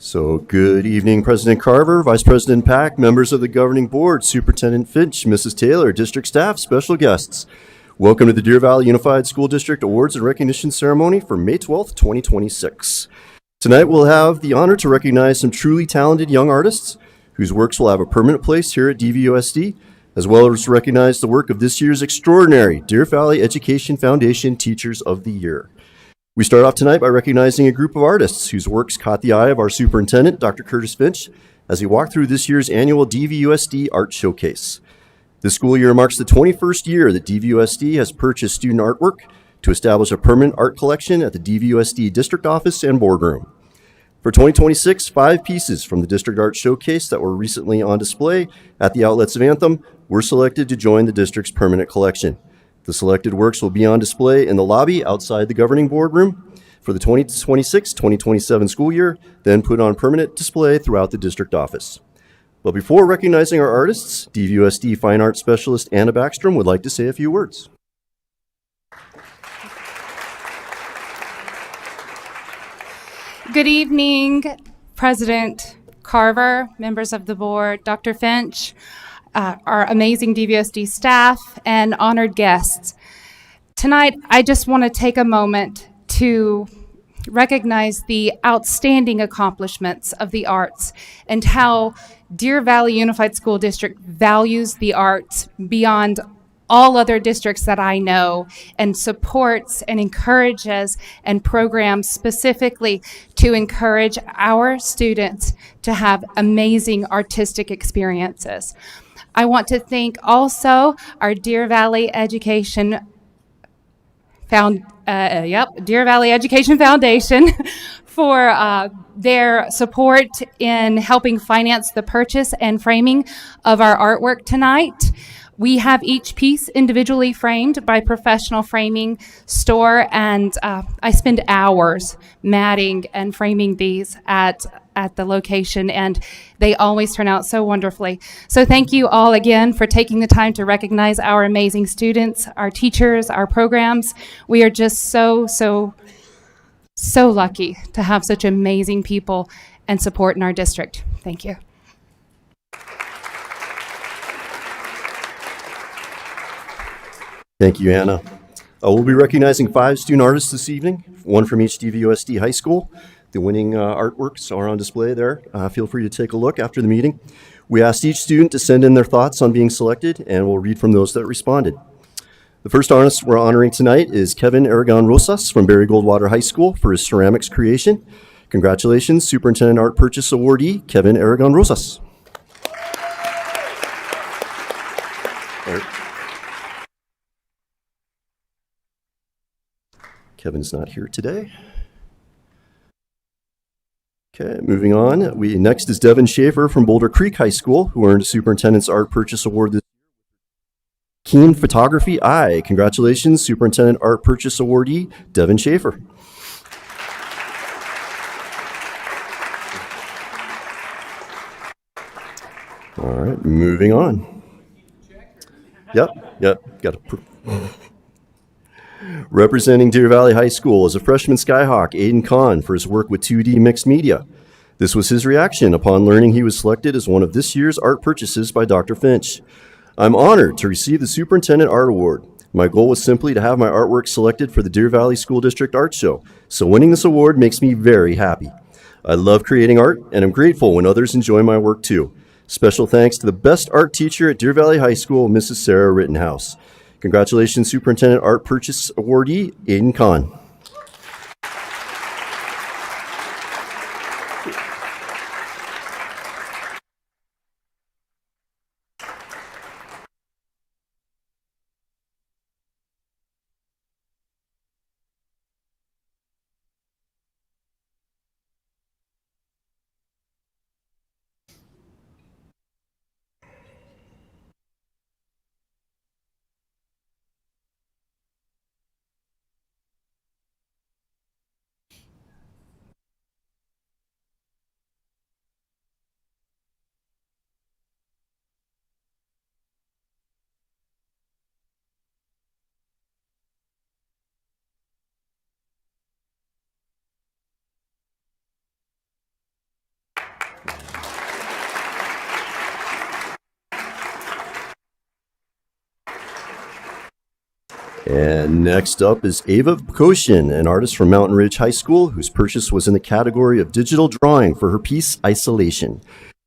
So good evening, President Carver, Vice President Pack, members of the governing board, Superintendent Finch, Mrs. Taylor, district staff, special guests. Welcome to the Deer Valley Unified School District Awards and Recognition Ceremony for May 12th, 2026. Tonight we'll have the honor to recognize some truly talented young artists whose works will have a permanent place here at DVUSD, as well as recognize the work of this year's extraordinary Deer Valley Education Foundation Teachers of the Year. We start off tonight by recognizing a group of artists whose works caught the eye of our superintendent, Dr. Curtis Finch, as he walked through this year's annual DVUSD Art Showcase. This school year marks the 21st year that DVUSD has purchased student artwork to establish a permanent art collection at the DVUSD District Office and Boardroom. For 2026, 5 pieces from the District Art Showcase that were recently on display at the outlets of Anthem were selected to join the district's permanent collection. The selected works will be on display in the lobby outside the governing boardroom for the 2026-2027 school year, then put on permanent display throughout the district office. But before recognizing our artists, DVUSD Fine Arts Specialist Anna Backstrom would like to say a few words. Good evening, President Carver, members of the board, Dr. Finch, our amazing DVUSD staff, and honored guests. Tonight, I just want to take a moment to recognize the outstanding accomplishments of the arts and how Deer Valley Unified School District values the arts beyond all other districts that I know, and supports and encourages and programs specifically to encourage our students to have amazing artistic experiences. I want to thank also our Deer Valley Education Foundation for their support in helping finance the purchase and framing of our artwork tonight. We have each piece individually framed by professional framing store, and I spend hours matting and framing these at the location, and they always turn out so wonderfully. So thank you all again for taking the time to recognize our amazing students, our teachers, our programs. We are just so lucky to have such amazing people and support in our district. Thank you. Thank you, Anna. We'll be recognizing 5 student artists this evening, one from each DVUSD high school. The winning artworks are on display there. Feel free to take a look after the meeting. We asked each student to send in their thoughts on being selected, and we'll read from those that responded. The first artist we're honoring tonight is Kevin Aragon Rosas from Barry Goldwater High School for his ceramics creation. Congratulations, Superintendent Art Purchase Awardee, Kevin Aragon Rosas. Kevin's not here today. Okay, moving on. Next is Devin Schaefer from Boulder Creek High School, who earned a Superintendent's Art Purchase Award this year. Keen Photography Eye. Congratulations, Superintendent Art Purchase Awardee, Devin Schaefer. All right, moving on. Yep, got to. Representing Deer Valley High School is a freshman Skyhawk, Aiden Kahn, for his work with 2D mixed media. This was his reaction upon learning he was selected as one of this year's art purchases by Dr. Finch. I'm honored to receive the Superintendent Art Award. My goal was simply to have my artwork selected for the Deer Valley School District Art Show, so winning this award makes me very happy. I love creating art, and I'm grateful when others enjoy my work too. Special thanks to the best art teacher at Deer Valley High School, Mrs. Sarah Rittenhouse. Congratulations, Superintendent Art Purchase Awardee, Aiden Kahn. And next up is Ava Koshin, an artist from Mountain Ridge High School whose purchase was in the category of digital drawing for her piece Isolation.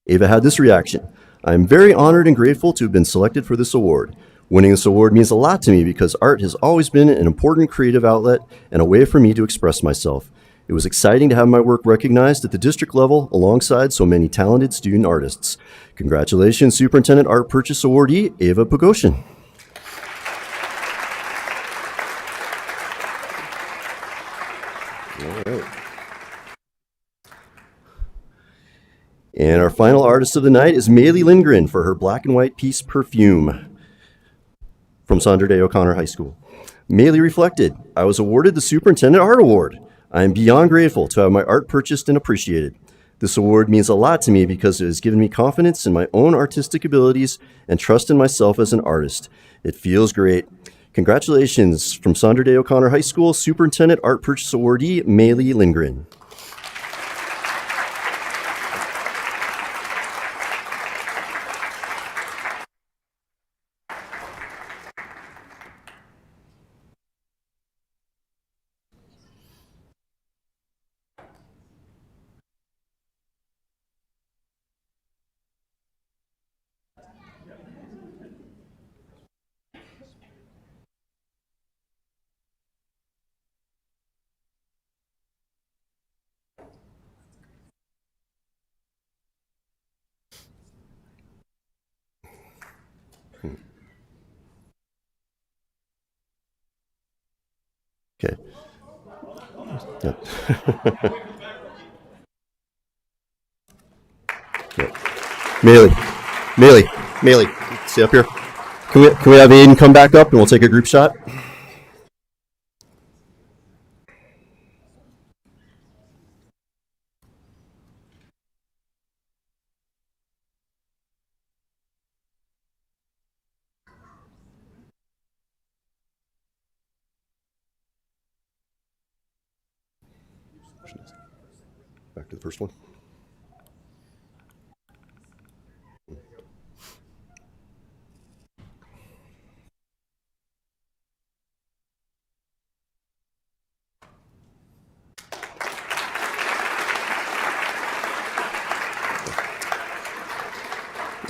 Ava had this reaction: "I am very honored and grateful to have been selected for this award. Winning this award means a lot to me because art has always been an important creative outlet and a way for me to express myself. It was exciting to have my work recognized at the district level alongside so many talented student artists. Congratulations, Superintendent Art Purchase Awardee Ava Pogoshin." All right. And our final artist of the night is Maylee Lindgren for her black and white piece Perfume from Sandra Day O'Connor High School. Maylee reflected, "I was awarded the Superintendent Art Award. I am beyond grateful to have my art purchased and appreciated. This award means a lot to me because it has given me confidence in my own artistic abilities and trust in myself as an artist. It feels great. Congratulations from Sandra Day O'Connor High School Superintendent Art Purchase Awardee Maylee Lindgren." Okay. Yeah. Yeah. Maylee, stay up here. Can we have Aiden come back up and we'll take a group shot? Back to the first one.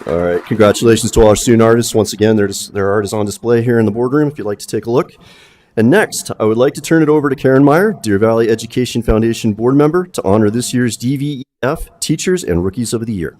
All right, congratulations to all our student artists. Once again, their art is on display here in the boardroom if you'd like to take a look. And next, I would like to turn it over to Karen Meyer, Deer Valley Education Foundation board member, to honor this year's DVEF Teachers and Rookies of the Year.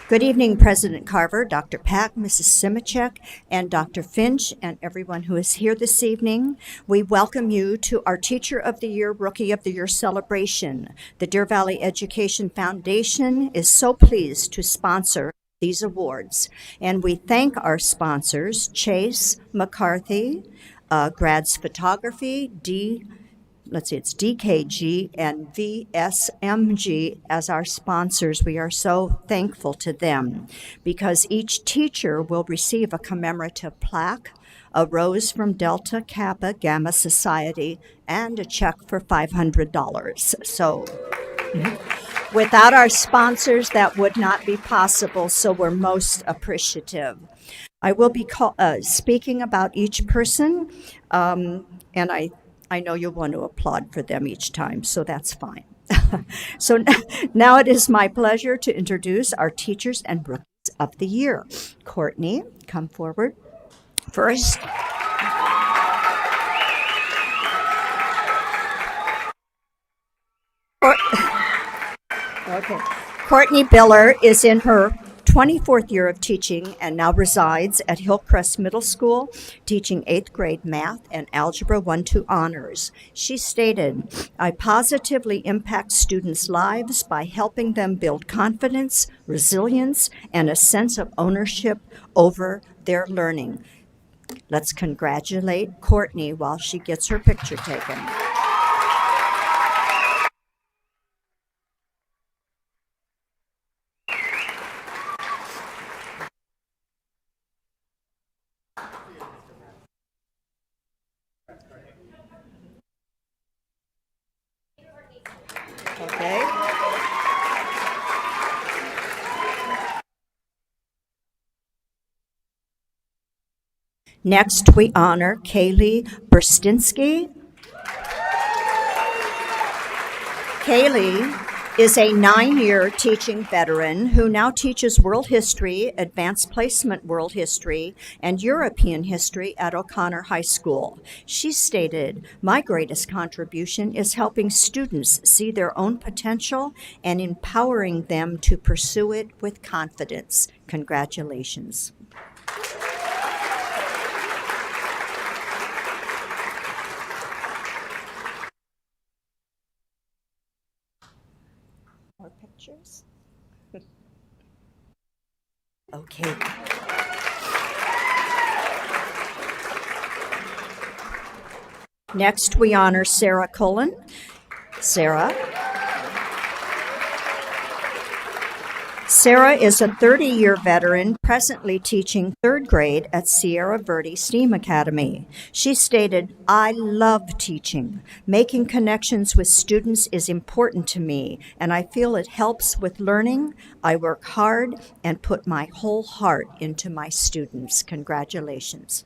Good evening, President Carver, Dr. Pack, Mrs. Simicek, and Dr. Finch, and everyone who is here this evening. We welcome you to our Teacher of the Year, Rookie of the Year celebration. The Deer Valley Education Foundation is so pleased to sponsor these awards, and we thank our sponsors, Chase McCarthy, Grads Photography, it's DKG and VSMG as our sponsors. We are so thankful to them because each teacher will receive a commemorative plaque, a rose from Delta Kappa Gamma Society, and a check for $500. So without our sponsors, that would not be possible, so we're most appreciative. I will be speaking about each person, and I know you'll want to applaud for them each time, so that's fine. So now it is my pleasure to introduce our Teachers and Rookies of the Year. Courtney, come forward first. Okay. Courtney Biller is in her 24th year of teaching and now resides at Hillcrest Middle School, teaching 8th grade math and Algebra 1-2 honors. She stated, "I positively impact students' lives by helping them build confidence, resilience, and a sense of ownership over their learning." Let's congratulate Courtney while she gets her picture taken. Okay. Next, we honor Kaylee Burstinsky. Kaylee is a 9-year teaching veteran who now teaches world history, advanced placement world history, and European history at O'Connor High School. She stated, "My greatest contribution is helping students see their own potential and empowering them to pursue it with confidence." Congratulations. More pictures? Okay. Next, we honor Sarah Cullen. Sarah is a 30-year veteran presently teaching 3rd grade at Sierra Verde STEAM Academy. She stated, "I love teaching. Making connections with students is important to me, and I feel it helps with learning. I work hard and put my whole heart into my students." Congratulations.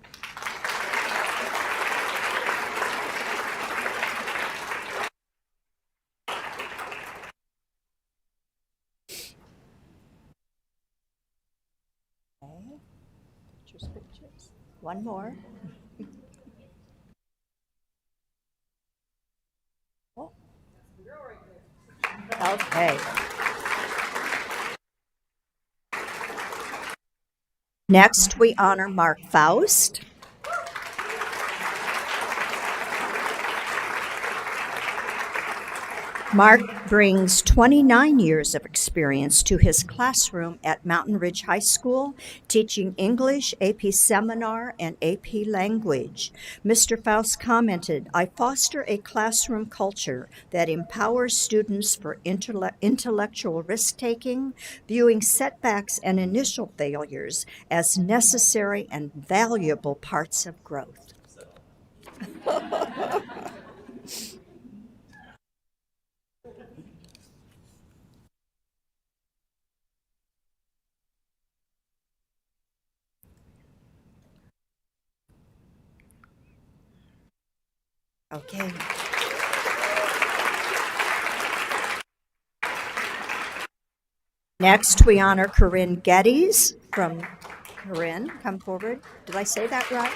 Pictures. One more. Oh. Okay. Next, we honor Mark Faust. Mark brings 29 years of experience to his classroom at Mountain Ridge High School, teaching English, AP Seminar, and AP Language. Mr. Faust commented, "I foster a classroom culture that empowers students for intellectual risk-taking, viewing setbacks and initial failures as necessary and valuable parts of growth." Okay. Next, we honor Corinne Geddes from Corinne. Come forward. Did I say that right?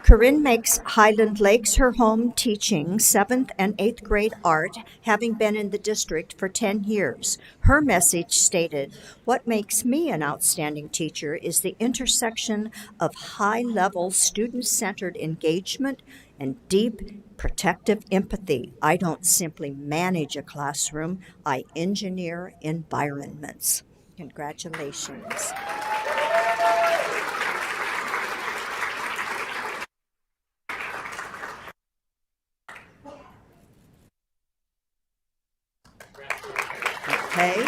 Corinne makes Highland Lakes her home, teaching 7th and 8th grade art, having been in the district for 10 years. Her message stated, "What makes me an outstanding teacher is the intersection of high-level student-centered engagement and deep protective empathy. I don't simply manage a classroom, I engineer environments." Congratulations. Okay.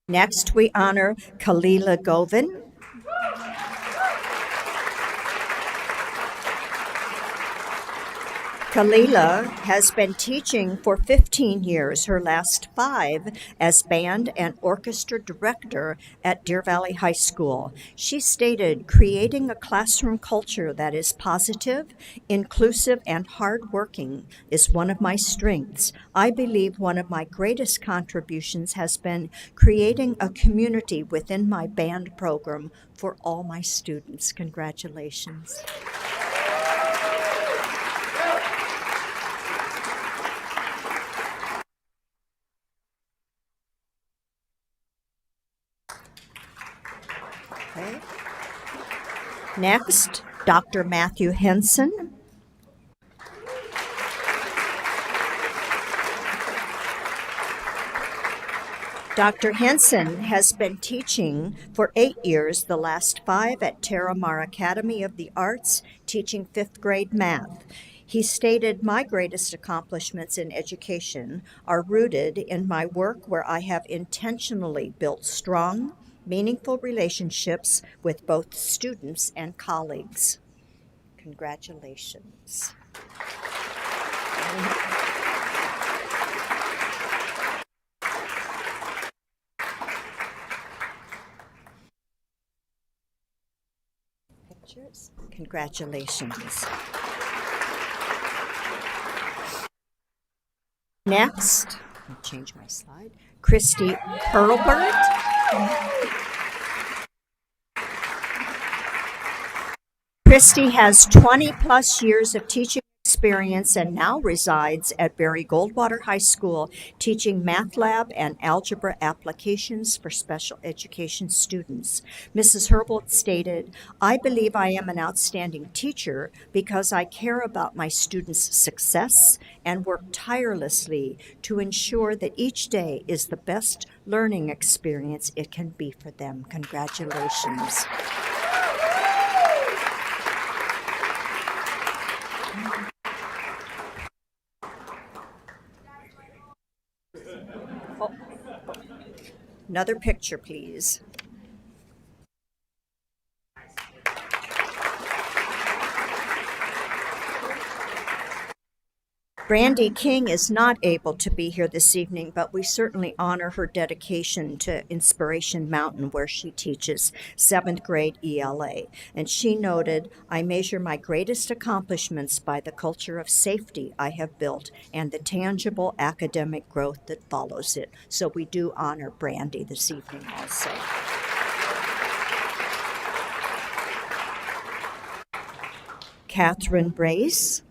Next, we honor Kalila Govin. Kalila has been teaching for 15 years, her last 5 as band and orchestra director at Deer Valley High School. She stated, "Creating a classroom culture that is positive, inclusive, and hardworking is one of my strengths. I believe one of my greatest contributions has been creating a community within my band program for all my students." Congratulations. Okay. Next, Dr. Matthew Henson. Dr. Henson has been teaching for 8 years, the last 5 at Terramar Academy of the Arts, teaching 5th grade math. He stated, "My greatest accomplishments in education are rooted in my work where I have intentionally built strong, meaningful relationships with both students and colleagues." Congratulations. Pictures. Congratulations. Next, I'll change my slide. Christy Hurlbert. Christy has 20 plus years of teaching experience and now resides at Barry Goldwater High School teaching math lab and algebra applications for special education students. Mrs. Hurlbert stated, "I believe I am an outstanding teacher because I care about my students' success and work tirelessly to ensure that each day is the best learning experience it can be for them." Congratulations. Another picture, please. Brandy King is not able to be here this evening, but we certainly honor her dedication to Inspiration Mountain, where she teaches 7th grade ELA. And she noted, "I measure my greatest accomplishments by the culture of safety I have built and the tangible academic growth that follows it." So we do honor Brandy this evening also. Catherine Brace.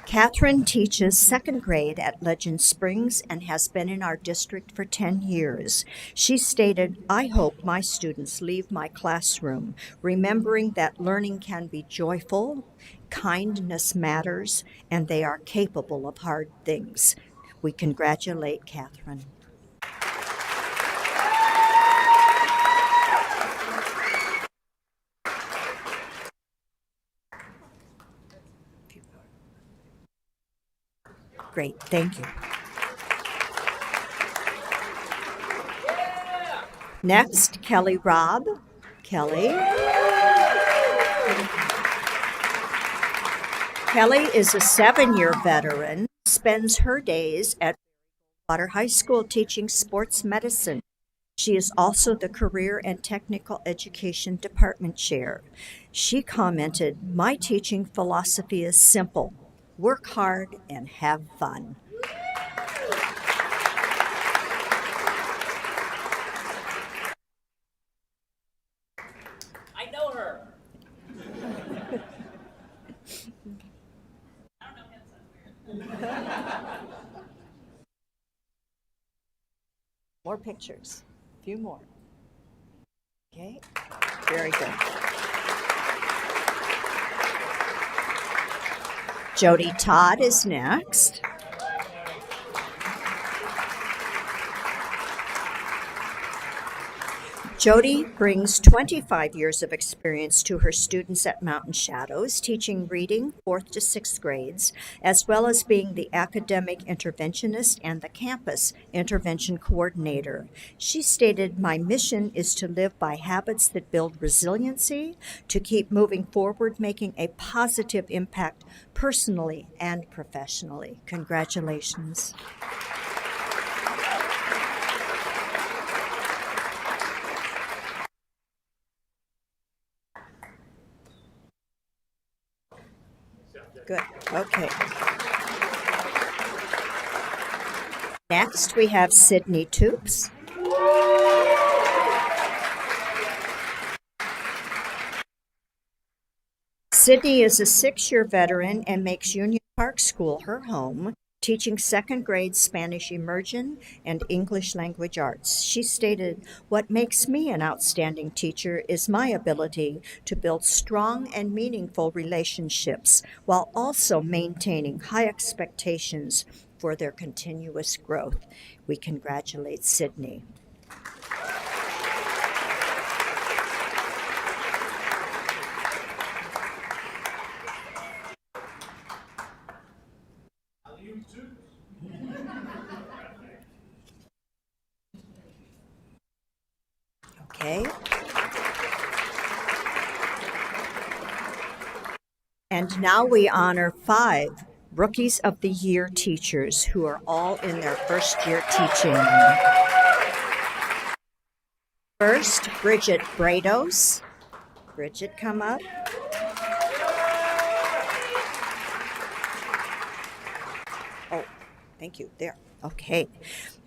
Catherine teaches 2nd grade at Legend Springs and has been in our district for 10 years. She stated, "I hope my students leave my classroom remembering that learning can be joyful, kindness matters, and they are capable of hard things." We congratulate Catherine. Great, thank you. Next, Kelly Robb. Kelly. Kelly is a 7-year veteran, spends her days at Water High School teaching sports medicine. She is also the Career and Technical Education Department Chair. She commented, "My teaching philosophy is simple. Work hard and have fun." I know her. More pictures. A few more. Okay, very good. Jody Todd is next. Jody brings 25 years of experience to her students at Mountain Shadows, teaching reading 4th to 6th grades, as well as being the academic interventionist and the campus intervention coordinator. She stated, "My mission is to live by habits that build resiliency, to keep moving forward, making a positive impact personally and professionally." Congratulations. Good. Okay. Next, we have Sydney Toops. Sydney is a 6-year veteran and makes Union Park School her home, teaching 2nd grade Spanish immersion and English language arts. She stated, "What makes me an outstanding teacher is my ability to build strong and meaningful relationships while also maintaining high expectations for their continuous growth." We congratulate Sydney. Okay. And now we honor 5 Rookies of the Year teachers who are all in their first year teaching. First, Bridget Brados. Bridget, come up. Oh, thank you. There. Okay.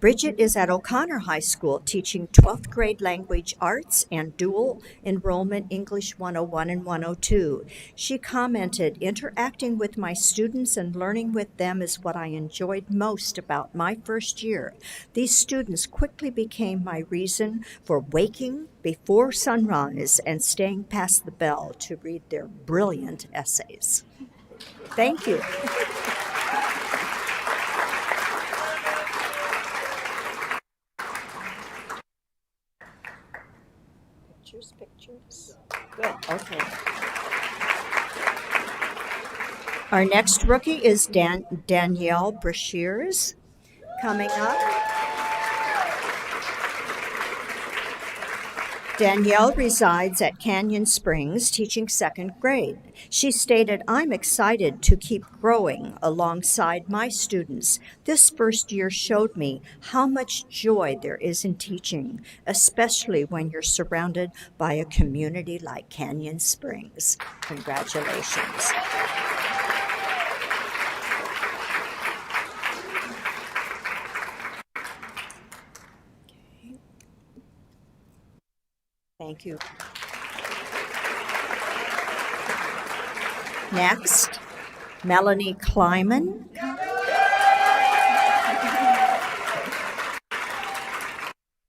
Bridget is at O'Connor High School teaching 12th grade language arts and dual enrollment English 101 and 102. She commented, "Interacting with my students and learning with them is what I enjoyed most about my first year. These students quickly became my reason for waking before sunrise and staying past the bell to read their brilliant essays." Thank you. Pictures. Good, okay. Our next rookie is Danielle Brashears coming up. Danielle resides at Canyon Springs teaching second grade. She stated, "I'm excited to keep growing alongside my students. This first year showed me how much joy there is in teaching, especially when you're surrounded by a community like Canyon Springs." Congratulations. Thank you. Next, Melanie Kleiman.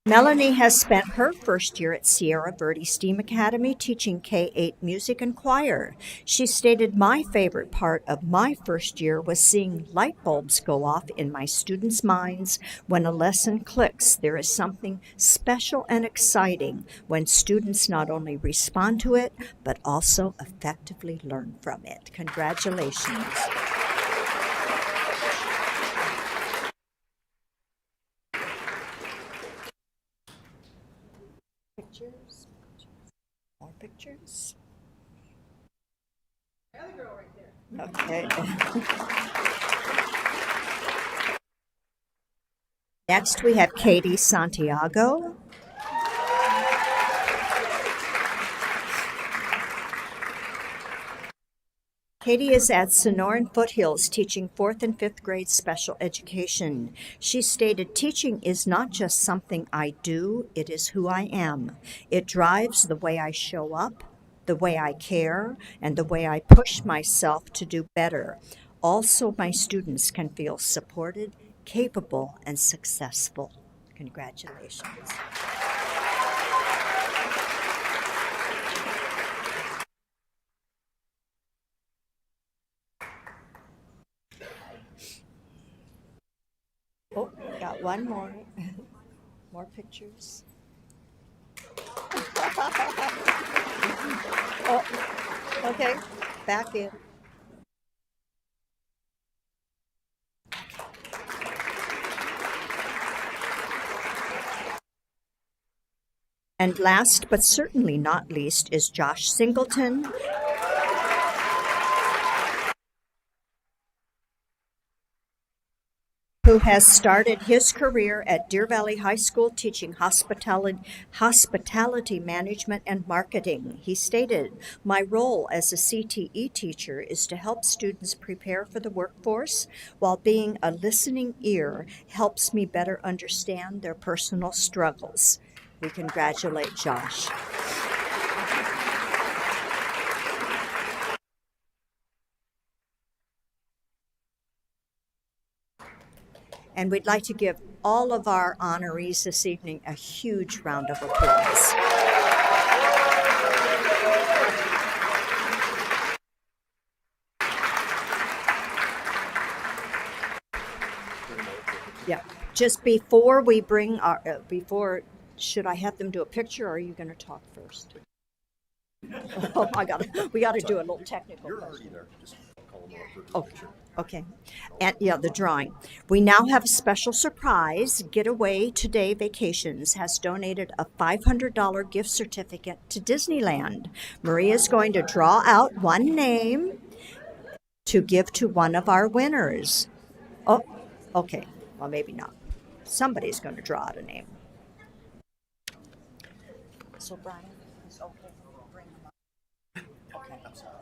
Melanie has spent her first year at Sierra Verde STEAM Academy teaching K-8 music and choir. She stated, "My favorite part of my first year was seeing light bulbs go off in my students' minds when a lesson clicks. There is something special and exciting when students not only respond to it, but also effectively learn from it." Congratulations. Pictures. More pictures. Okay. Next, we have Katie Santiago. Katie is at Sonoran Foothills teaching 4th and 5th grade special education. She stated, "Teaching is not just something I do, it is who I am. It drives the way I show up, the way I care, and the way I push myself to do better. Also, my students can feel supported, capable, and successful." Congratulations. Oh, got one more. More pictures. Oh, okay, back in. And last but certainly not least is Josh Singleton. Who has started his career at Deer Valley High School teaching hospitality management and marketing. He stated, "My role as a CTE teacher is to help students prepare for the workforce, while being a listening ear helps me better understand their personal struggles." We congratulate Josh. And we'd like to give all of our honorees this evening a huge round of applause. Yeah, just before we bring our, should I have them do a picture, or are you going to talk first? Oh, we got to do a little technical. You're already there. Just call them up for the Okay. picture. Okay. And yeah, the drawing. We now have a special surprise. Getaway Today Vacations has donated a $500 gift certificate to Disneyland. Maria is going to draw out one name to give to one of our winners. Oh, okay. Well, maybe not. Somebody's going to draw out a name. So, Brian, it's okay. Bring them up. Okay. I'm sorry.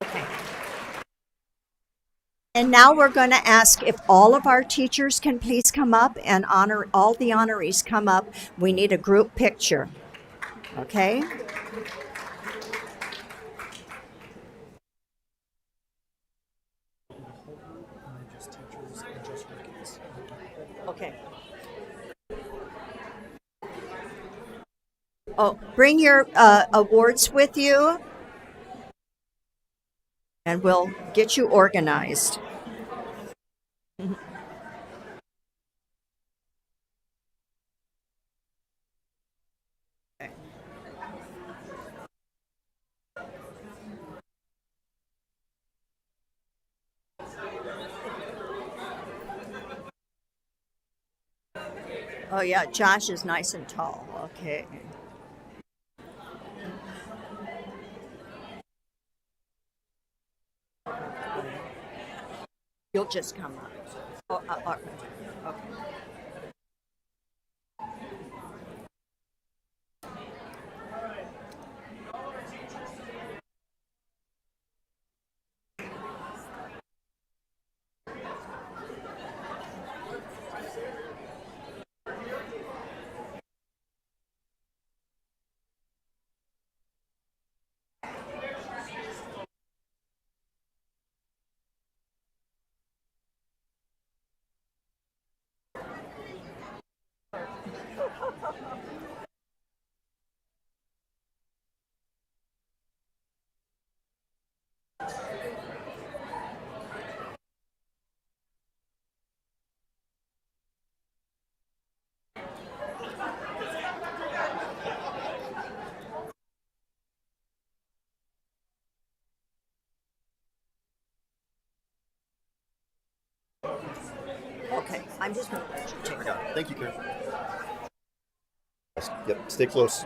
Okay. And now we're going to ask if all of our teachers can please come up and honor all the honorees come up. We need a group picture. Okay? Okay. Oh, bring your awards with you and we'll get you organized. Oh, yeah, Josh is nice and tall. Okay. You'll just come up. Oh, okay. Okay, I'm just going to let you take it. Thank you, Karen. Yep, stay close.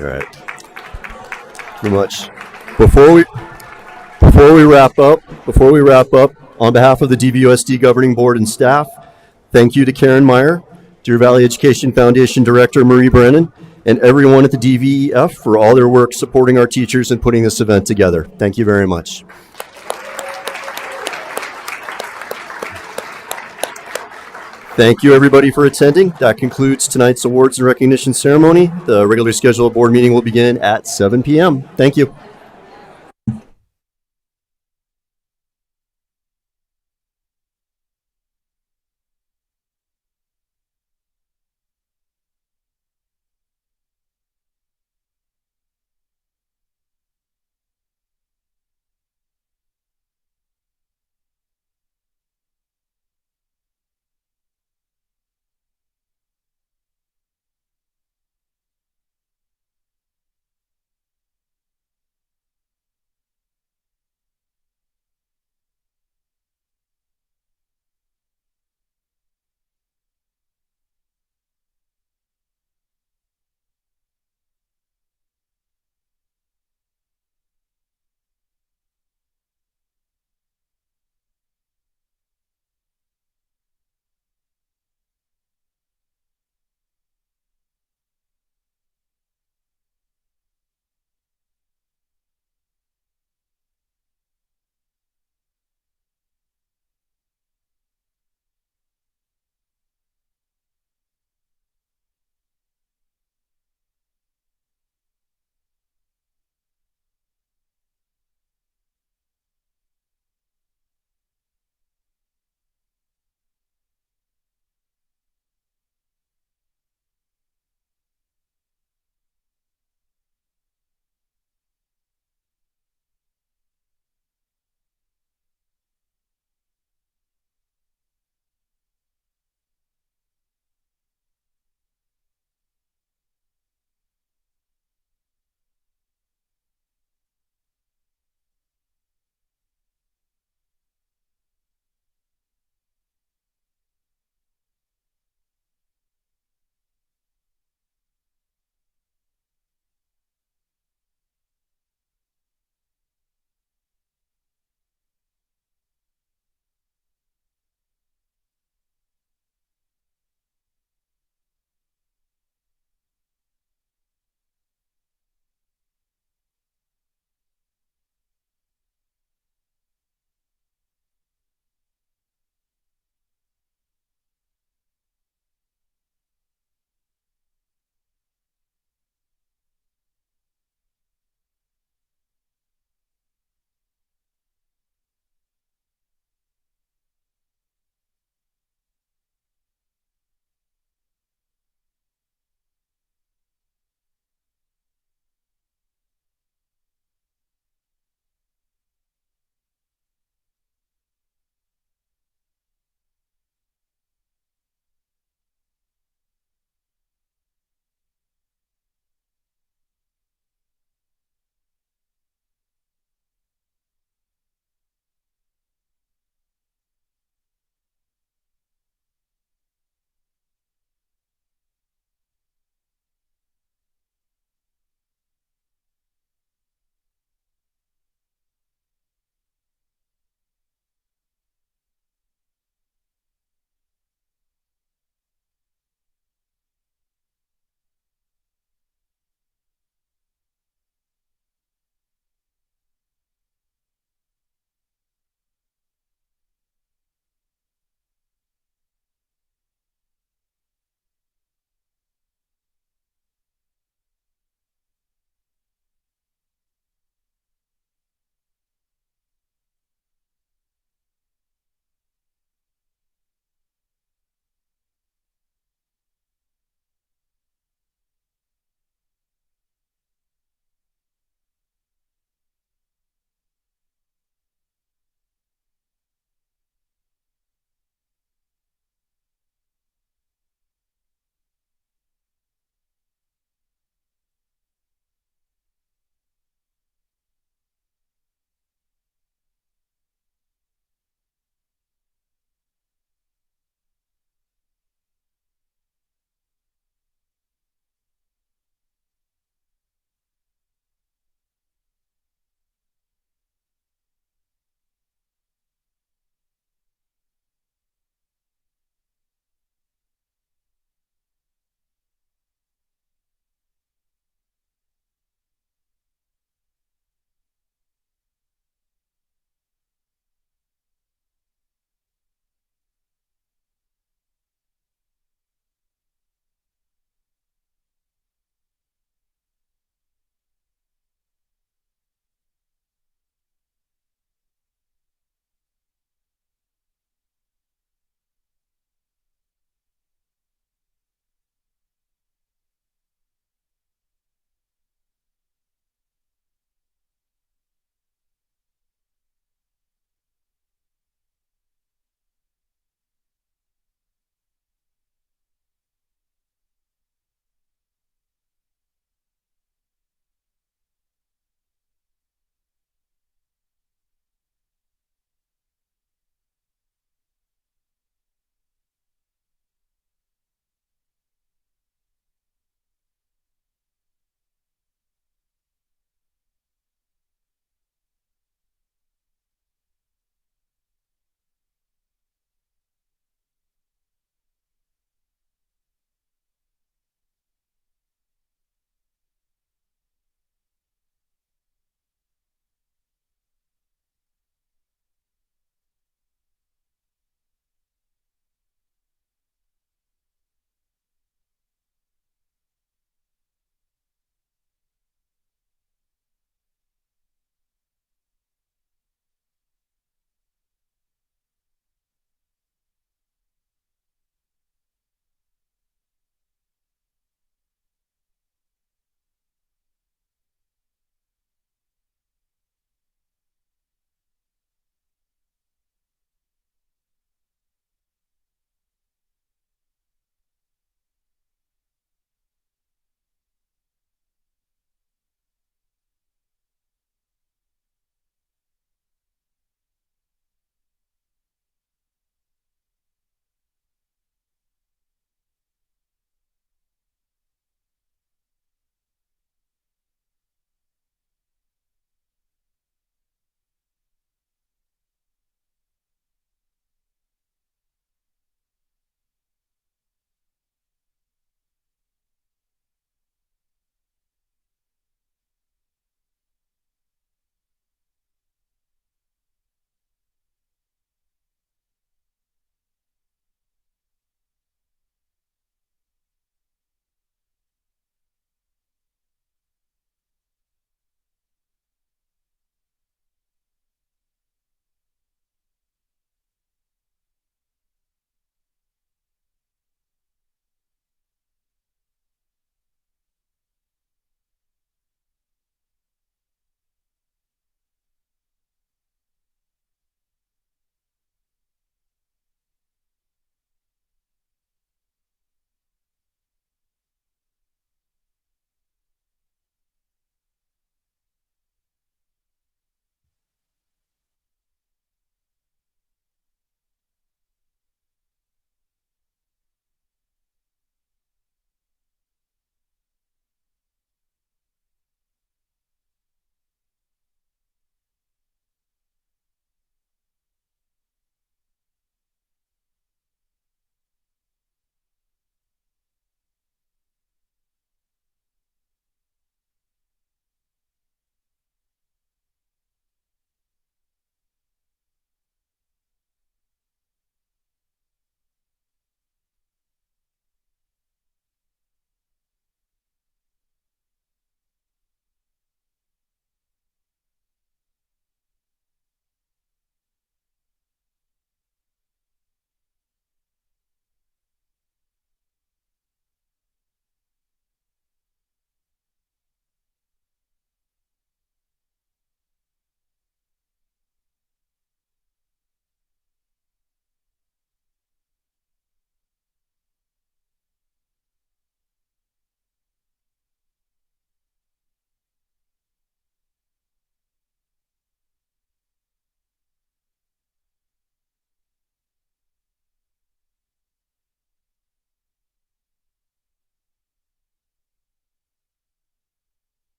All right. Pretty much. Before we before we wrap up, on behalf of the DVUSD governing board and staff, thank you to Karen Meyer, Deer Valley Education Foundation Director Marie Brennan, and everyone at the DVEF for all their work supporting our teachers and putting this event together. Thank you very much. Thank you, everybody, for attending. That concludes tonight's awards and recognition ceremony. The regularly scheduled board meeting will begin at 7 p.m. Thank you.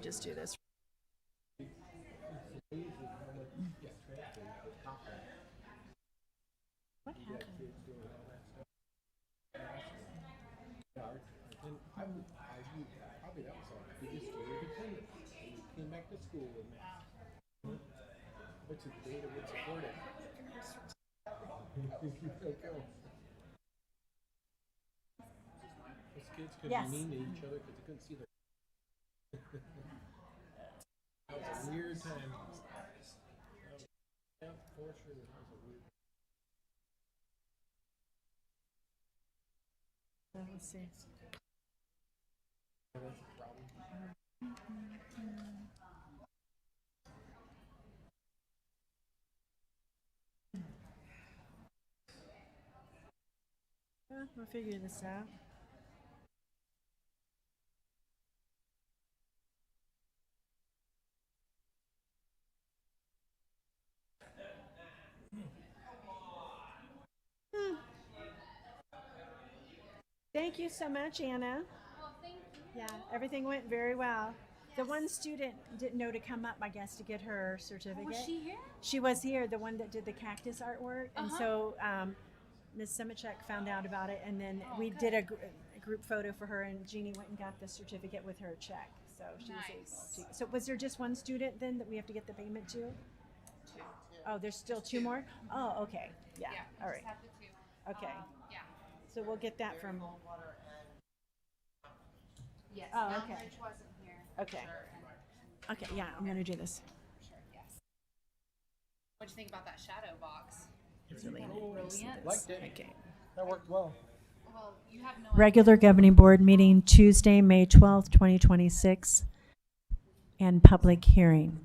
just do this. What happened? Probably that was our biggest year of attendance. We came back to school in May. Which is the data would support it. Okay. Those kids could Yes. be mean to each other because they couldn't see their. That was a weird time. Yeah, for sure. That was a weird. Let's see. That's a problem. We'll figure this out. Thank you so much, Anna. Yeah, everything went very well. The one student didn't know to come up, I guess, to get her certificate. Was she here? She was here, the one that did the cactus artwork. And so Ms. Simichek found out about it, and then we did a group photo for her, and Jeannie went and got the certificate with her check. So she was able to. So was there just one student then that we have to get the payment to? Two. Oh, there's still two more? Oh, okay. Yeah. Yeah, All right. just have the two. Okay. Yeah. So we'll get that from. Yes. Oh, Mount okay. Ridge wasn't here. Okay. Sure, and Okay. Yeah, I'm gonna do this. sure, yes. What'd you think about that shadow box? It's really Brilliant. Liked it. Okay. That worked well. Well, you have no Regular governing board meeting Tuesday, May 12th, 2026, and public hearing.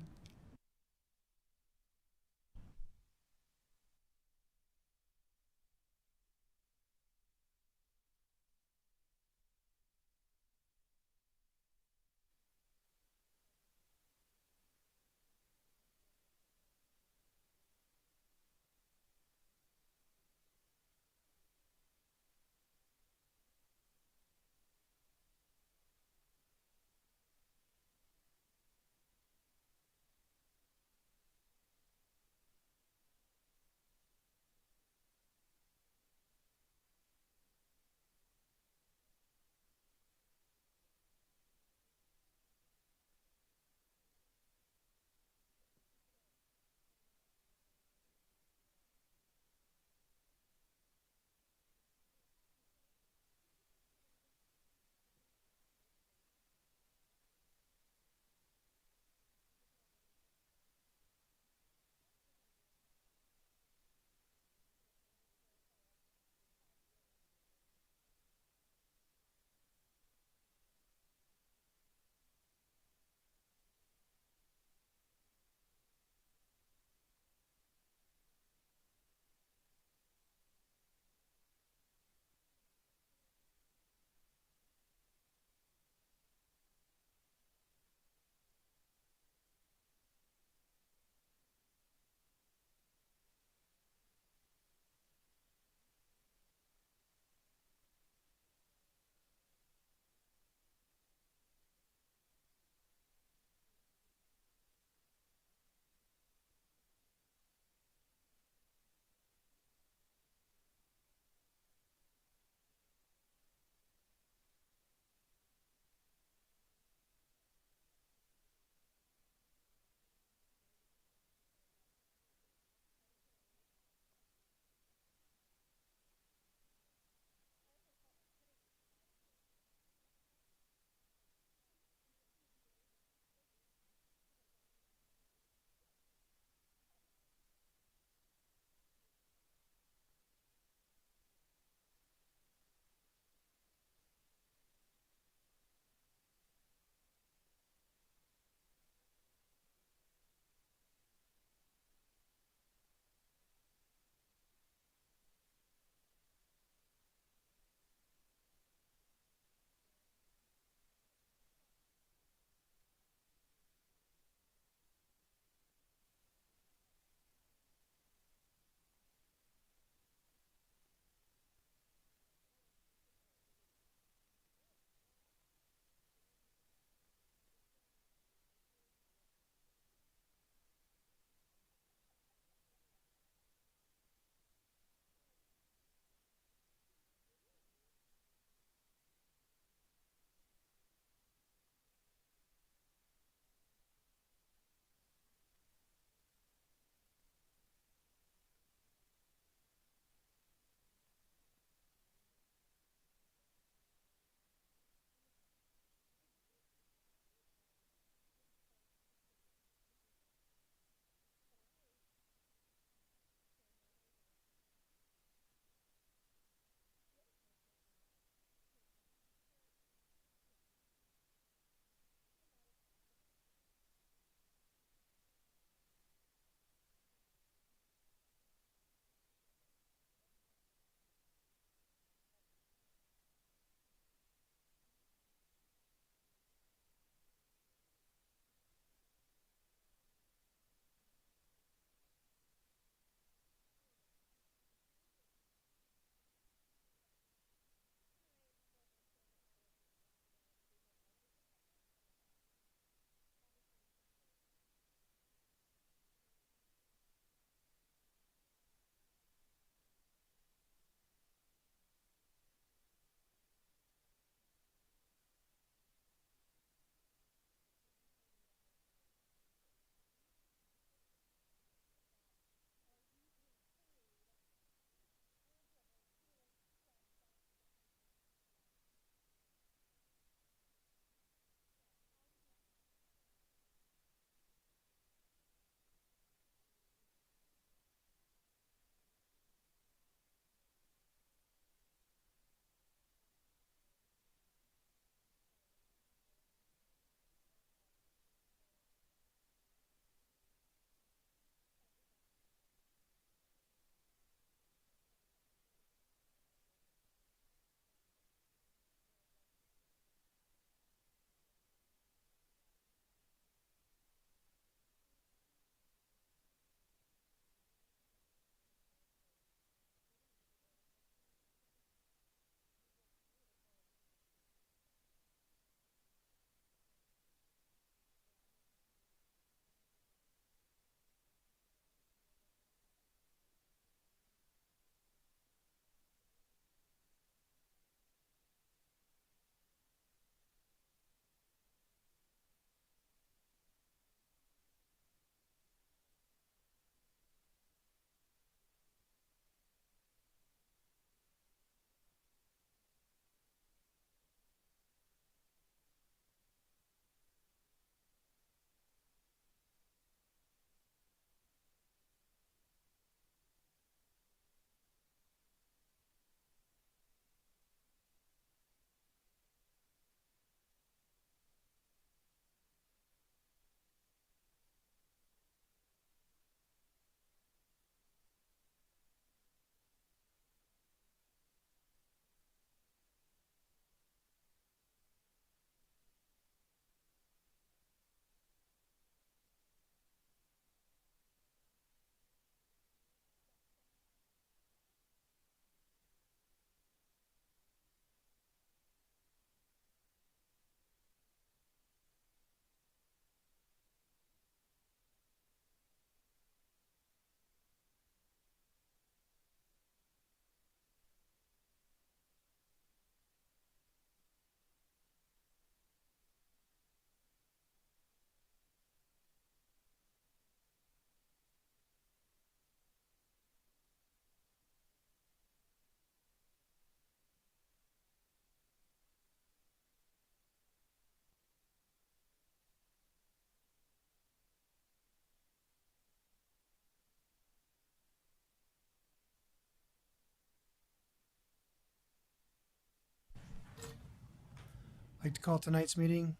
I'd like to call tonight's meeting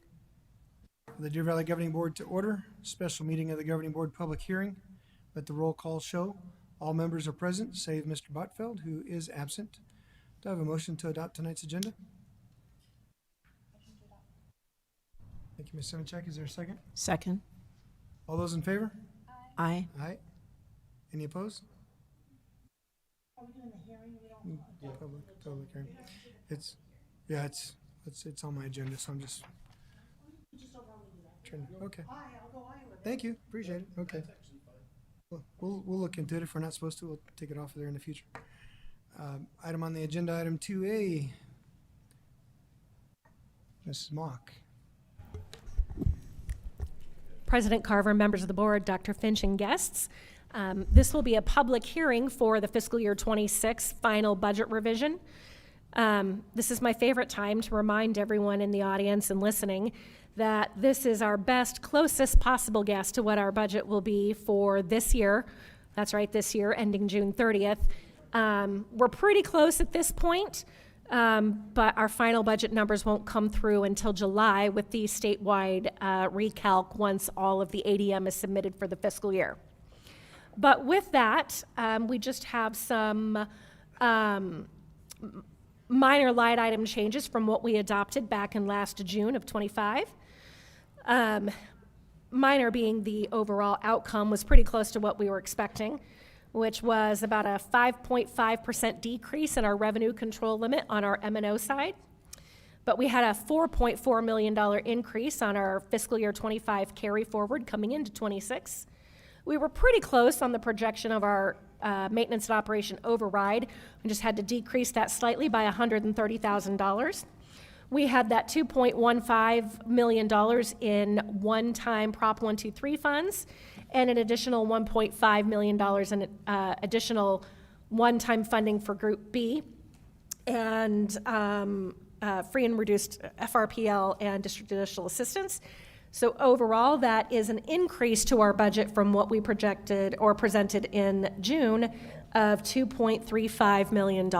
of the Deer Valley Governing Board to order. Special meeting of the Governing Board public hearing. Let the roll call show. All members are present, save Mr. Botfeld, who is absent. Do I have a motion to adopt tonight's agenda? Thank you, Ms. Semichek. Is there a second? Second. All those in favor? Aye. Aye. Any opposed? Are we doing the hearing? Public hearing. It's on my agenda, so I'm just. Okay. Thank you. Appreciate it. Okay. We'll look into it. If we're not supposed to, we'll take it off of there in the future. Item on the agenda, item 2A. Mrs. Mock. President Carver, members of the board, Dr. Finch, and guests. This will be a public hearing for the fiscal year 26 final budget revision. This is my favorite time to remind everyone in the audience and listening that this is our best, closest possible guess to what our budget will be for this year. That's right, this year, ending June 30th. We're pretty close at this point, but our final budget numbers won't come through until July with the statewide recalc once all of the ADM is submitted for the fiscal year. But with that, we just have some minor line item changes from what we adopted back in last June of 25. Minor being the overall outcome was pretty close to what we were expecting, which was about a 5.5% decrease in our revenue control limit on our M&O side. But we had a $4.4 million increase on our fiscal year 25 carry forward coming into 26. We were pretty close on the projection of our maintenance and operation override. We just had to decrease that slightly by $130,000. We had that $2.15 million in one-time Prop 123 funds and an additional $1.5 million in additional one-time funding for Group B and free and reduced FRPL and district additional assistance. So overall, that is an increase to our budget from what we projected or presented in June of $2.35 million.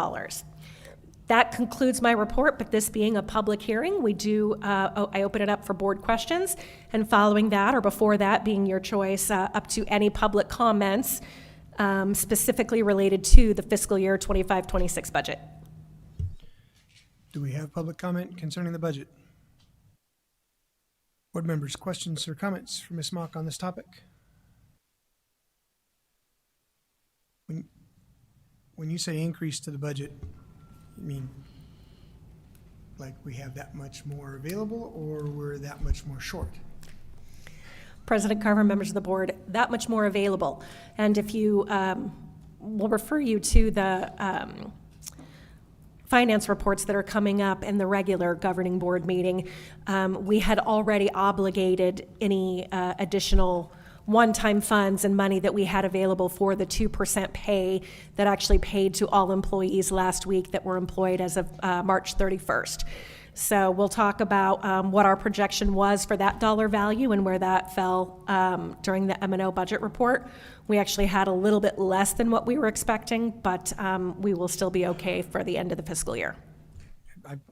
That concludes my report, but this being a public hearing, I open it up for board questions, and following that or before that, being your choice, up to any public comments specifically related to the fiscal year 25-26 budget. Do we have public comment concerning the budget? Board members, questions or comments for Ms. Mock on this topic? When you say increase to the budget, you mean like we have that much more available or we're that much more short? President Carver, members of the board, that much more available. And if you, we'll refer you to the finance reports that are coming up in the regular governing board meeting. We had already obligated any additional one-time funds and money that we had available for the 2% pay that actually paid to all employees last week that were employed as of March 31st. So we'll talk about what our projection was for that dollar value and where that fell during the M&O budget report. We actually had a little bit less than what we were expecting, but we will still be okay for the end of the fiscal year.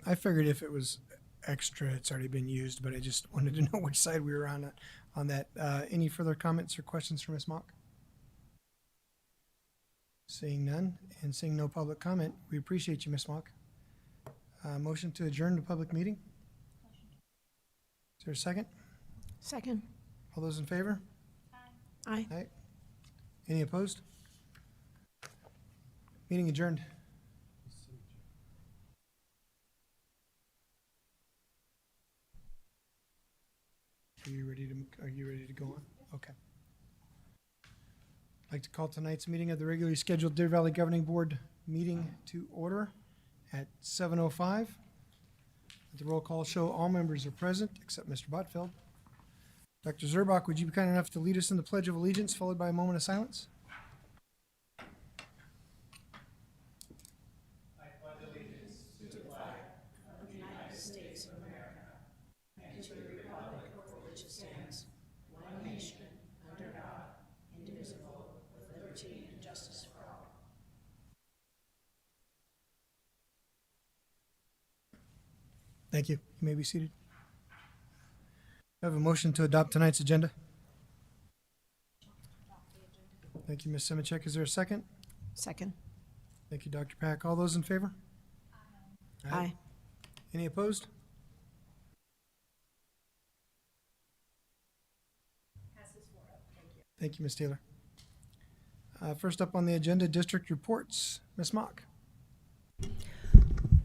I figured if it was extra, it's already been used, but I just wanted to know which side we were on that. Any further comments or questions for Ms. Mock? Seeing none and seeing no public comment, we appreciate you, Ms. Mock. Motion to adjourn the public meeting? Is there a second? Second. All those in favor? Aye. Aye. Any opposed? Meeting adjourned. Are you ready to go on? Okay. I'd like to call tonight's meeting of the regularly scheduled Deer Valley Governing Board meeting to order at 7:05. At the roll call show, all members are present except Mr. Botfeld. Dr. Zerbach, would you be kind enough to lead us in the Pledge of Allegiance, followed by a moment of silence? Thank you. You may be seated. I have a motion to adopt tonight's agenda. Thank you, Ms. Simichek. Is there a second? Second. Thank you, Dr. Pack. All those in favor? Aye. Any opposed? Thank you, Ms. Taylor. First up on the agenda, district reports. Ms. Mock.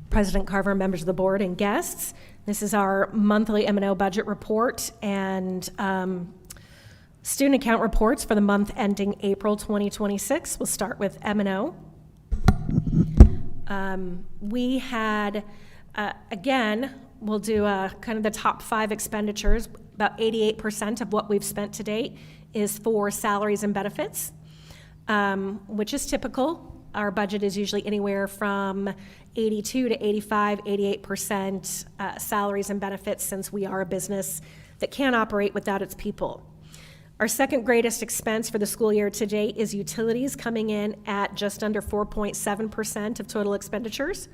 President Carver, members of the board, and guests. This is our monthly M&O budget report and student account reports for the month ending April 2026. We'll start with M&O. We had, again, we'll do kind of the top 5 expenditures. About 88% of what we've spent to date is for salaries and benefits, which is typical. Our budget is usually anywhere from 82 to 85, 88% salaries and benefits, since we are a business that can't operate without its people. Our second greatest expense for the school year to date is utilities, coming in at just under 4.7% of total expenditures.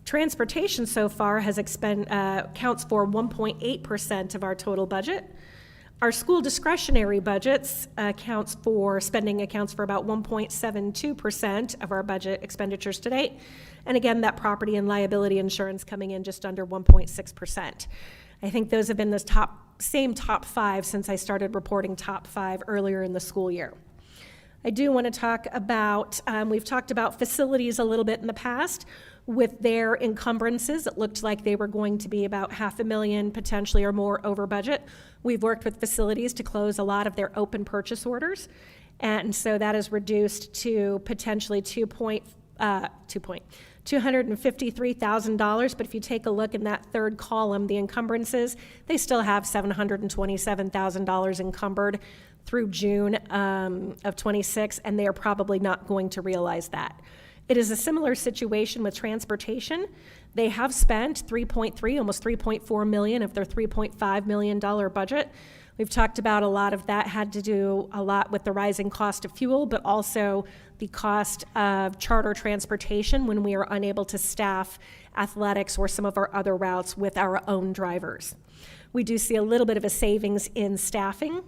Transportation so far has counts for 1.8% of our total budget. Our school discretionary budgets accounts for about 1.72% of our budget expenditures to date. And again, that property and liability insurance coming in just under 1.6%. I think those have been the same top 5 since I started reporting top 5 earlier in the school year. I do want to talk about, we've talked about facilities a little bit in the past. With their encumbrances, it looked like they were going to be about $500,000 potentially or more over budget. We've worked with facilities to close a lot of their open purchase orders, and so that is reduced to potentially $253,000. But if you take a look in that third column, the encumbrances, they still have $727,000 encumbered through June of 26, and they are probably not going to realize that. It is a similar situation with transportation. They have spent almost $3.4 million of their $3.5 million budget. We've talked about a lot of that had to do a lot with the rising cost of fuel, but also the cost of charter transportation when we are unable to staff athletics or some of our other routes with our own drivers. We do see a little bit of a savings in staffing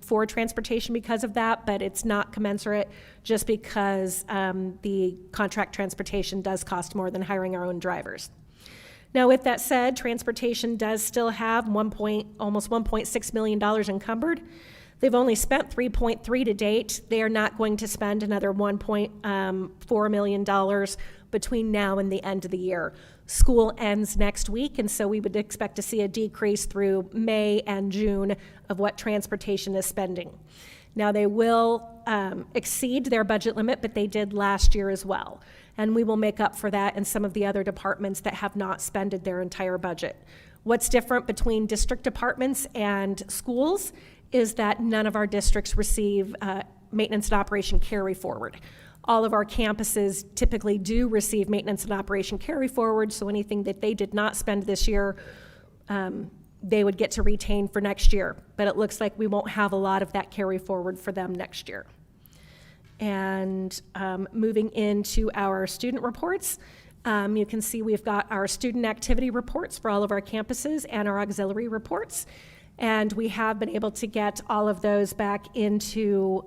for transportation because of that, but it's not commensurate just because the contract transportation does cost more than hiring our own drivers. Now, with that said, transportation does still have almost $1.6 million encumbered. They've only spent $3.3 to date. They are not going to spend another $1.4 million between now and the end of the year. School ends next week, and so we would expect to see a decrease through May and June of what transportation is spending. Now, they will exceed their budget limit, but they did last year as well. And we will make up for that in some of the other departments that have not spent their entire budget. What's different between district departments and schools is that none of our districts receive maintenance and operation carry forward. All of our campuses typically do receive maintenance and operation carry forward, so anything that they did not spend this year, they would get to retain for next year. But it looks like we won't have a lot of that carry forward for them next year. And moving into our student reports, you can see we've got our student activity reports for all of our campuses and our auxiliary reports. And we have been able to get all of those back into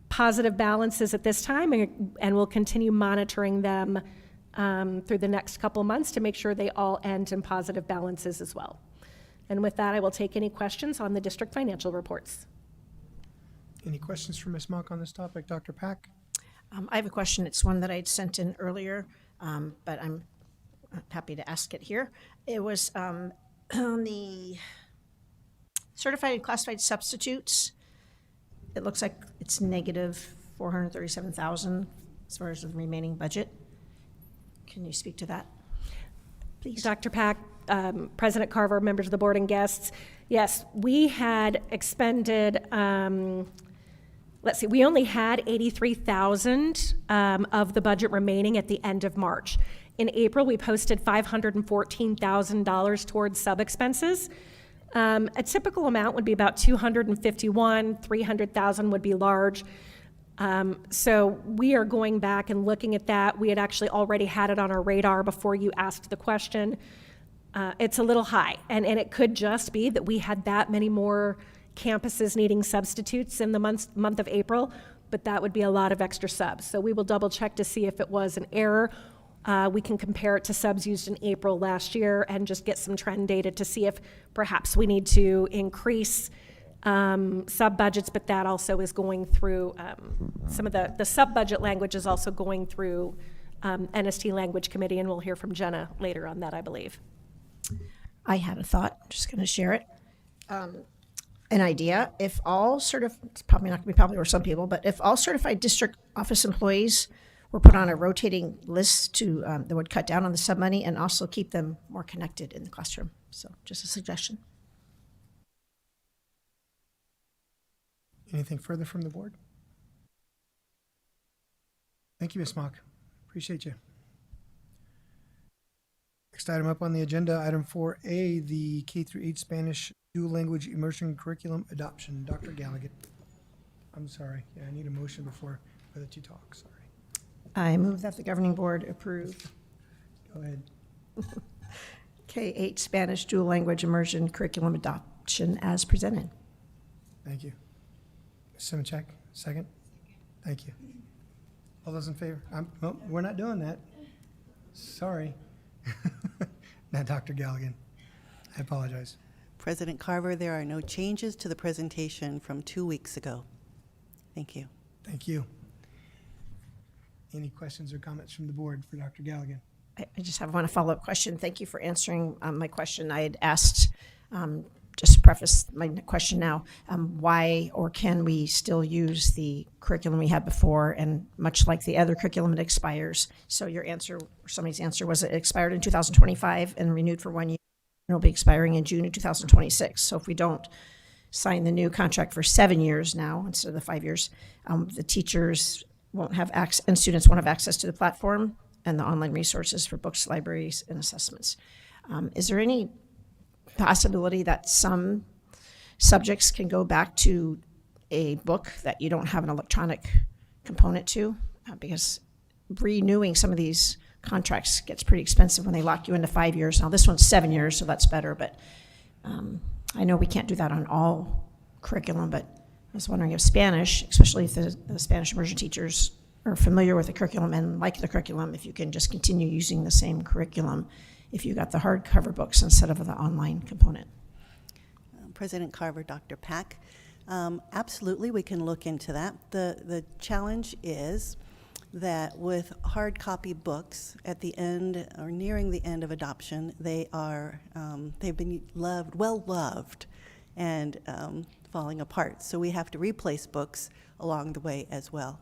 positive balances at this time, and we'll continue monitoring them through the next couple months to make sure they all end in positive balances as well. And with that, I will take any questions on the district financial reports. Any questions for Ms. Mock on this topic? Dr. Pack? I have a question. It's one that I'd sent in earlier, but I'm happy to ask it here. It was on the certified and classified substitutes. It looks like it's negative $437,000 as far as the remaining budget. Can you speak to that, please? Dr. Pack, President Carver, members of the board and guests, yes, we had expended, we only had $83,000 of the budget remaining at the end of March. In April, we posted $514,000 towards sub-expenses. A typical amount would be about $251,000, $300,000 would be large. So we are going back and looking at that. We had actually already had it on our radar before you asked the question. It's a little high, and it could just be that we had that many more campuses needing substitutes in the month of April, but that would be a lot of extra subs. So we will double check to see if it was an error. We can compare it to subs used in April last year and just get some trend data to see if perhaps we need to increase sub budgets, but that also is going through, some of the sub budget language is also going through NST Language Committee, and we'll hear from Jenna later on that, I believe. I had a thought, I'm just going to share it. An idea, if all it's probably not going to be popular with some people, but if all certified district office employees were put on a rotating list to, that would cut down on the sub money and also keep them more connected in the classroom. So just a suggestion. Anything further from the board? Thank you, Ms. Mock. Appreciate you. Next item up on the agenda, item 4A, the K-8 Spanish dual language immersion curriculum adoption. Dr. Gallagher. I'm sorry. Yeah, I need a motion before I let you talk. Sorry. I move that the governing board approve Go ahead. K-8 Spanish dual language immersion curriculum adoption as presented. Thank you. Ms. Simachek, second. Thank you. All those in favor? Oh, we're not doing that. Sorry. Now, Dr. Galligan, I apologize. President Carver, there are no changes to the presentation from 2 weeks ago. Thank you. Thank you. Any questions or comments from the board for Dr. Galligan? I just have one follow-up question. Thank you for answering my question. I had asked, just to preface my question now, why or can we still use the curriculum we had before? And much like the other curriculum, it expires. So your answer, or somebody's answer, was it expired in 2025 and renewed for 1 year. It'll be expiring in June of 2026. So if we don't sign the new contract for 7 years now instead of the 5 years, the teachers won't have access, and students won't have access to the platform and the online resources for books, libraries, and assessments. Is there any possibility that some subjects can go back to a book that you don't have an electronic component to? Because renewing some of these contracts gets pretty expensive when they lock you into 5 years. Now this one's 7 years, so that's better, but I know we can't do that on all curriculum, but I was wondering if Spanish, especially if the Spanish immersion teachers are familiar with the curriculum and like the curriculum, if you can just continue using the same curriculum if you got the hardcover books instead of the online component. President Carver, Dr. Pack, absolutely, we can look into that. The challenge is that with hard copy books at the end or nearing the end of adoption, they are they've been well loved, and falling apart. So we have to replace books along the way as well.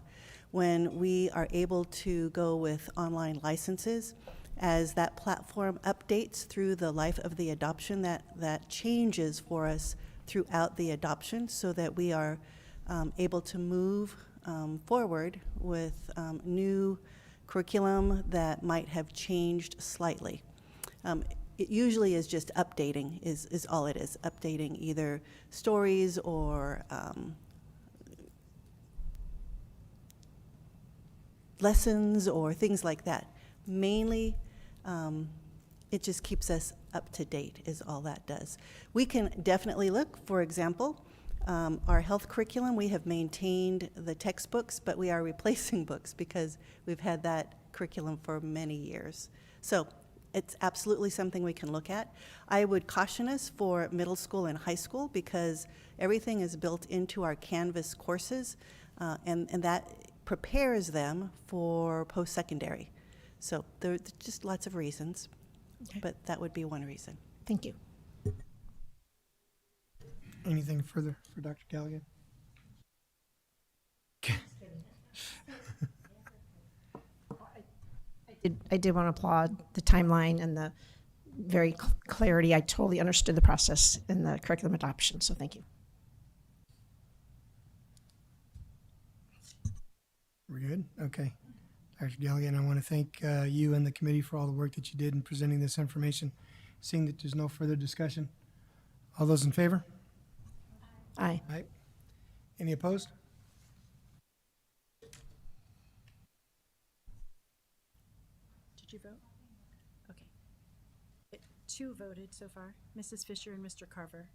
When we are able to go with online licenses, as that platform updates through the life of the adoption, that changes for us throughout the adoption so that we are able to move forward with new curriculum that might have changed slightly. It usually is just updating is all it is, updating either stories or lessons or things like that. Mainly, it just keeps us up to date is all that does. We can definitely look, for example, our health curriculum, we have maintained the textbooks, but we are replacing books because we've had that curriculum for many years. So it's absolutely something we can look at. I would caution us for middle school and high school because everything is built into our Canvas courses, and that prepares them for post-secondary. So there are just lots of reasons, Okay. but that would be one reason. Thank you. Anything further for Dr. Galligan? I did want to applaud the timeline and the very clarity. I totally understood the process in the curriculum adoption, so thank you. We're good? Okay. Dr. Galligan, I want to thank you and the committee for all the work that you did in presenting this information. Seeing that there's no further discussion, all those in favor? Aye. Aye. Any opposed? Did you vote? Okay. 2 voted so far, Mrs. Fisher and Mr. Carver.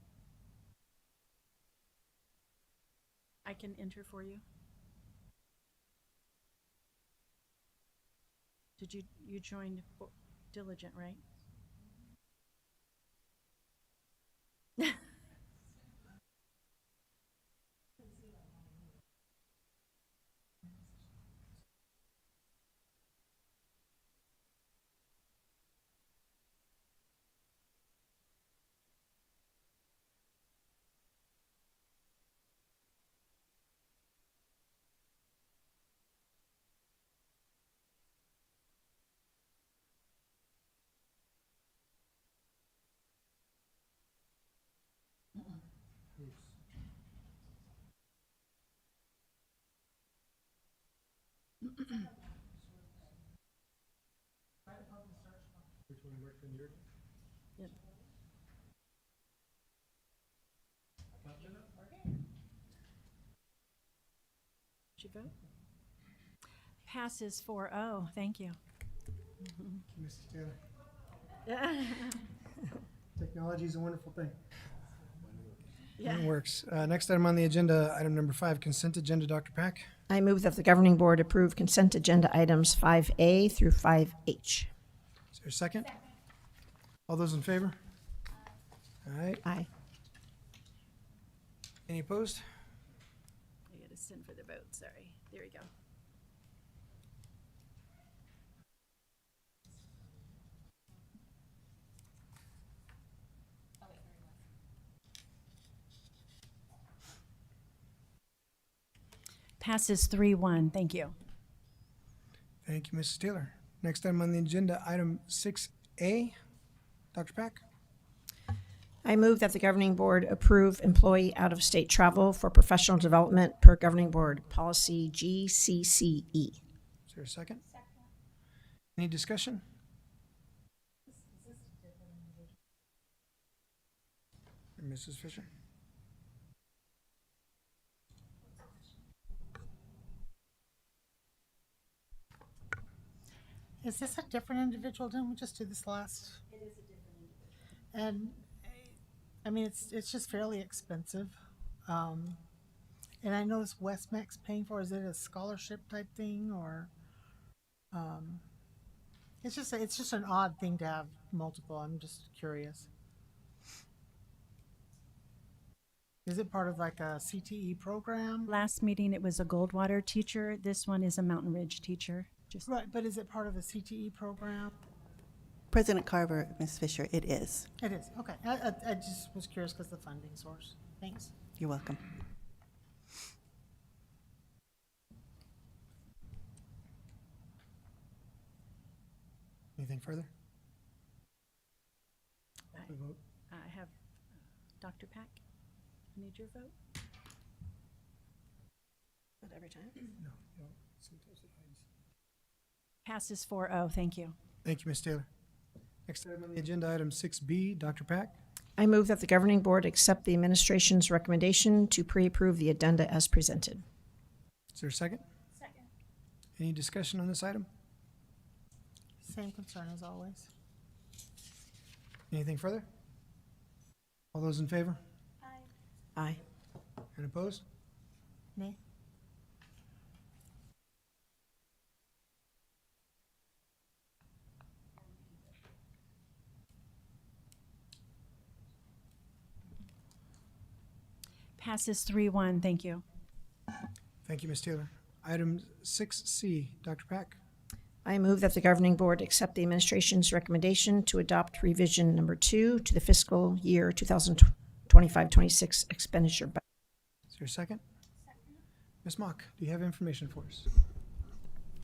I can enter for you. Did you joined Diligent, right? Yep. Did you vote? Passes 4-0. Thank you. Mrs. Taylor. Technology is a wonderful thing. It works. Next item on the agenda, item number 5, consent agenda. Dr. Pack. I move that the governing board approve consent agenda items 5A through 5H. Is there a second? All those in favor? All right. Aye. Any opposed? I gotta send for the vote, sorry. There we go. Passes 3-1. Thank you. Thank you, Mrs. Taylor. Next item on the agenda, item 6A. Dr. Pack. I move that the governing board approve employee out-of-state travel for professional development per governing board policy GCCE. Is there a second? Any discussion? Mrs. Fisher? Is this a different individual? Didn't we just do this last? It is a different individual. And, I mean, it's just fairly expensive. And I noticed Westmac's paying for, is it a scholarship type thing or? It's just an odd thing to have multiple. I'm just curious. Is it part of like a CTE program? Last meeting, it was a Goldwater teacher. This one is a Mountain Ridge teacher. Just Right, but is it part of a CTE program? President Carver, Ms. Fisher, it is. It is, okay. I just was curious because the funding source. Thanks. You're welcome. Anything further? I The vote. I have Dr. Pack. I need your vote. Not every time. No. Sometimes it hides. Passes 4-0. Thank you. Thank you, Ms. Taylor. Next item on the agenda, item 6B. Dr. Pack. I move that the governing board accept the administration's recommendation to pre-approve the addenda as presented. Is there a second? Second. Any discussion on this item? Same concern as always. Anything further? All those in favor? Aye. And opposed? Nay? Passes 3-1. Thank you. Thank you, Ms. Taylor. Item 6C. Dr. Pack. I move that the governing board accept the administration's recommendation to adopt revision number 2 to the fiscal year 2025-26 expenditure budget. Is there a second? Ms. Mock, do you have information for us?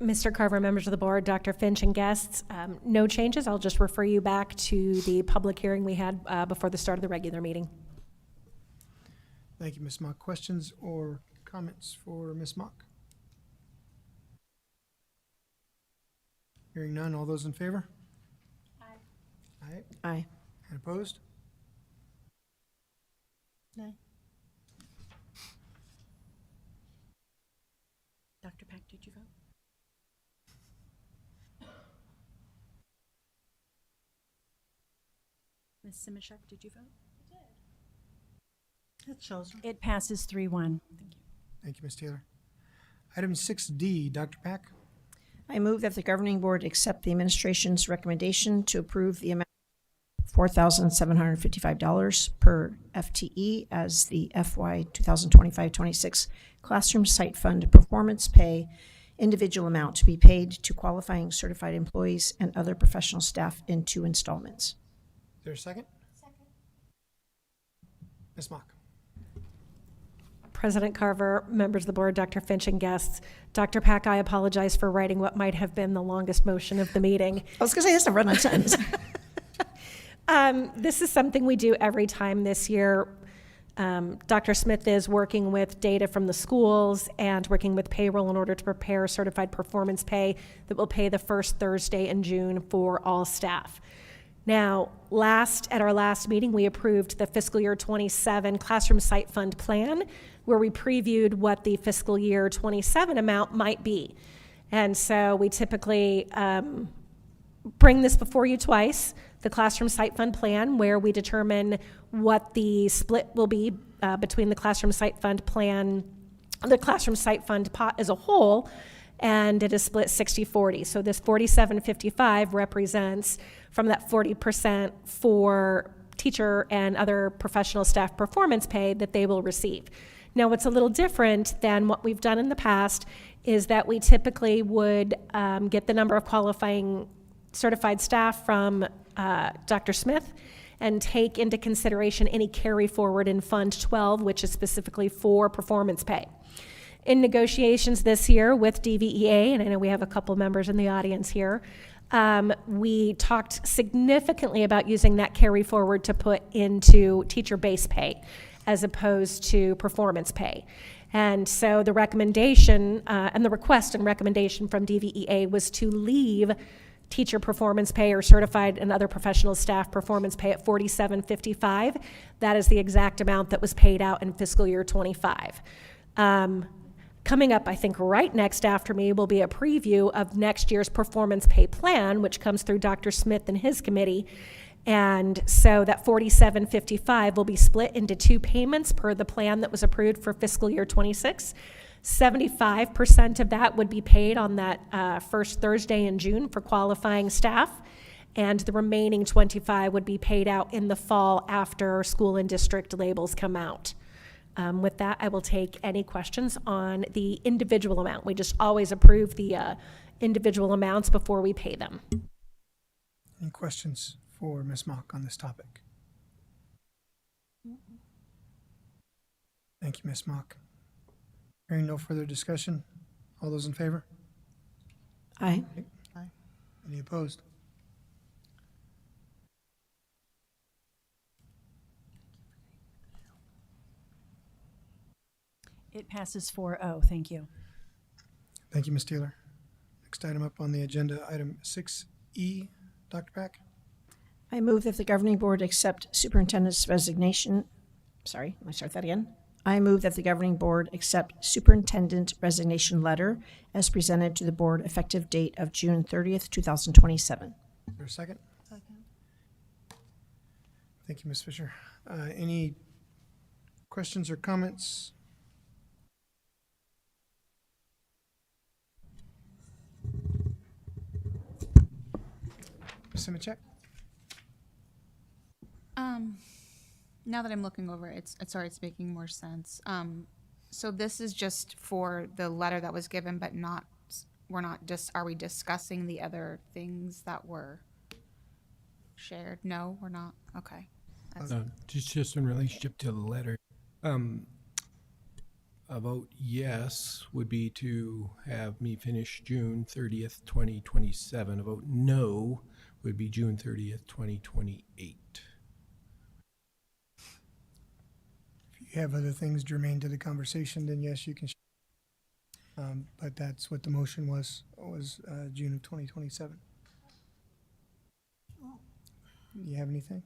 Mr. Carver, members of the board, Dr. Finch, and guests, no changes. I'll just refer you back to the public hearing we had before the start of the regular meeting. Thank you, Ms. Mock. Questions or comments for Ms. Mock? Hearing none, all those in favor? Aye. Aye. And opposed? Nay? Dr. Pack, did you vote? Ms. Simichek, did you vote? It shows. It passes 3-1. Thank you. Thank you, Ms. Taylor. Item 6D, Dr. Pack. I move that the governing board accept the administration's recommendation to approve the amount of $4,755 per FTE as the FY 2025-26 Classroom Site Fund Performance Pay individual amount to be paid to qualifying certified employees and other professional staff in 2 installments. Is there a second? Second. Ms. Mock. President Carver, members of the board, Dr. Finch, and guests. Dr. Pack, I apologize for writing what might have been the longest motion of the meeting. I was going to say, that's a run-on sentence. This is something we do every time this year. Dr. Smith is working with data from the schools and working with payroll in order to prepare certified performance pay that will pay the first Thursday in June for all staff. Now, at our last meeting, we approved the fiscal year 27 Classroom Site Fund Plan, where we previewed what the fiscal year 27 amount might be. And so we typically bring this before you twice, the Classroom Site Fund Plan, where we determine what the split will be between the Classroom Site Fund Plan, the Classroom Site Fund pot as a whole, and it is split 60-40. So this 47.55 represents from that 40% for teacher and other professional staff performance pay that they will receive. Now, what's a little different than what we've done in the past is that we typically would get the number of qualifying certified staff from Dr. Smith and take into consideration any carry forward in Fund 12, which is specifically for performance pay. In negotiations this year with DVEA, and I know we have a couple members in the audience here, we talked significantly about using that carry forward to put into teacher base pay as opposed to performance pay. And so the recommendation and the request and recommendation from DVEA was to leave teacher performance pay or certified and other professional staff performance pay at $47.55. That is the exact amount that was paid out in fiscal year 25. Coming up, I think right next after me will be a preview of next year's performance pay plan, which comes through Dr. Smith and his committee. And so that $47.55 will be split into 2 payments per the plan that was approved for fiscal year 26. 75% of that would be paid on that first Thursday in June for qualifying staff, and the remaining 25 would be paid out in the fall after school and district labels come out. With that, I will take any questions on the individual amount. We just always approve the individual amounts before we pay them. Any questions for Ms. Mock on this topic? Thank you, Ms. Mock. Hearing no further discussion, all those in favor? Aye. Aye. Any opposed? It passes 4-0. Thank you. Thank you, Ms. Taylor. Next item up on the agenda, item 6E, Dr. Pack. I move that the governing board accept superintendent's resignation. Sorry, let me start that again. I move that the governing board accept superintendent resignation letter as presented to the board effective date of June 30th, 2027. Is there a second? Second. Thank you, Ms. Fisher. Any questions or comments? Ms. Simichek? Now that I'm looking over it, it's making more sense. So this is just for the letter that was given, but are we discussing the other things that were shared? No, we're not. Okay. Just in relationship to the letter, a vote yes would be to have me finish June 30th, 2027. A vote no would be June 30th, 2028. If you have other things germane to the conversation, then yes, you can. But that's what the motion was June of 2027. Do you have anything?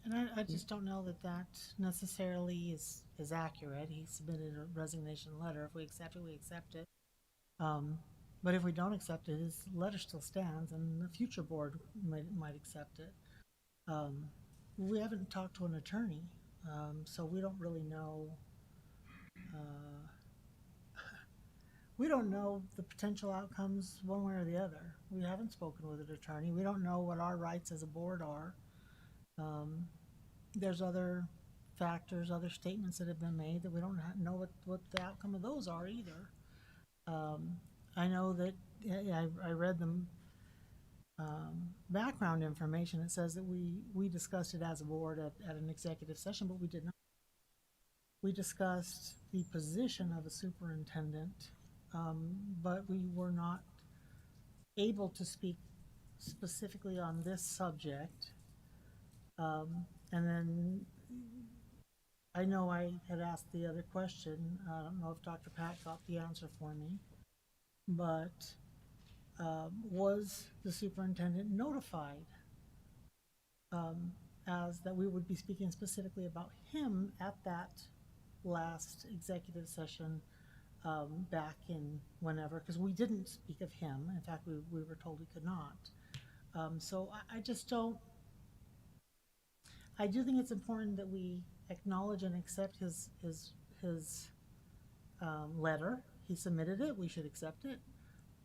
And I just don't know that that necessarily is accurate. He submitted a resignation letter. If we accept it, we accept it. But if we don't accept it, his letter still stands, and the future board might accept it. we haven't talked to an attorney, so we don't really know. We don't know the potential outcomes one way or the other. We haven't spoken with an attorney. We don't know what our rights as a board are. There's other factors, other statements that have been made that we don't know what the outcome of those are either. I know that I read the background information. It says that we discussed it as a board at an executive session, but we did not. We discussed the position of a superintendent, but we were not able to speak specifically on this subject. And then I know I had asked the other question. I don't know if Dr. Pat got the answer for me, but was the superintendent notified as that we would be speaking specifically about him at that last executive session back in whenever, because we didn't speak of him. In fact, we were told we could not. So I just don't, I do think it's important that we acknowledge and accept his letter. He submitted it, we should accept it,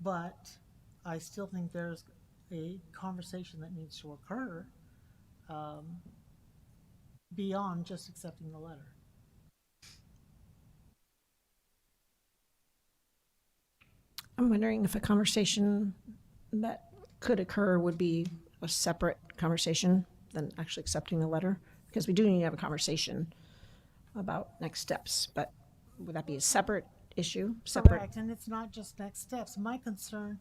but I still think there's a conversation that needs to occur beyond just accepting the letter. I'm wondering if a conversation that could occur would be a separate conversation than actually accepting the letter, because we do need to have a conversation about next steps, but would that be a separate issue? Separate? Correct, and it's not just next steps. My concern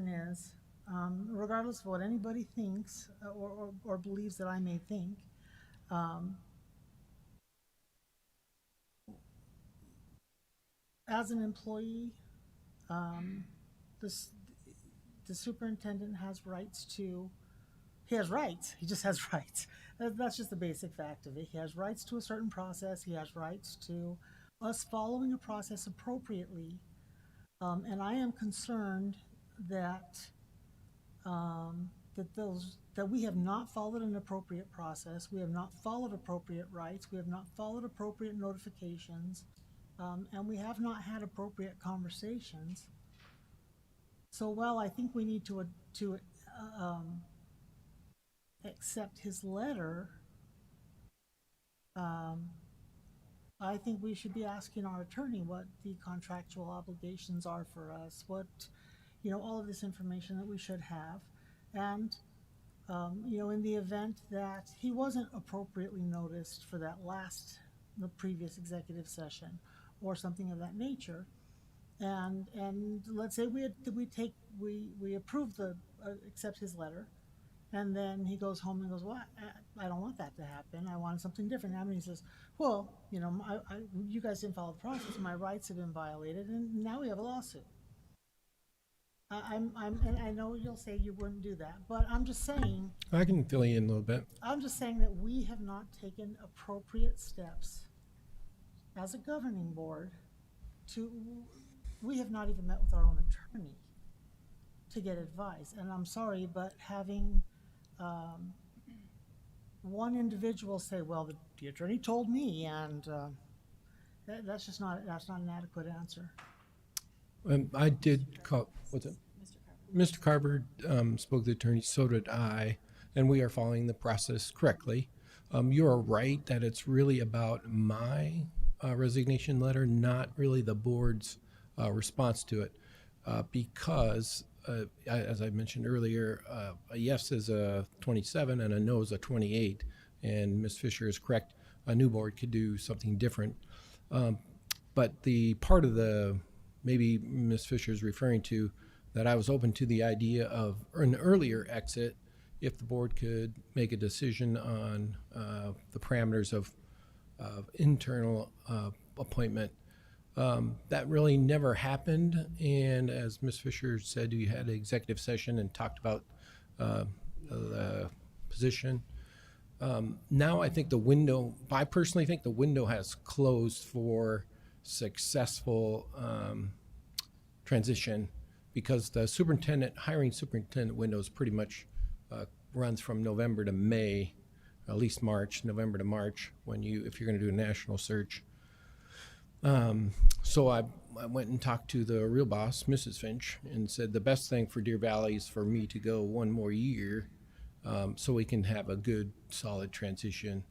is, regardless of what anybody thinks or believes that I may think, as an employee, the superintendent has rights to, he has rights, he just has rights. That's just the basic fact of it. He has rights to a certain process, he has rights to us following a process appropriately. And I am concerned that that we have not followed an appropriate process, we have not followed appropriate rights, we have not followed appropriate notifications, and we have not had appropriate conversations. So while I think we need to accept his letter, I think we should be asking our attorney what the contractual obligations are for us, what, all of this information that we should have. And, in the event that he wasn't appropriately noticed for the previous executive session or something of that nature, and let's say we approve accept his letter, and then he goes home and goes, well, I don't want that to happen. I want something different to happen. He says, well, you guys didn't follow the process. My rights have been violated, and now we have a lawsuit. And I know you'll say you wouldn't do that, but I'm just saying. I can fill you in a little bit. I'm just saying that we have not taken appropriate steps as a governing board we have not even met with our own attorney to get advice. And I'm sorry, but having one individual say, well, the attorney told me, and that's not an adequate answer. I did call, what's it? Mr. Carver spoke to the attorney, so did I, and we are following the process correctly. You're right that it's really about my resignation letter, not really the board's response to it, because as I mentioned earlier, a yes is a 27 and a no is a 28, and Ms. Fisher is correct. A new board could do something different, but the part of maybe Ms. Fisher is referring to that I was open to the idea of an earlier exit if the board could make a decision on the parameters of internal appointment. That really never happened, and as Ms. Fisher said, we had an executive session and talked about the position. Now I think I personally think the window has closed for successful transition, because the hiring superintendent window is pretty much runs from November to May. at least March, November to March, if you're going to do a national search. So I went and talked to the real boss, Mrs. Finch, and said the best thing for Deer Valley is for me to go one more year, so we can have a good, solid transition.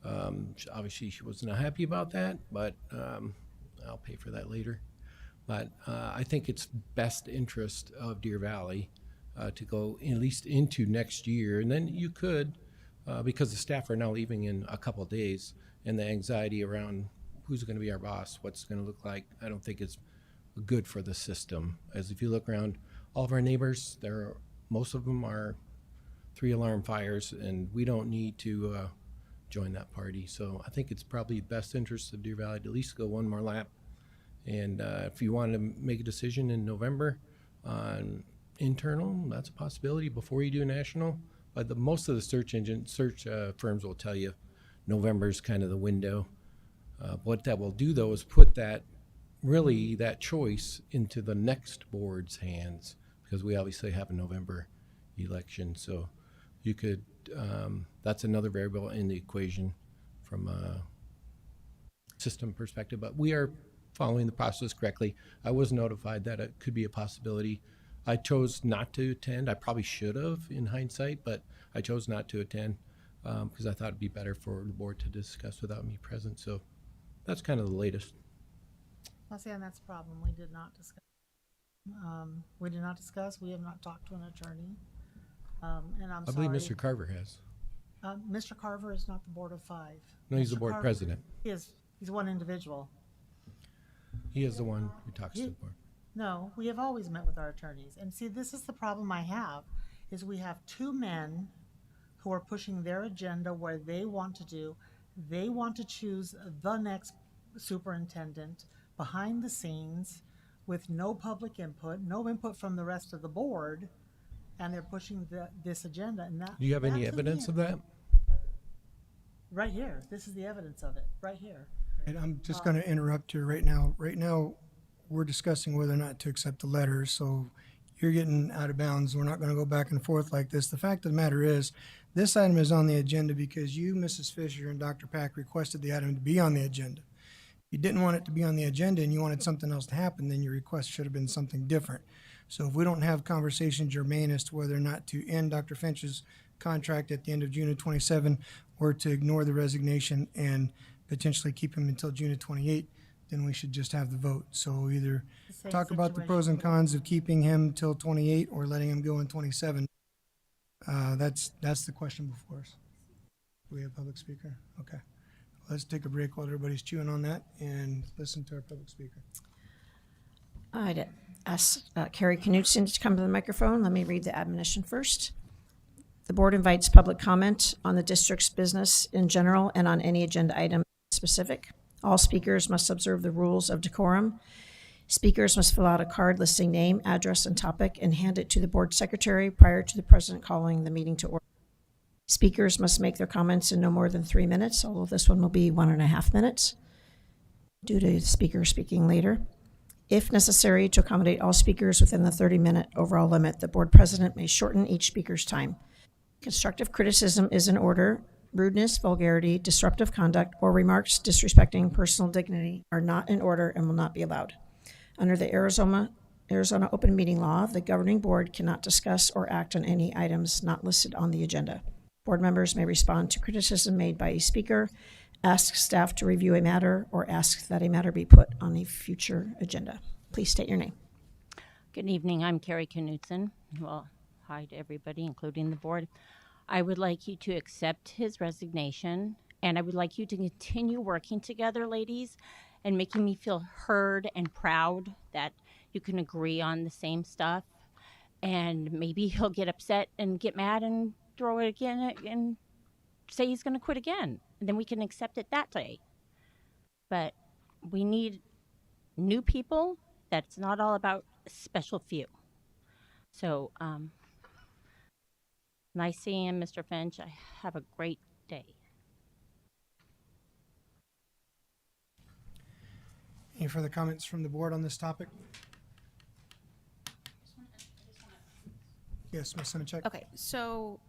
Obviously, she was not happy about that, but I'll pay for that later. But I think it's best interest of Deer Valley to go at least into next year, and then you could, because the staff are now leaving in a couple of days, and the anxiety around who's going to be our boss, what's going to look like, I don't think it's good for the system. As if you look around, all of our neighbors, most of them are 3-alarm fires, and we don't need to join that party. So I think it's probably best interest of Deer Valley to at least go one more lap. And if you want to make a decision in November on internal, that's a possibility before you do national. But most of the search firms will tell you November is kind of the window. What that will do, though, is put that choice into the next board's hands, because we obviously have a November election. So you could, that's another variable in the equation from a system perspective. But we are following the process correctly. I was notified that it could be a possibility. I chose not to attend. I probably should have in hindsight, but I chose not to attend because I thought it'd be better for the board to discuss without me present. So that's kind of the latest. Well, see, and that's the problem. We did not discuss. We have not talked to an attorney. And I'm I sorry. believe Mr. Carver has. Mr. Carver is not the board of 5. No, he's the Mr. board Carver president. He's one individual. He is the one who talks to the board. No, we have always met with our attorneys. And see, this is the problem I have, is we have 2 men who are pushing their agenda where they want to choose the next superintendent behind the scenes with no public input, no input from the rest of the board, and they're pushing this agenda. And that, Do you have any that to me evidence of that? Right here. This is the evidence of it, right here. And I'm just going to interrupt you right now. Right now, we're discussing whether or not to accept the letter, so you're getting out of bounds. We're not going to go back and forth like this. The fact of the matter is, this item is on the agenda because you, Mrs. Fisher, and Dr. Pack requested the item to be on the agenda. If you didn't want it to be on the agenda and you wanted something else to happen, then your request should have been something different. So if we don't have conversation germane as to whether or not to end Dr. Finch's contract at the end of June of 27 or to ignore the resignation and potentially keep him until June of 28, then we should just have the vote. So either Same talk about the pros and situation. cons of keeping him till 28 or letting him go in 27. That's the question before us. Do we have a public speaker? Okay. Let's take a break while everybody's chewing on that and listen to our public speaker. I'd ask Carrie Knudsen to come to the microphone. Let me read the admonition first. The board invites public comment on the district's business in general and on any agenda item specific. All speakers must observe the rules of decorum. Speakers must fill out a card listing name, address, and topic and hand it to the board secretary prior to the president calling the meeting to order. Speakers must make their comments in no more than 3 minutes, although this one will be 1.5 minutes due to the speaker speaking later. If necessary, to accommodate all speakers within the 30-minute overall limit, the board president may shorten each speaker's time. Constructive criticism is in order. Rudeness, vulgarity, disruptive conduct, or remarks disrespecting personal dignity are not in order and will not be allowed. Under the Arizona Open Meeting Law, the governing board cannot discuss or act on any items not listed on the agenda. Board members may respond to criticism made by a speaker, ask staff to review a matter, or ask that a matter be put on a future agenda. Please state your name. Good evening. I'm Carrie Knudsen. Well, hi to everybody, including the board. I would like you to accept his resignation, and I would like you to continue working together, ladies, and making me feel heard and proud that you can agree on the same stuff. And maybe he'll get upset and get mad and throw it again and say he's going to quit again. And then we can accept it that day. But we need new people. That's not all about a special few. So, nice seeing you, Mr. Finch. I have a great day. Any further comments from the board on this topic? Yes, Ms. Simichek? Okay, so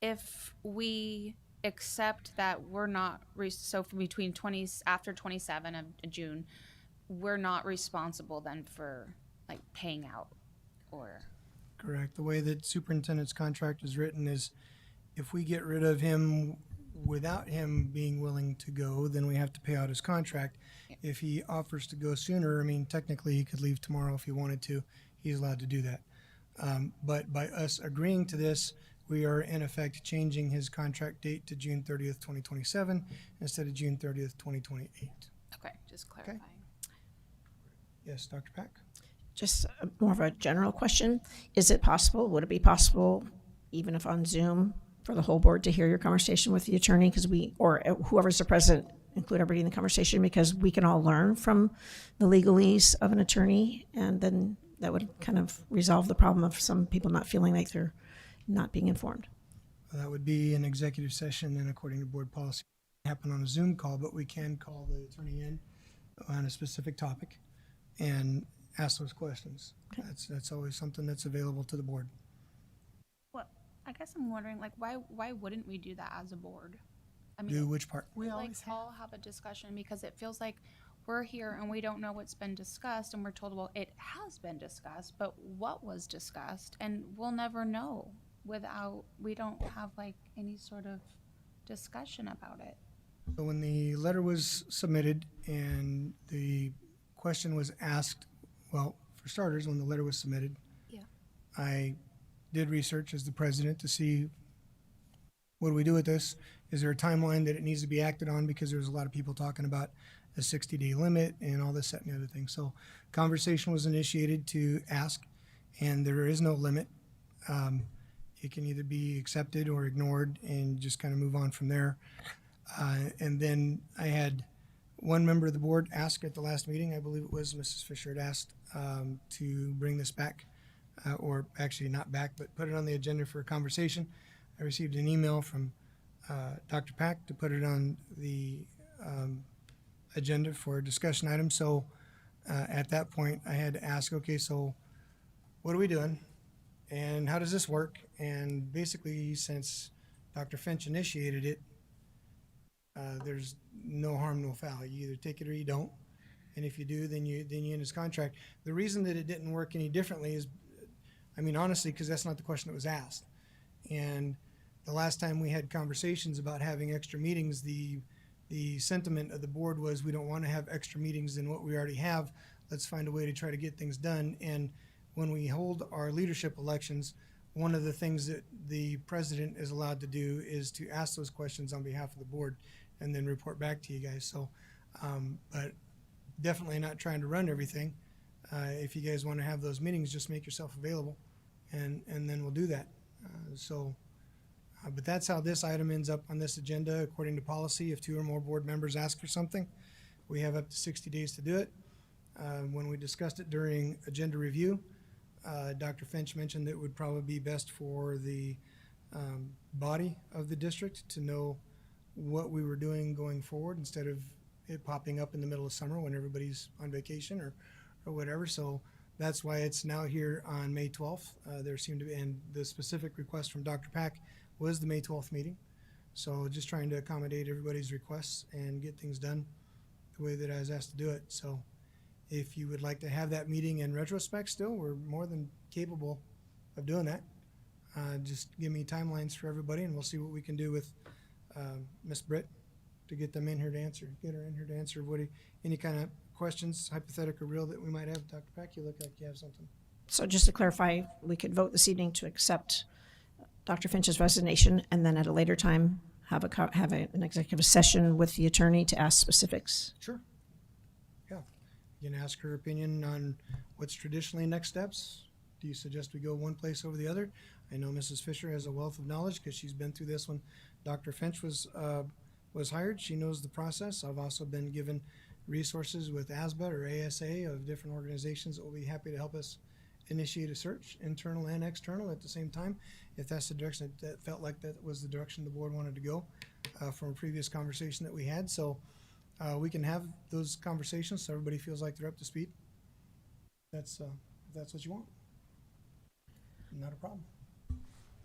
if we accept that we're not, so from between after 27 of June, we're not responsible then for like paying out or? Correct. The way that superintendent's contract is written is if we get rid of him without him being willing to go, then we have to pay out his contract. If he offers to go sooner, I mean, technically he could leave tomorrow if he wanted to. He's allowed to do that. But by us agreeing to this, we are in effect changing his contract date to June 30th, 2027 instead of June 30th, 2028. Okay, just clarifying. Yes, Dr. Pack? Just more of a general question. Is it possible, would it be possible, even if on Zoom, for the whole board to hear your conversation with the attorney? Because or whoever's the president, include everybody in the conversation, because we can all learn from the legalese of an attorney, and then that would kind of resolve the problem of some people not feeling like they're not being informed. That would be an executive session, and according to board policy, it happen on a Zoom call, but we can call the attorney in on a specific topic and ask those questions. Okay. That's always something that's available to the board. Well, I guess I'm wondering, like, why wouldn't we do that as a board? I Do which part? We like always have. all have a discussion, because it feels like we're here and we don't know what's been discussed, and we're told, well, it has been discussed, but what was discussed? And we'll never know we don't have like any sort of discussion about it. So when the letter was submitted and the question was asked, well, for starters, when the letter was submitted, Yeah. I did research as the president to see what do we do with this? Is there a timeline that it needs to be acted on? Because there was a lot of people talking about a 60-day limit and all this, that, and the other thing. So conversation was initiated to ask, and there is no limit. It can either be accepted or ignored and just kind of move on from there. And then I had one member of the board ask at the last meeting, I believe it was Mrs. Fisher had asked to bring this back, or actually not back, but put it on the agenda for a conversation. I received an email from Dr. Pack to put it on the agenda for a discussion item. So at that point, I had to ask, okay, so what are we doing? And how does this work? And basically, since Dr. Finch initiated it, there's no harm, no foul. You either take it or you don't. And if you do, then you end his contract. The reason that it didn't work any differently is, I mean, honestly, because that's not the question that was asked. And the last time we had conversations about having extra meetings, the sentiment of the board was we don't want to have extra meetings than what we already have. Let's find a way to try to get things done. And when we hold our leadership elections, one of the things that the president is allowed to do is to ask those questions on behalf of the board and then report back to you guys. So, but definitely not trying to run everything. If you guys want to have those meetings, just make yourself available, and then we'll do that. But that's how this item ends up on this agenda. According to policy, if 2 or more board members ask for something, we have up to 60 days to do it. When we discussed it during agenda review, Dr. Finch mentioned that it would probably be best for the body of the district to know what we were doing going forward instead of it popping up in the middle of summer when everybody's on vacation or whatever. So that's why it's now here on May 12th. There seemed to be, and the specific request from Dr. Pack was the May 12th meeting. So just trying to accommodate everybody's requests and get things done the way that I was asked to do it. So if you would like to have that meeting in retrospect still, we're more than capable of doing that. Just give me timelines for everybody and we'll see what we can do with Ms. Britt to get them in here to answer, get her in here to answer any kind of questions, hypothetical or real, that we might have. Dr. Pack, you look like you have something. So just to clarify, we could vote this evening to accept Dr. Finch's resignation, and then at a later time have an executive session with the attorney to ask specifics. Sure. Yeah. You can ask her opinion on what's traditionally next steps. Do you suggest we go one place over the other? I know Mrs. Fisher has a wealth of knowledge because she's been through this when Dr. Finch was hired. She knows the process. I've also been given resources with ASBA or ASA of different organizations that will be happy to help us initiate a search, internal and external at the same time, if that's the direction that felt like that was the direction the board wanted to go from a previous conversation that we had. So we can have those conversations so everybody feels like they're up to speed. If that's what you want. Not a problem.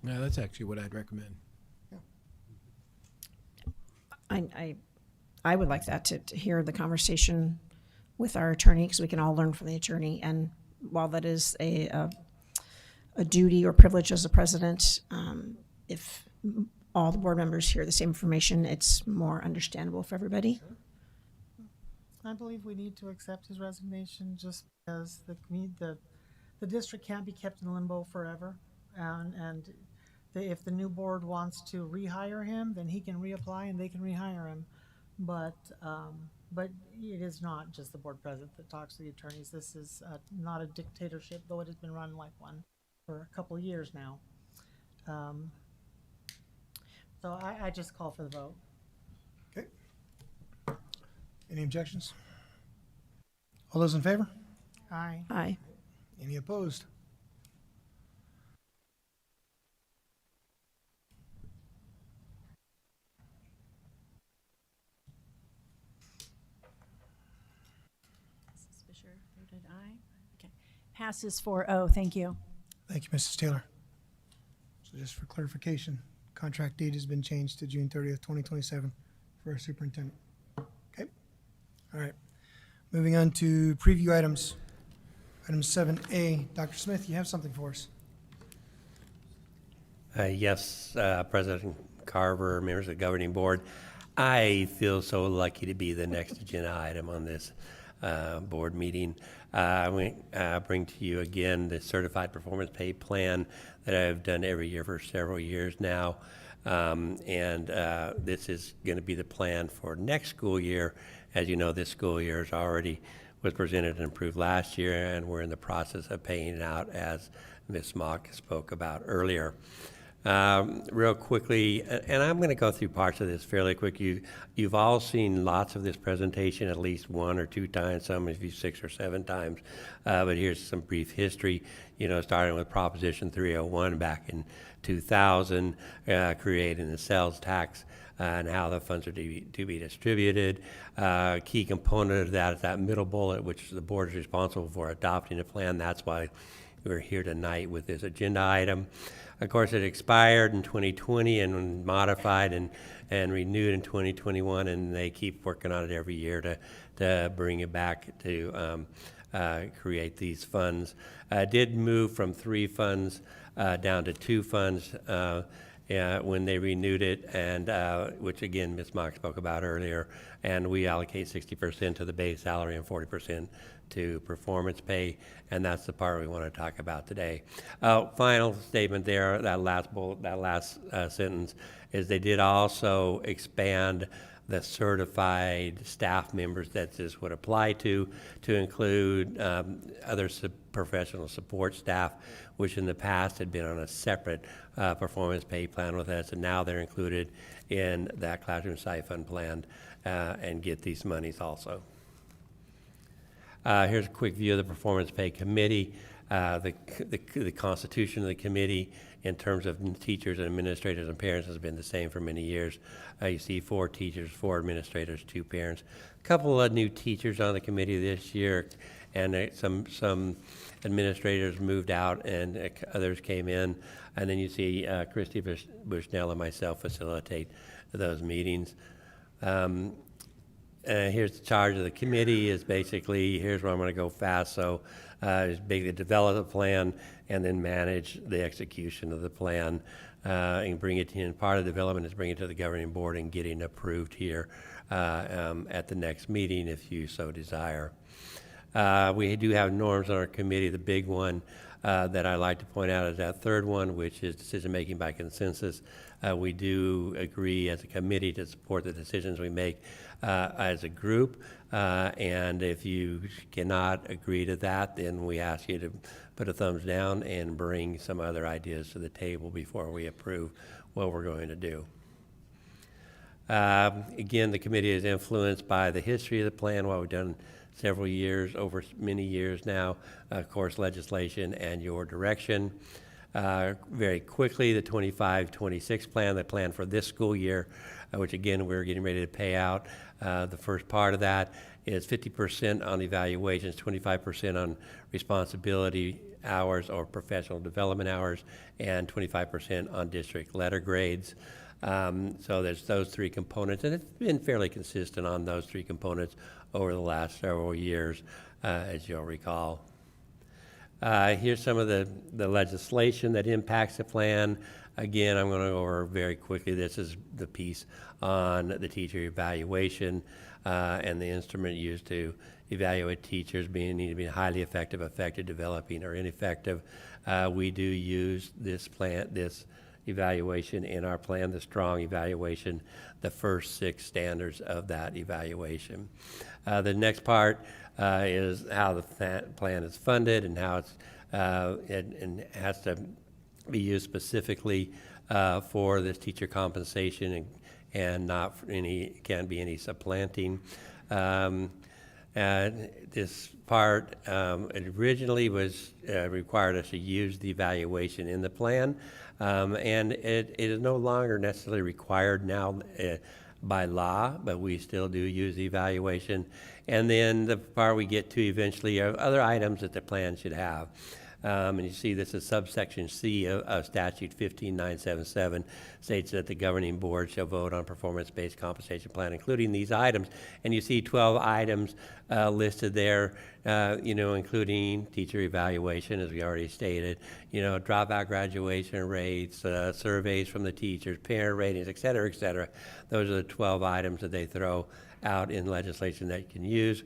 Yeah, that's actually what I'd recommend. Yeah. I would like that to hear the conversation with our attorney, because we can all learn from the attorney. And while that is a duty or privilege as a president, if all the board members hear the same information, it's more understandable for everybody. I believe we need to accept his resignation just because the district can't be kept in limbo forever. If the new board wants to rehire him, then he can reapply and they can rehire him. But it is not just the board president that talks to the attorneys. This is not a dictatorship, though it has been run like one for a couple of years now. So I just call for the vote. Okay. Any objections? All those in favor? Aye. Aye. Any opposed? Mrs. Fisher voted aye. Okay. Passes 4-0. Thank you. Thank you, Mrs. Taylor. So just for clarification, contract date has been changed to June 30th, 2027 for our superintendent. Okay. All right. Moving on to preview items. Item 7A. Dr. Smith, you have something for us. Yes, President Carver, members of the governing board. I feel so lucky to be the next agenda item on this board meeting. I bring to you again the certified performance pay plan that I've done every year for several years now. This is going to be the plan for next school year. As you know, this school year was presented and approved last year, and we're in the process of paying it out, as Ms. Mock spoke about earlier. Real quickly, and I'm going to go through parts of this fairly quick. You've all seen lots of this presentation at least 1 or 2 times, some of you 6 or 7 times. But here's some brief history, starting with Proposition 301 back in 2000, creating the sales tax and how the funds are to be distributed. Key component of that is that middle bullet, which the board is responsible for adopting a plan. That's why we're here tonight with this agenda item. Of course, it expired in 2020 and modified and renewed in 2021, and they keep working on it every year to bring it back to create these funds. Did move from 3 funds down to 2 funds when they renewed it, and which again Ms. Mock spoke about earlier. And we allocate 60% to the base salary and 40% to performance pay, and that's the part we want to talk about today. Final statement there, that last sentence, is they did also expand the certified staff members that this would apply to include other professional support staff, which in the past had been on a separate performance pay plan with us, and now they're included in that classroom stipend plan and get these monies also. Here's a quick view of the Performance Pay Committee. The constitution of the committee in terms of teachers and administrators and parents has been the same for many years. You see 4 teachers, 4 administrators, 2 parents. A couple of new teachers on the committee this year, and some administrators moved out and others came in. And then you see Christy Bushnell and myself facilitate those meetings. Here's the charge of the committee is basically, here's where I'm going to go fast. So is basically develop a plan and then manage the execution of the plan and bring it in. Part of the development is bring it to the governing board and getting approved here at the next meeting if you so desire. We do have norms on our committee. The big one that I like to point out is that third one, which is decision-making by consensus. We do agree as a committee to support the decisions we make as a group, and if you cannot agree to that, then we ask you to put a thumbs down and bring some other ideas to the table before we approve what we're going to do. Again, the committee is influenced by the history of the plan, what we've done several years, over many years now, of course, legislation and your direction. Very quickly, the 25-26 plan, the plan for this school year, which again, we're getting ready to pay out. The first part of that is 50% on evaluations, 25% on responsibility hours or professional development hours, and 25% on district letter grades. So there's those three components, and it's been fairly consistent on those three components over the last several years, as you'll recall. Here's some of the legislation that impacts the plan. Again, I'm going to go over very quickly. This is the piece on the teacher evaluation and the instrument used to evaluate teachers need to be highly effective, developing, or ineffective. We do use this evaluation in our plan, the strong evaluation, the first 6 standards of that evaluation. The next part is how the plan is funded and how it has to be used specifically for this teacher compensation and not for can't be any supplanting. This part it originally was required us to use the evaluation in the plan, and it is no longer necessarily required now by law, but we still do use the evaluation. And then the part we get to eventually are other items that the plan should have. And you see this is subsection C of statute 15977 states that the governing board shall vote on performance-based compensation plan, including these items. And you see 12 items listed there, including teacher evaluation, as we already stated, dropout graduation rates, surveys from the teachers, parent ratings, et cetera, et cetera. Those are the 12 items that they throw out in legislation that you can use.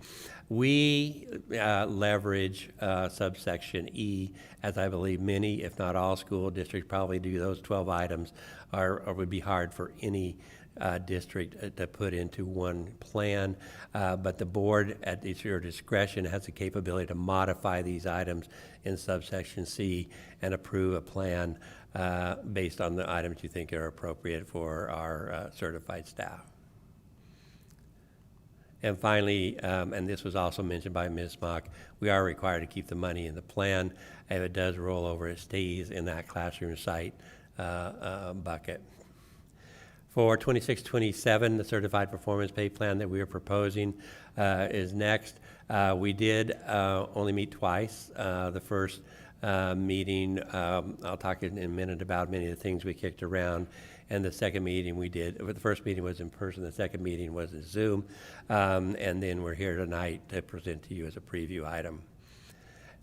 We leverage subsection E, as I believe many, if not all, school districts probably do. Those 12 items or would be hard for any district to put into one plan, but the board at your discretion has the capability to modify these items in subsection C and approve a plan based on the items you think are appropriate for our certified staff. And finally, and this was also mentioned by Ms. Mock, we are required to keep the money in the plan. If it does roll over, it stays in that classroom site bucket. For 26-27, the certified performance pay plan that we are proposing is next. We did only meet twice. The first meeting, I'll talk in a minute about many of the things we kicked around. And the second meeting the first meeting was in person, the second meeting was in Zoom. And then we're here tonight to present to you as a preview item.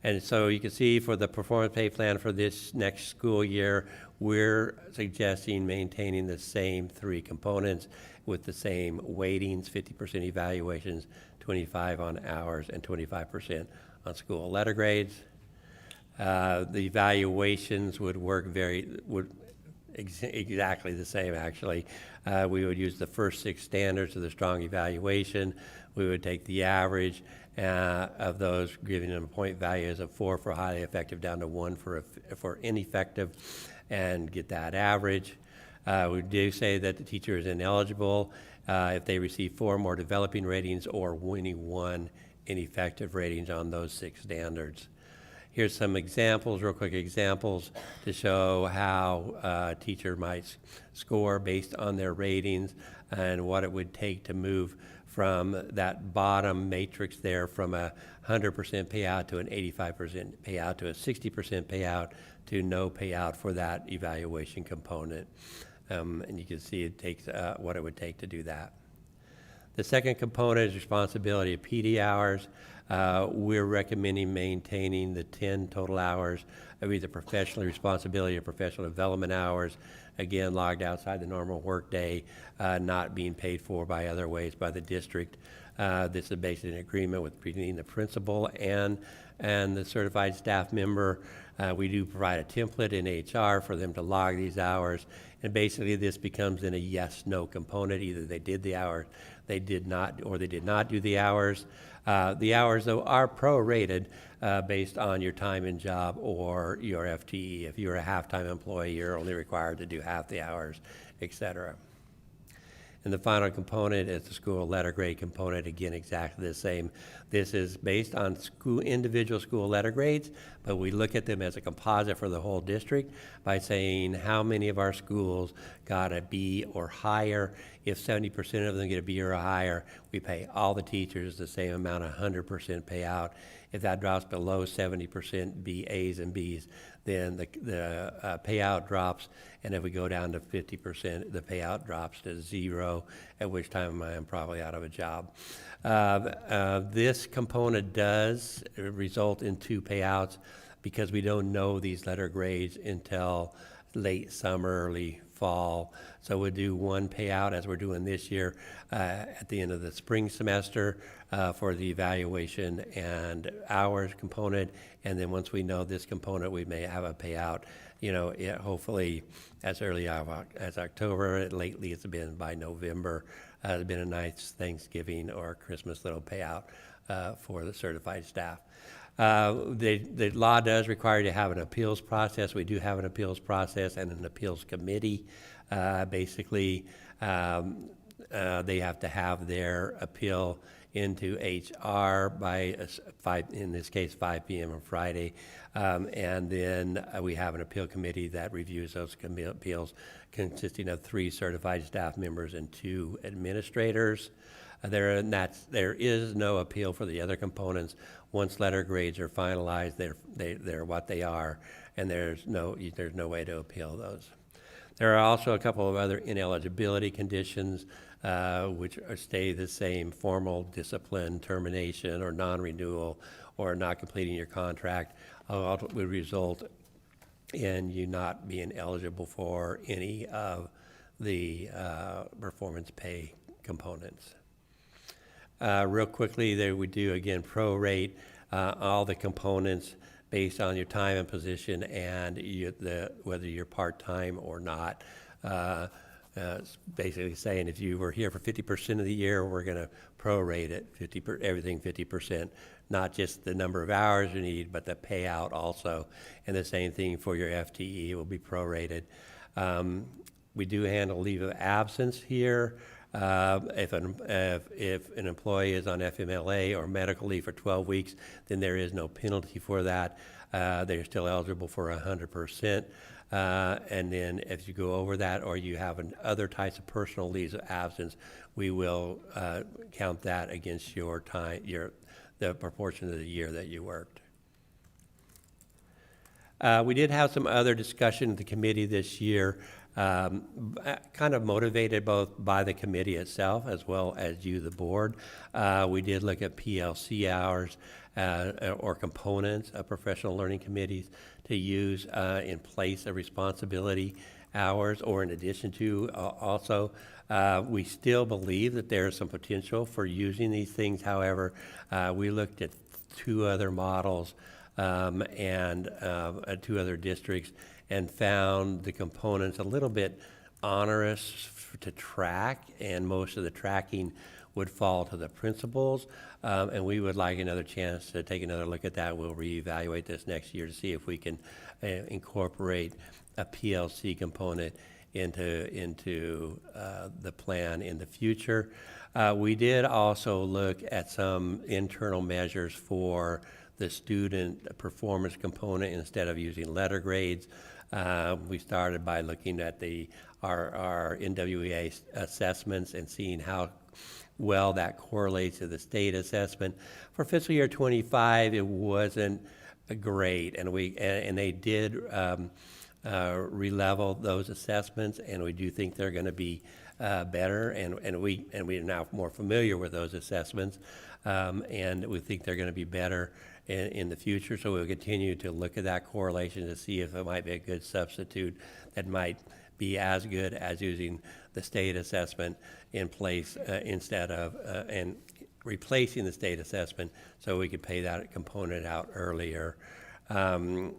And so you can see for the performance pay plan for this next school year, we're suggesting maintaining the same 3 components with the same weightings, 50% evaluations, 25 on hours, and 25% on school letter grades. The evaluations would work exactly the same, actually. We would use the first 6 standards of the strong evaluation. We would take the average of those, giving them point values of 4 for highly effective down to 1 for ineffective, and get that average. We do say that the teacher is ineligible if they receive 4 more developing ratings or any 1 ineffective ratings on those 6 standards. Here's some examples, real quick examples, to show how a teacher might score based on their ratings and what it would take to move from that bottom matrix there from a 100% payout to an 85% payout to a 60% payout to no payout for that evaluation component. And you can see it takes what it would take to do that. The second component is responsibility of PD hours. We're recommending maintaining the 10 total hours of either professional responsibility or professional development hours, again, logged outside the normal workday, not being paid for by other ways by the district. This is basically an agreement between the principal and the certified staff member. We do provide a template in HR for them to log these hours, and basically this becomes in a yes/no component. Either they did the hours, they did not, or they did not do the hours. The hours, though, are prorated based on your time in job or your FTE. If you're a half-time employee, you're only required to do half the hours, et cetera. And the final component is the school letter grade component, again, exactly the same. This is based on individual school letter grades, but we look at them as a composite for the whole district by saying how many of our schools got a B or higher. If 70% of them get a B or higher, we pay all the teachers the same amount, 100% payout. If that drops below 70% A's and B's, then the payout drops, and if we go down to 50%, the payout drops to 0, at which time I am probably out of a job. This component does result in 2 payouts because we don't know these letter grades until late summer, early fall. So we'll do 1 payout, as we're doing this year, at the end of the spring semester for the evaluation and hours component. And then once we know this component, we may have a payout, hopefully as early as October. Lately, it's been by November. It's been a nice Thanksgiving or Christmas little payout for the certified staff. The law does require you to have an appeals process. We do have an appeals process and an appeals committee. Basically, they have to have their appeal into HR by 5 p.m. on Friday. And then we have an appeal committee that reviews those appeals, consisting of 3 certified staff members and 2 administrators. There is no appeal for the other components. Once letter grades are finalized, they're what they are, and there's no way to appeal those. There are also a couple of other ineligibility conditions which stay the same: formal discipline, termination, or non-renewal, or not completing your contract would result in you not being eligible for any of the performance pay components. Real quickly, we do, again, prorate all the components based on your time and position and whether you're part-time or not. It's basically saying if you were here for 50% of the year, we're going to prorate it, everything 50%, not just the number of hours you need, but the payout also. And the same thing for your FTE will be prorated. We do handle leave of absence here. If an employee is on FMLA or medical leave for 12 weeks, then there is no penalty for that. They're still eligible for 100%. And then if you go over that or you have other types of personal leaves of absence, we will count that against your time, the proportion of the year that you worked. We did have some other discussion at the committee this year, kind of motivated both by the committee itself as well as you, the board. We did look at PLC hours or components of professional learning committees to use in place of responsibility hours or in addition to also. We still believe that there is some potential for using these things. However, we looked at 2 other models and 2 other districts and found the components a little bit onerous to track, and most of the tracking would fall to the principals. And we would like another chance to take another look at that. We'll reevaluate this next year to see if we can incorporate a PLC component into the plan in the future. We did also look at some internal measures for the student performance component instead of using letter grades. We started by looking at our NWEA assessments and seeing how well that correlates to the state assessment. For fiscal year 25, it wasn't great, and they did re-level those assessments, and we do think they're going to be better, and we are now more familiar with those assessments, and we think they're going to be better in the future. So we'll continue to look at that correlation to see if it might be a good substitute that might be as good as using the state assessment in place instead of and replacing the state assessment, so we could pay that component out earlier. And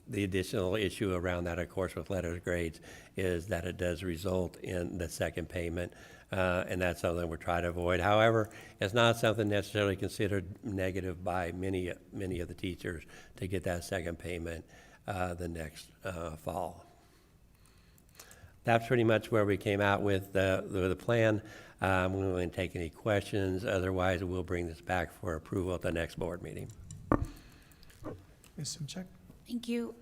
the additional issue around that, of course, with letter grades is that it does result in the second payment, and that's something we're trying to avoid. However, it's not something necessarily considered negative by many of the teachers to get that second payment the next fall. that's pretty much where we came out with the plan. We won't take any questions. Otherwise, we'll bring this back for approval at the next board meeting. Ms. Simchek? Thank you.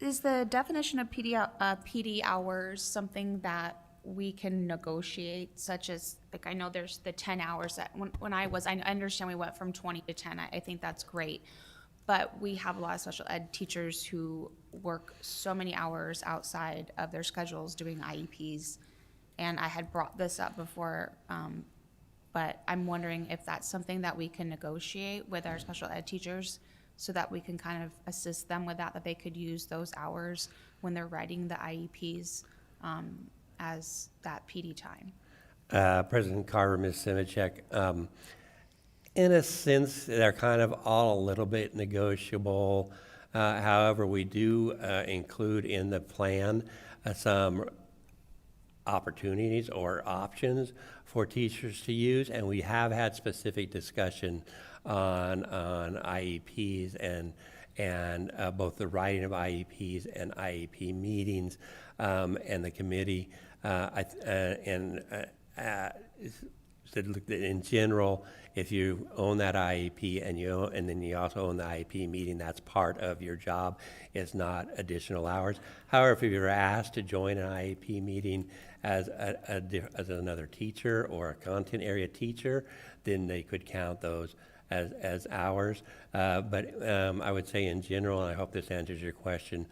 Is the definition of PD hours something that we can negotiate, such as, like, I know there's the 10 hours that I understand we went from 20 to 10. I think that's great. But we have a lot of special ed teachers who work so many hours outside of their schedules doing IEPs. And I had brought this up before, but I'm wondering if that's something that we can negotiate with our special ed teachers so that we can kind of assist them with that they could use those hours when they're writing the IEPs as that PD time. President Carver, Ms. Simicek, in a sense, they're kind of all a little bit negotiable. However, we do include in the plan some opportunities or options for teachers to use, and we have had specific discussion on IEPs and both the writing of IEPs and IEP meetings, and the committee said, look, in general, if you own that IEP and then you also own the IEP meeting, that's part of your job. It's not additional hours. However, if you're asked to join an IEP meeting as another teacher or a content area teacher, then they could count those as hours. But I would say in general, and I hope this answers your question,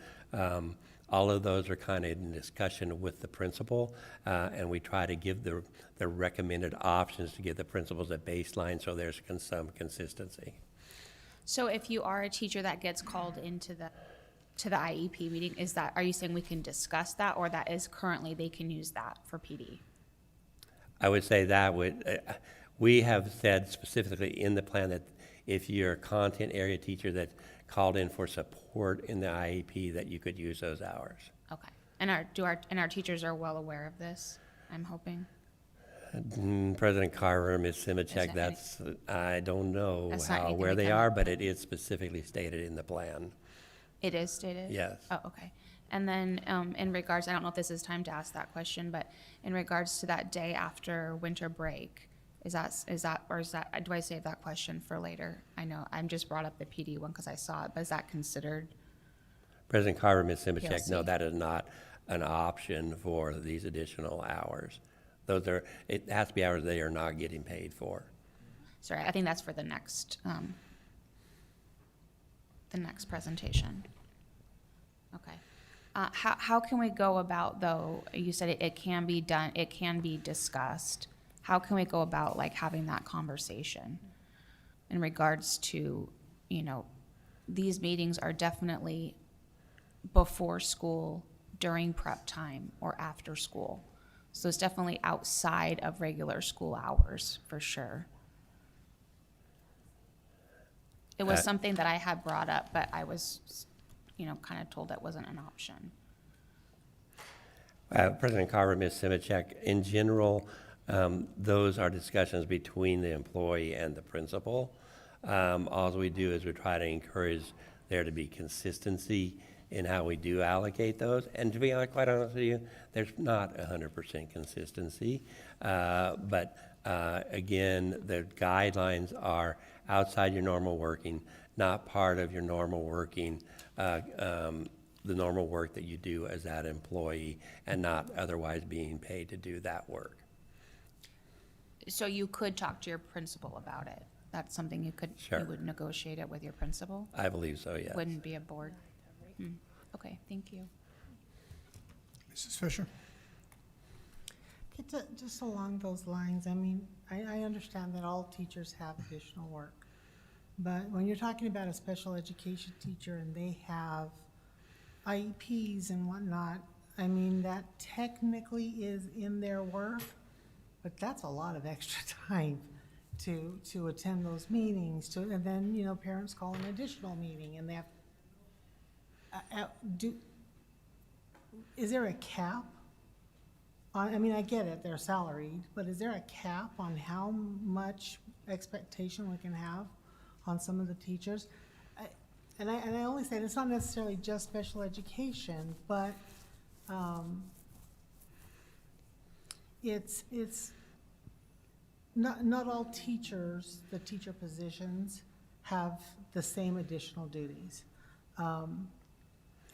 all of those are kind of in discussion with the principal, and we try to give the recommended options to give the principals a baseline so there's some consistency. So if you are a teacher that gets called into the IEP meeting, are you saying we can discuss that, or that is currently they can use that for PD? I would say that we have said specifically in the plan that if you're a content area teacher that called in for support in the IEP, that you could use those hours. Okay. And our teachers are well aware of this, I'm hoping? President Carver, Ms. Simicek, I don't know where they are, but it is specifically stated in the plan. It is stated? Yes. Oh, okay. And then in regards, I don't know if this is time to ask that question, but in regards to that day after winter break, do I save that question for later? I know I'm just brought up the PD one because I saw it, but is that considered? President Carver, Ms. Simicek, PLC? no, that is not an option for these additional hours. It has to be hours they are not getting paid for. Sorry, I think that's for the next presentation. Okay. How can we go about, though, you said it can be done, it can be discussed. How can we go about having that conversation in regards to, these meetings are definitely before school, during prep time, or after school. So it's definitely outside of regular school hours, for sure. It was something that I had brought up, but I was, kind of told that wasn't an option. President Carver, Ms. Simicek, in general, those are discussions between the employee and the principal. All we do is we try to encourage there to be consistency in how we do allocate those. And to be quite honest with you, there's not 100% consistency. But again, the guidelines are outside your normal working, not part of your normal working, the normal work that you do as that employee, and not otherwise being paid to do that work. So you could talk to your principal about it? That's something you could, Sure. You would negotiate it with your principal? I believe so, yes. Wouldn't be a board? Okay, thank you. Mrs. Fisher? Just along those lines, I mean, I understand that all teachers have additional work. But when you're talking about a special education teacher and they have IEPs and whatnot, I mean, that technically is in their work, but that's a lot of extra time to attend those meetings, and then, parents call an additional meeting and they have, is there a cap? I mean, I get it, they're salaried, but is there a cap on how much expectation we can have on some of the teachers? And I only say it's not necessarily just special education, but It's not all teachers, the teacher positions, have the same additional duties.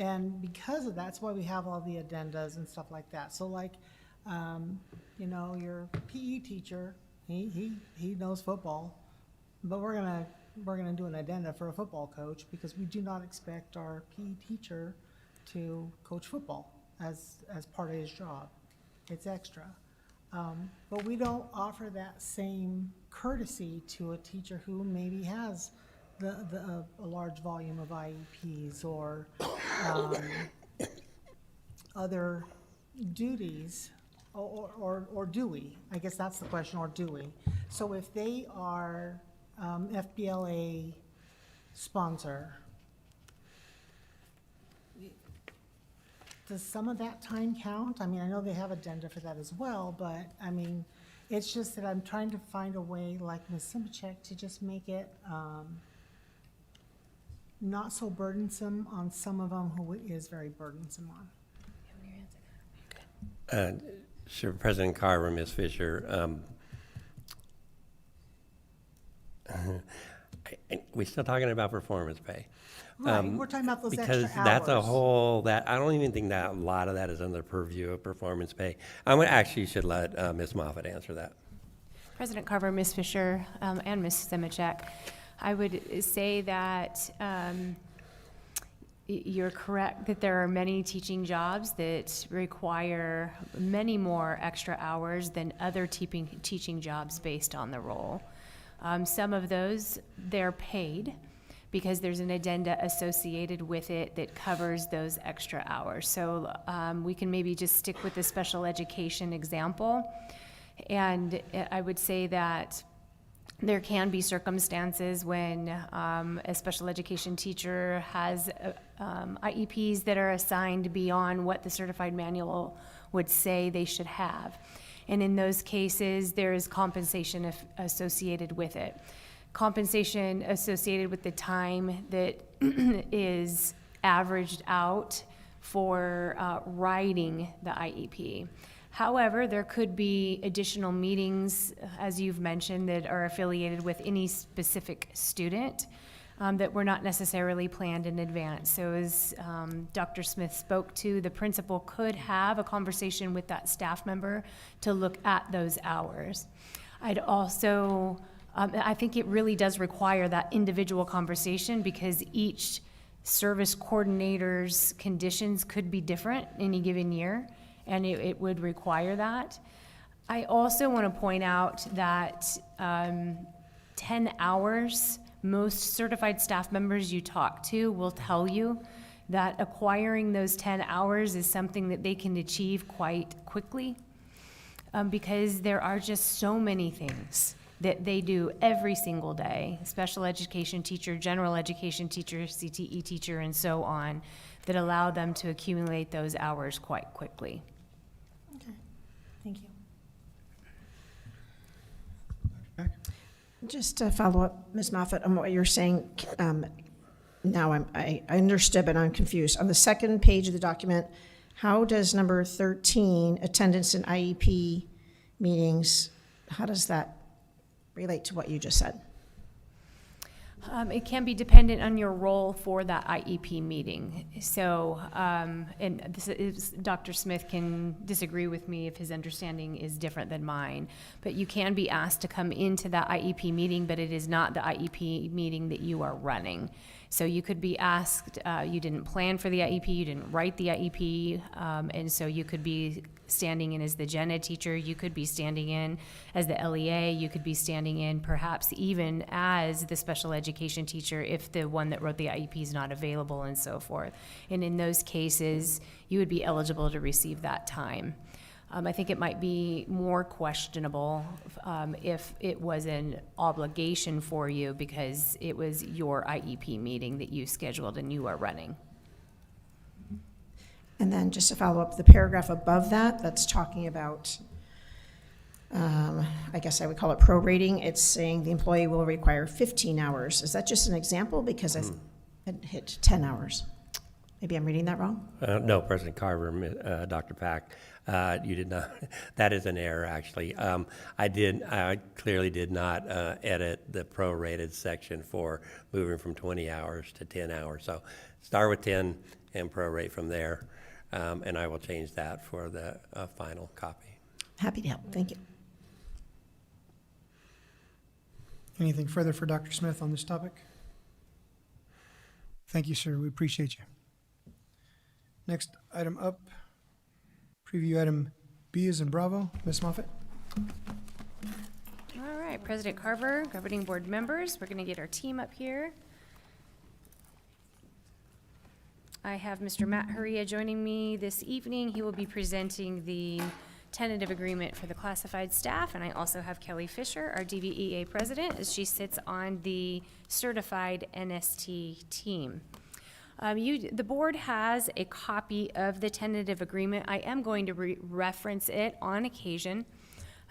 And because of that, that's why we have all the addendas and stuff like that. So like, you know, your PE teacher, he knows football, but we're gonna do an addenda for a football coach because we do not expect our PE teacher to coach football as part of his job. It's extra. But we don't offer that same courtesy to a teacher who maybe has a large volume of IEPs or other duties, or do we? I guess that's the question, or do we? So if they are FBLA sponsor, does some of that time count? I mean, I know they have addenda for that as well, but I mean, it's just that I'm trying to find a way, like Ms. Simchek, to just make it not so burdensome on some of them who it is very burdensome on. Sure, President Carver, Ms. Fisher, we're still talking about performance pay. Right, we're talking about those extra hours. Because that's a whole, I don't even think that a lot of that is under the purview of performance pay. Actually should let Ms. Moffett answer that. President Carver, Ms. Fisher, and Ms. Simchek, I would say that you're correct that there are many teaching jobs that require many more extra hours than other teaching jobs based on the role. Some of those, they're paid because there's an addenda associated with it that covers those extra hours. So we can maybe just stick with the special education example. And I would say that there can be circumstances when a special education teacher has IEPs that are assigned beyond what the certified manual would say they should have. And in those cases, there is compensation associated with it. Compensation associated with the time that is averaged out for writing the IEP. However, there could be additional meetings, as you've mentioned, that are affiliated with any specific student that were not necessarily planned in advance. So as Dr. Smith spoke to, the principal could have a conversation with that staff member to look at those hours. I'd also, I think it really does require that individual conversation because each service coordinator's conditions could be different any given year, and it would require that. I also want to point out that 10 hours, most certified staff members you talk to will tell you that acquiring those 10 hours is something that they can achieve quite quickly because there are just so many things that they do every single day, special education teacher, general education teacher, CTE teacher, and so on, that allow them to accumulate those hours quite quickly. Okay, thank you. Just to follow up, Ms. Moffett, on what you're saying, now I understood, but I'm confused. On the second page of the document, how does number 13, attendance in IEP meetings, how does that relate to what you just said? It can be dependent on your role for that IEP meeting. So, and this is, Dr. Smith can disagree with me if his understanding is different than mine, but you can be asked to come into that IEP meeting, but it is not the IEP meeting that you are running. So you could be asked, you didn't plan for the IEP, you didn't write the IEP, and so you could be standing in as the gen ed teacher, you could be standing in as the LEA, you could be standing in perhaps even as the special education teacher if the one that wrote the IEP is not available and so forth. And in those cases, you would be eligible to receive that time. I think it might be more questionable if it was an obligation for you because it was your IEP meeting that you scheduled and you are running. And then just to follow up, the paragraph above that, that's talking about, I guess I would call it prorating. It's saying the employee will require 15 hours. Is that just an example? Because I hit 10 hours. Maybe I'm reading that wrong? No, President Carver, Dr. Pack, you did not. That is an error, actually. I clearly did not edit the prorated section for moving from 20 hours to 10 hours. So start with 10 and prorate from there, and I will change that for the final copy. Happy to help. Thank you. Anything further for Dr. Smith on this topic? Thank you, sir. We appreciate you. Next item up, preview item B is in Bravo. Ms. Moffitt. All right, President Carver, governing board members, we're going to get our team up here. I have Mr. Matt Hurria joining me this evening. He will be presenting the tentative agreement for the classified staff, and I also have Kelly Fisher, our DVEA president, as she sits on the certified NST team. The board has a copy of the tentative agreement. I am going to reference it on occasion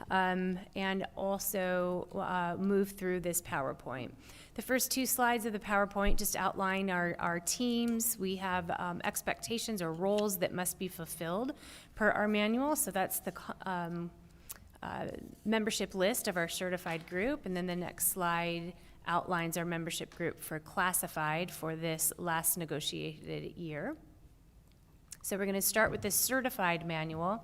and also move through this PowerPoint. The first two slides of the PowerPoint just outline our teams. We have expectations or roles that must be fulfilled per our manual. So that's the membership list of our certified group. And then the next slide outlines our membership group for classified for this last negotiated year. So we're going to start with the certified manual.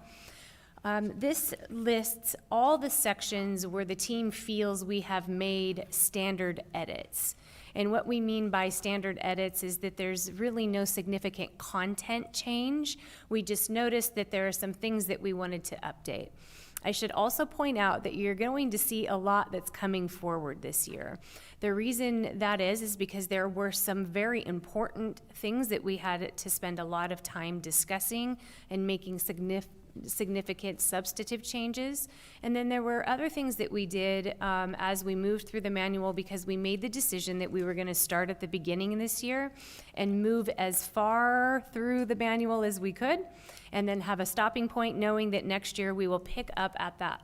This lists all the sections where the team feels we have made standard edits. And what we mean by standard edits is that there's really no significant content change. We just noticed that there are some things that we wanted to update. I should also point out that you're going to see a lot that's coming forward this year. The reason that is because there were some very important things that we had to spend a lot of time discussing and making significant substantive changes. And then there were other things that we did as we moved through the manual, because we made the decision that we were going to start at the beginning of this year and move as far through the manual as we could, and then have a stopping point knowing that next year we will pick up at that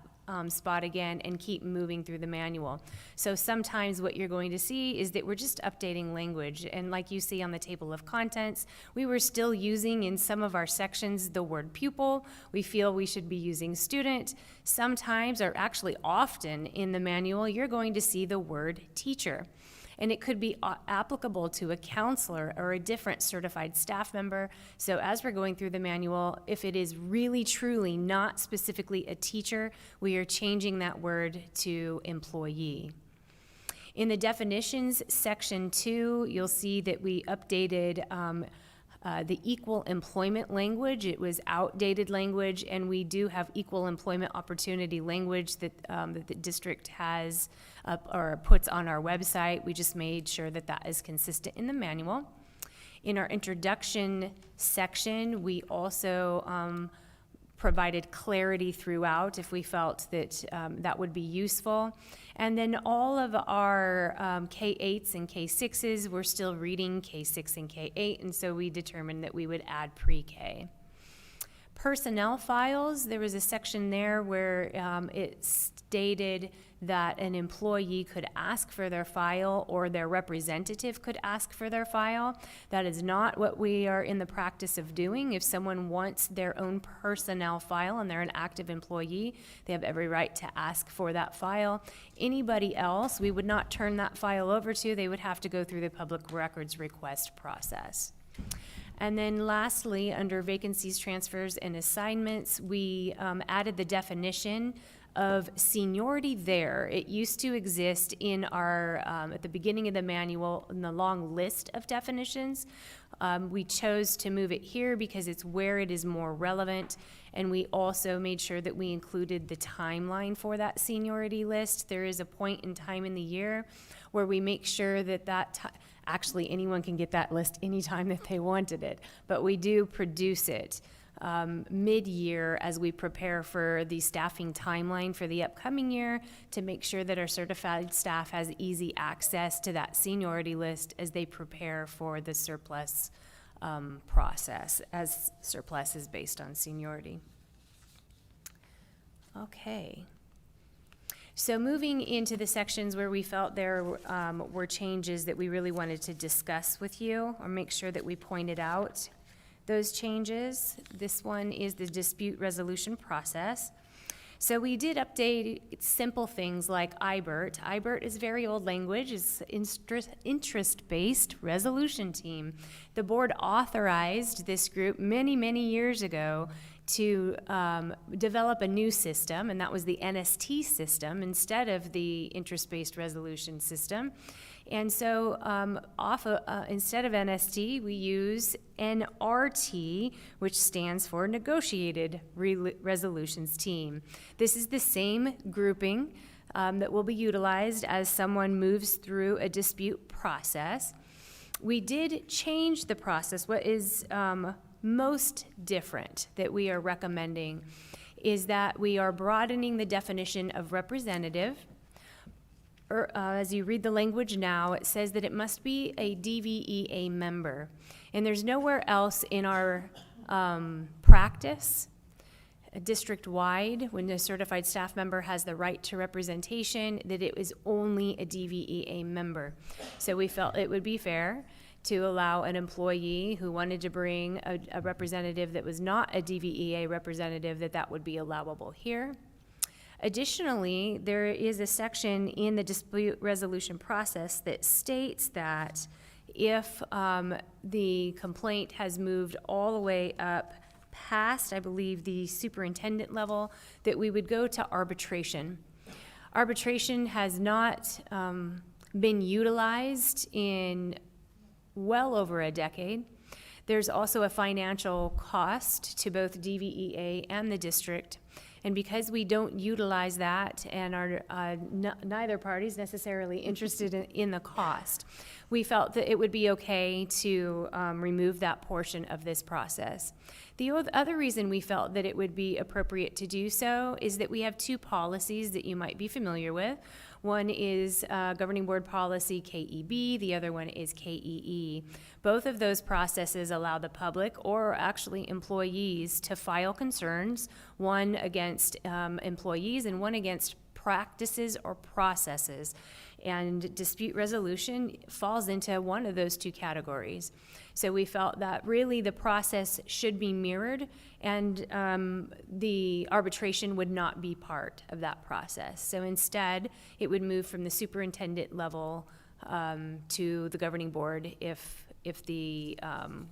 spot again and keep moving through the manual. So sometimes what you're going to see is that we're just updating language. And like you see on the table of contents, we were still using in some of our sections the word pupil. We feel we should be using student. Sometimes, or actually often in the manual, you're going to see the word teacher. And it could be applicable to a counselor or a different certified staff member. So as we're going through the manual, if it is really truly not specifically a teacher, we are changing that word to employee. In the definitions section 2, you'll see that we updated the equal employment language. It was outdated language, and we do have equal employment opportunity language that the district has up or puts on our website. We just made sure that that is consistent in the manual. In our introduction section, we also provided clarity throughout if we felt that that would be useful. And then all of our K-8s and K-6s, we're still reading K-6 and K-8, and so we determined that we would add pre-K. Personnel files, there was a section there where it stated that an employee could ask for their file or their representative could ask for their file. That is not what we are in the practice of doing. If someone wants their own personnel file and they're an active employee, they have every right to ask for that file. Anybody else, we would not turn that file over to. They would have to go through the public records request process. And then lastly, under vacancies, transfers, and assignments, we added the definition of seniority there. It used to exist in our, at the beginning of the manual, in the long list of definitions. We chose to move it here because it's where it is more relevant, and we also made sure that we included the timeline for that seniority list. There is a point in time in the year where we make sure that actually anyone can get that list anytime that they wanted it, but we do produce it mid-year as we prepare for the staffing timeline for the upcoming year to make sure that our certified staff has easy access to that seniority list as they prepare for the surplus process, as surplus is based on seniority. Okay. So moving into the sections where we felt there were changes that we really wanted to discuss with you or make sure that we pointed out those changes. This one is the dispute resolution process. So we did update simple things like IBERT. IBERT is very old language. It's interest-based resolution team. The board authorized this group many, many years ago to develop a new system, and that was the NST system instead of the interest-based resolution system. And so instead of NST, we use NRT, which stands for Negotiated Resolutions Team. This is the same grouping that will be utilized as someone moves through a dispute process. We did change the process. What is most different that we are recommending is that we are broadening the definition of representative. As you read the language now, it says that it must be a DVEA member. And there's nowhere else in our practice, district-wide, when the certified staff member has the right to representation, that it is only a DVEA member. So we felt it would be fair to allow an employee who wanted to bring a representative that was not a DVEA representative, that would be allowable here. Additionally, there is a section in the dispute resolution process that states that if the complaint has moved all the way up past, I believe, the superintendent level, that we would go to arbitration. Arbitration has not been utilized in well over a decade. There's also a financial cost to both DVEA and the district. And because we don't utilize that and are neither party's necessarily interested in the cost, we felt that it would be okay to remove that portion of this process. The other reason we felt that it would be appropriate to do so is that we have two policies that you might be familiar with. One is Governing Board Policy KEB, the other one is KEE. Both of those processes allow the public or actually employees to file concerns, one against employees and one against practices or processes. And dispute resolution falls into one of those two categories. So we felt that really the process should be mirrored, and the arbitration would not be part of that process. So instead, it would move from the superintendent level to the governing board if the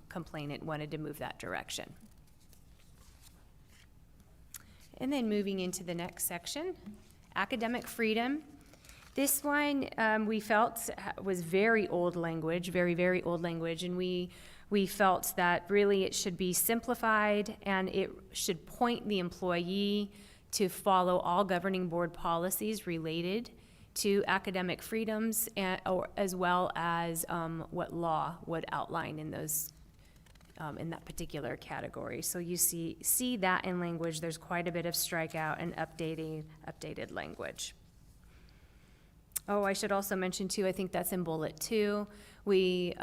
complainant wanted to move that direction. And then moving into the next section, academic freedom. This one we felt was very old language, very, very old language, and we felt that really it should be simplified and it should point the employee to follow all governing board policies related to academic freedoms, as well as what law would outline in those in that particular category. So you see that in language. There's quite a bit of strikeout and updated language. Oh, I should also mention too, I think that's in bullet 2. We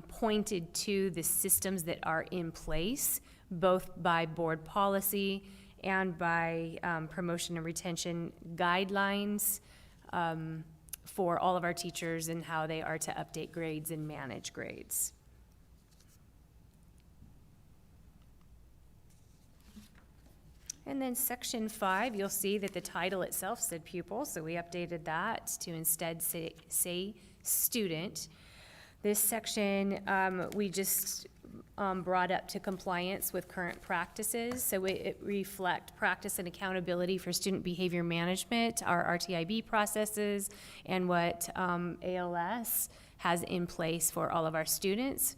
pointed to the systems that are in place, both by board policy and by promotion and retention guidelines for all of our teachers and how they are to update grades and manage grades. And then section 5, you'll see that the title itself said pupil, so we updated that to instead say student. This section we just brought up to compliance with current practices, so it reflect practice and accountability for student behavior management, our RTIB processes, and what ALS has in place for all of our students.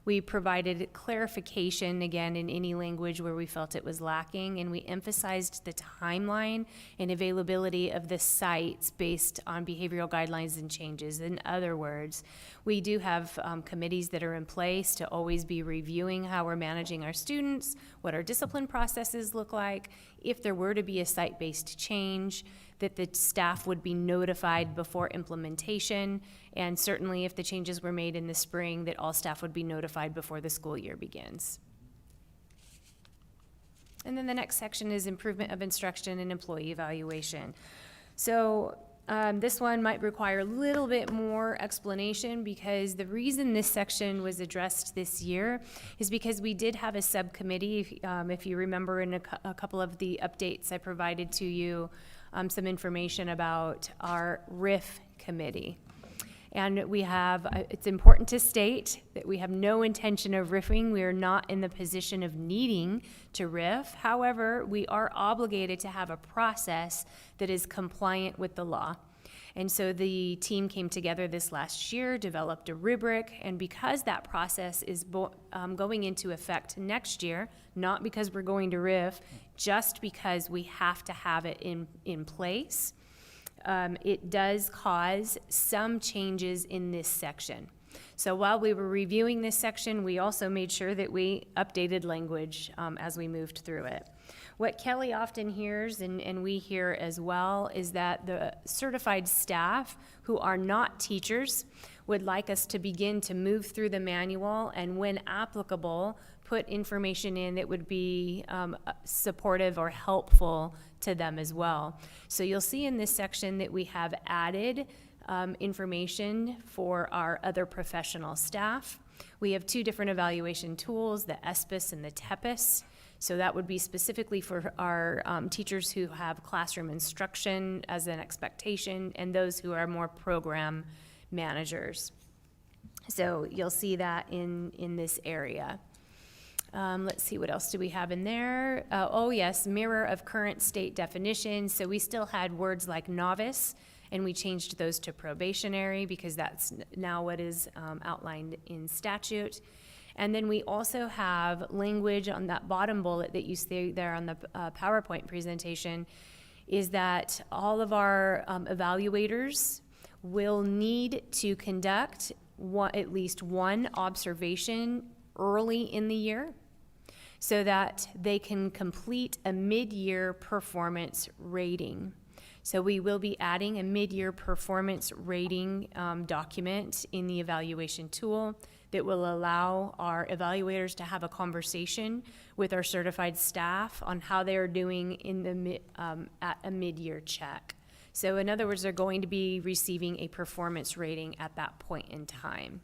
We provided clarification, again, in any language where we felt it was lacking, and we emphasized the timeline and availability of the sites based on behavioral guidelines and changes. In other words, we do have committees that are in place to always be reviewing how we're managing our students, what our discipline processes look like. If there were to be a site-based change, that the staff would be notified before implementation, and certainly if the changes were made in the spring, that all staff would be notified before the school year begins. And then the next section is improvement of instruction and employee evaluation. So this one might require a little bit more explanation because the reason this section was addressed this year is because we did have a subcommittee. If you remember in a couple of the updates I provided to you, some information about our RIF committee. And we have, it's important to state that we have no intention of riffing. We are not in the position of needing to riff. However, we are obligated to have a process that is compliant with the law. And so the team came together this last year, developed a rubric, and because that process is going into effect next year, not because we're going to riff, just because we have to have it in place, it does cause some changes in this section. So while we were reviewing this section, we also made sure that we updated language as we moved through it. What Kelly often hears, and we hear as well, is that the certified staff who are not teachers would like us to begin to move through the manual and, when applicable, put information in that would be supportive or helpful to them as well. So you'll see in this section that we have added information for our other professional staff. We have two different evaluation tools, the ESPIS and the TEPIS. So that would be specifically for our teachers who have classroom instruction as an expectation and those who are more program managers. So you'll see that in this area. Let's see, what else do we have in there? Oh yes, mirror of current state definitions. So we still had words like novice, and we changed those to probationary because that's now what is outlined in statute. And then we also have language on that bottom bullet that you see there on the PowerPoint presentation, is that all of our evaluators will need to conduct at least one observation early in the year so that they can complete a mid-year performance rating. So we will be adding a mid-year performance rating document in the evaluation tool that will allow our evaluators to have a conversation with our certified staff on how they are doing in the at a mid-year check. So in other words, they're going to be receiving a performance rating at that point in time.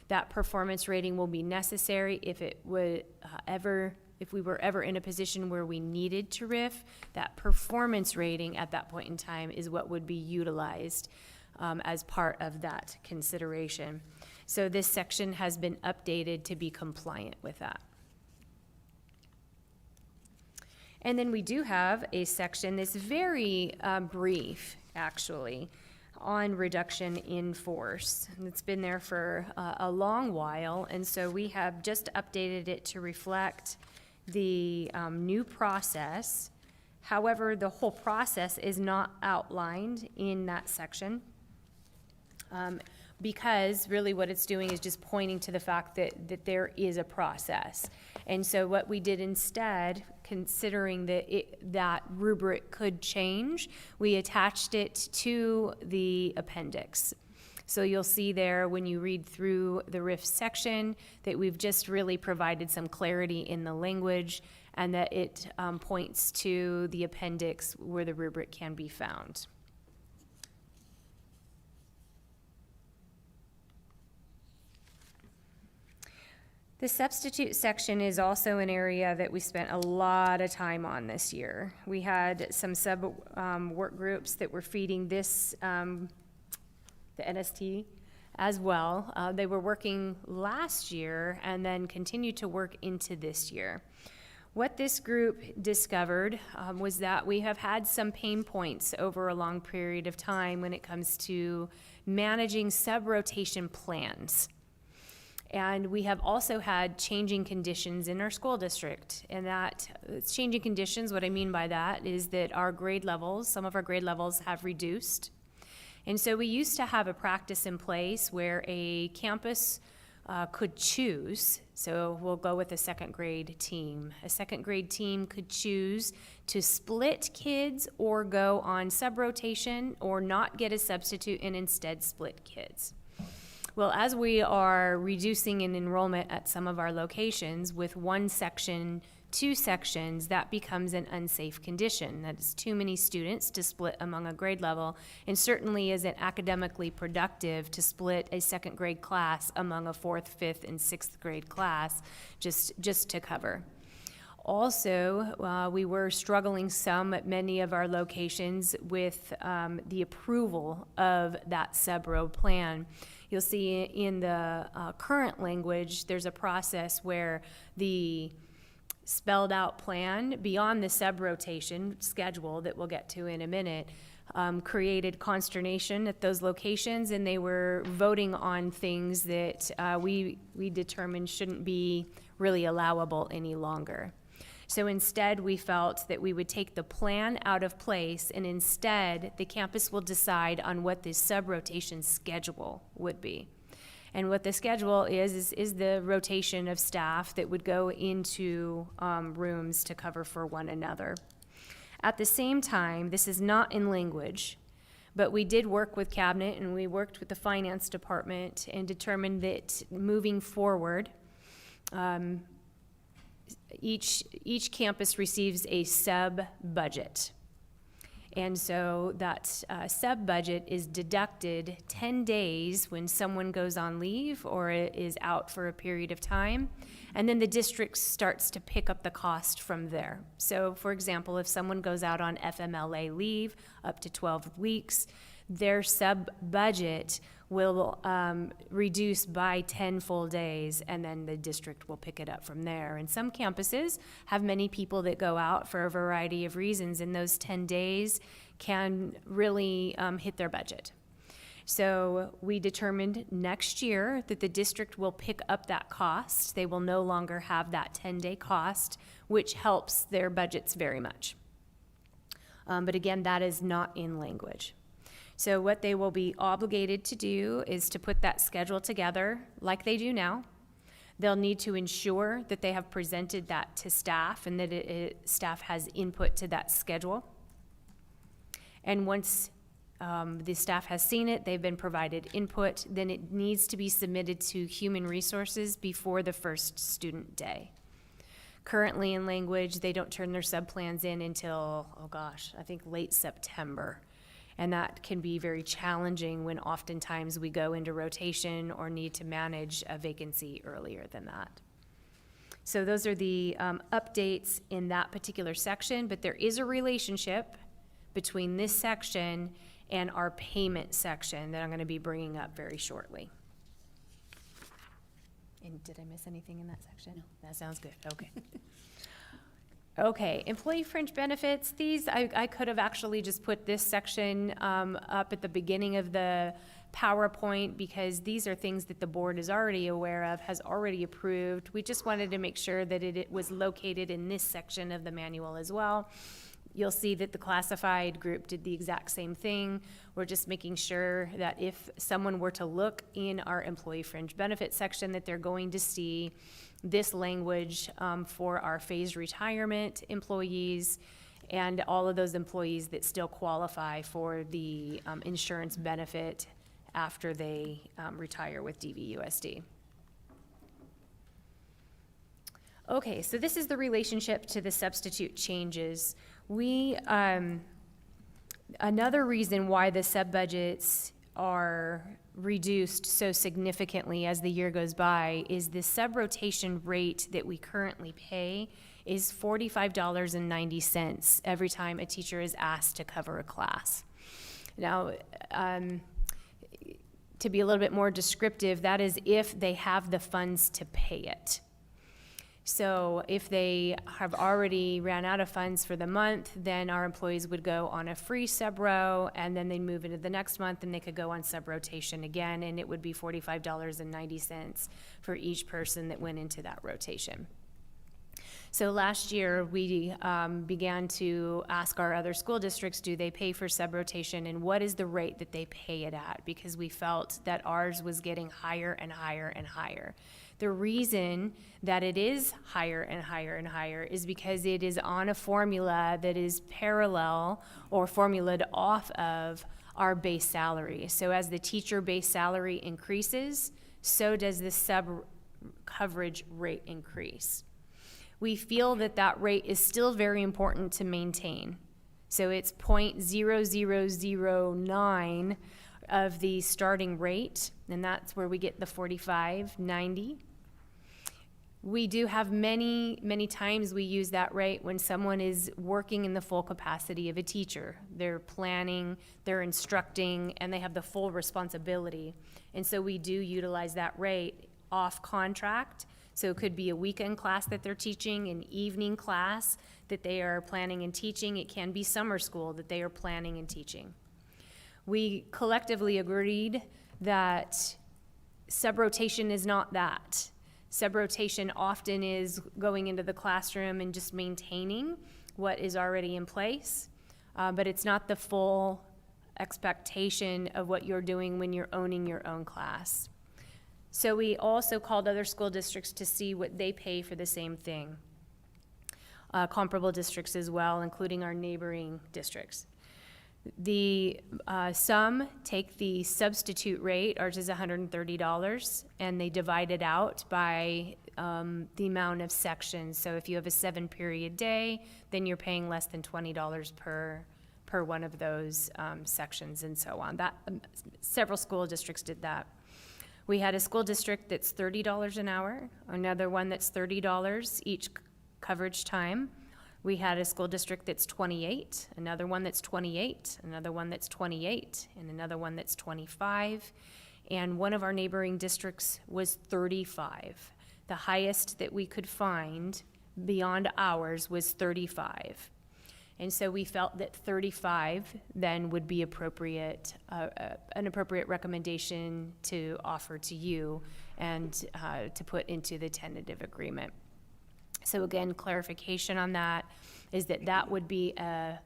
That performance rating will be necessary if it would if we were ever in a position where we needed to RIF. That performance rating at that point in time is what would be utilized as part of that consideration. So this section has been updated to be compliant with that. And then we do have a section that's very brief, actually, on reduction in force. And it's been there for a long while, and so we have just updated it to reflect the new process. However, the whole process is not outlined in that section. Because really what it's doing is just pointing to the fact that there is a process. And so what we did instead, considering that rubric could change, we attached it to the appendix. So you'll see there when you read through the RIF section that we've just really provided some clarity in the language and that it points to the appendix where the rubric can be found. The substitute section is also an area that we spent a lot of time on this year. We had some work groups that were feeding this, the NST as well. They were working last year and then continued to work into this year. What this group discovered was that we have had some pain points over a long period of time when it comes to managing sub-rotation plans. And we have also had changing conditions in our school district. And that changing conditions, what I mean by that is that our grade levels, some of our grade levels have reduced. And so we used to have a practice in place where a campus could choose, so we'll go with a second grade team. A second grade team could choose to split kids or go on sub-rotation or not get a substitute and instead split kids. Well, as we are reducing in enrollment at some of our locations with one section two sections, that becomes an unsafe condition. That is too many students to split among a grade level, and certainly isn't academically productive to split a second grade class among a fourth, fifth, and sixth grade class just to cover. Also, we were struggling some at many of our locations with the approval of that sub-row plan. You'll see in the current language, there's a process where the spelled out plan beyond the sub-rotation schedule that we'll get to in a minute created consternation at those locations, and they were voting on things that we determined shouldn't be really allowable any longer. So instead, we felt that we would take the plan out of place, and instead, the campus will decide on what the sub-rotation schedule would be. And what the schedule is the rotation of staff that would go into rooms to cover for one another. At the same time, this is not in language, but we did work with Cabinet and we worked with the finance department and determined that moving forward, each campus receives a sub-budget. And so that sub-budget is deducted 10 days when someone goes on leave or is out for a period of time. And then the district starts to pick up the cost from there. So for example, if someone goes out on FMLA leave up to 12 weeks, their sub-budget will reduce by 10 full days, and then the district will pick it up from there. And some campuses have many people that go out for a variety of reasons, and those 10 days can really hit their budget. So we determined next year that the district will pick up that cost. They will no longer have that 10-day cost, which helps their budgets very much. But again, that is not in language. So what they will be obligated to do is to put that schedule together like they do now. They'll need to ensure that they have presented that to staff and that staff has input to that schedule. And once the staff has seen it, they've been provided input, then it needs to be submitted to Human Resources before the first student day. Currently in language, they don't turn their sub-plans in until, I think late September. And that can be very challenging when oftentimes we go into rotation or need to manage a vacancy earlier than that. So those are the updates in that particular section, but there is a relationship between this section and our payment section that I'm going to be bringing up very shortly. And did I miss anything in that section? No. That sounds good. Okay. Okay, employee fringe benefits. These, I could have actually just put this section up at the beginning of the PowerPoint because these are things that the board is already aware of, has already approved. We just wanted to make sure that it was located in this section of the manual as well. You'll see that the classified group did the exact same thing. We're just making sure that if someone were to look in our employee fringe benefits section that they're going to see this language for our phased retirement employees and all of those employees that still qualify for the insurance benefit after they retire with DVUSD. Okay, so this is the relationship to the substitute changes. Another reason why the sub-budgets are reduced so significantly as the year goes by is the sub-rotation rate that we currently pay is $45.90 every time a teacher is asked to cover a class. Now, to be a little bit more descriptive, that is if they have the funds to pay it. So if they have already ran out of funds for the month, then our employees would go on a free sub-row, and then they'd move into the next month, and they could go on sub-rotation again, and it would be $45.90 for each person that went into that rotation. So last year, we began to ask our other school districts, do they pay for sub-rotation, and what is the rate that they pay it at? Because we felt that ours was getting higher and higher and higher. The reason that it is higher and higher and higher is because it is on a formula that is parallel or formulaed off of our base salary. So as the teacher base salary increases, so does the sub coverage rate increase. We feel that that rate is still very important to maintain. So it's 0.0009 of the starting rate, and that's where we get the 45.90. We do have many times we use that rate when someone is working in the full capacity of a teacher. They're planning, they're instructing, and they have the full responsibility. And so we do utilize that rate off contract. So it could be a weekend class that they're teaching, an evening class that they are planning and teaching. It can be summer school that they are planning and teaching. We collectively agreed that sub-rotation is not that. Sub-rotation often is going into the classroom and just maintaining what is already in place, but it's not the full expectation of what you're doing when you're owning your own class. So we also called other school districts to see what they pay for the same thing. Comparable districts as well, including our neighboring districts. Some take the substitute rate, ours is $130, and they divide it out by the amount of sections. So if you have a 7-period day, then you're paying less than $20 per one of those sections, and so on. Several school districts did that. We had a school district that's $30 an hour, another one that's $30 each coverage time. We had a school district that's 28, another one that's 28, another one that's 28, and another one that's 25. And one of our neighboring districts was 35. The highest that we could find beyond ours was 35. And so we felt that 35 then would be appropriate, an appropriate recommendation to offer to you and to put into the tentative agreement. So again, clarification on that is that would be a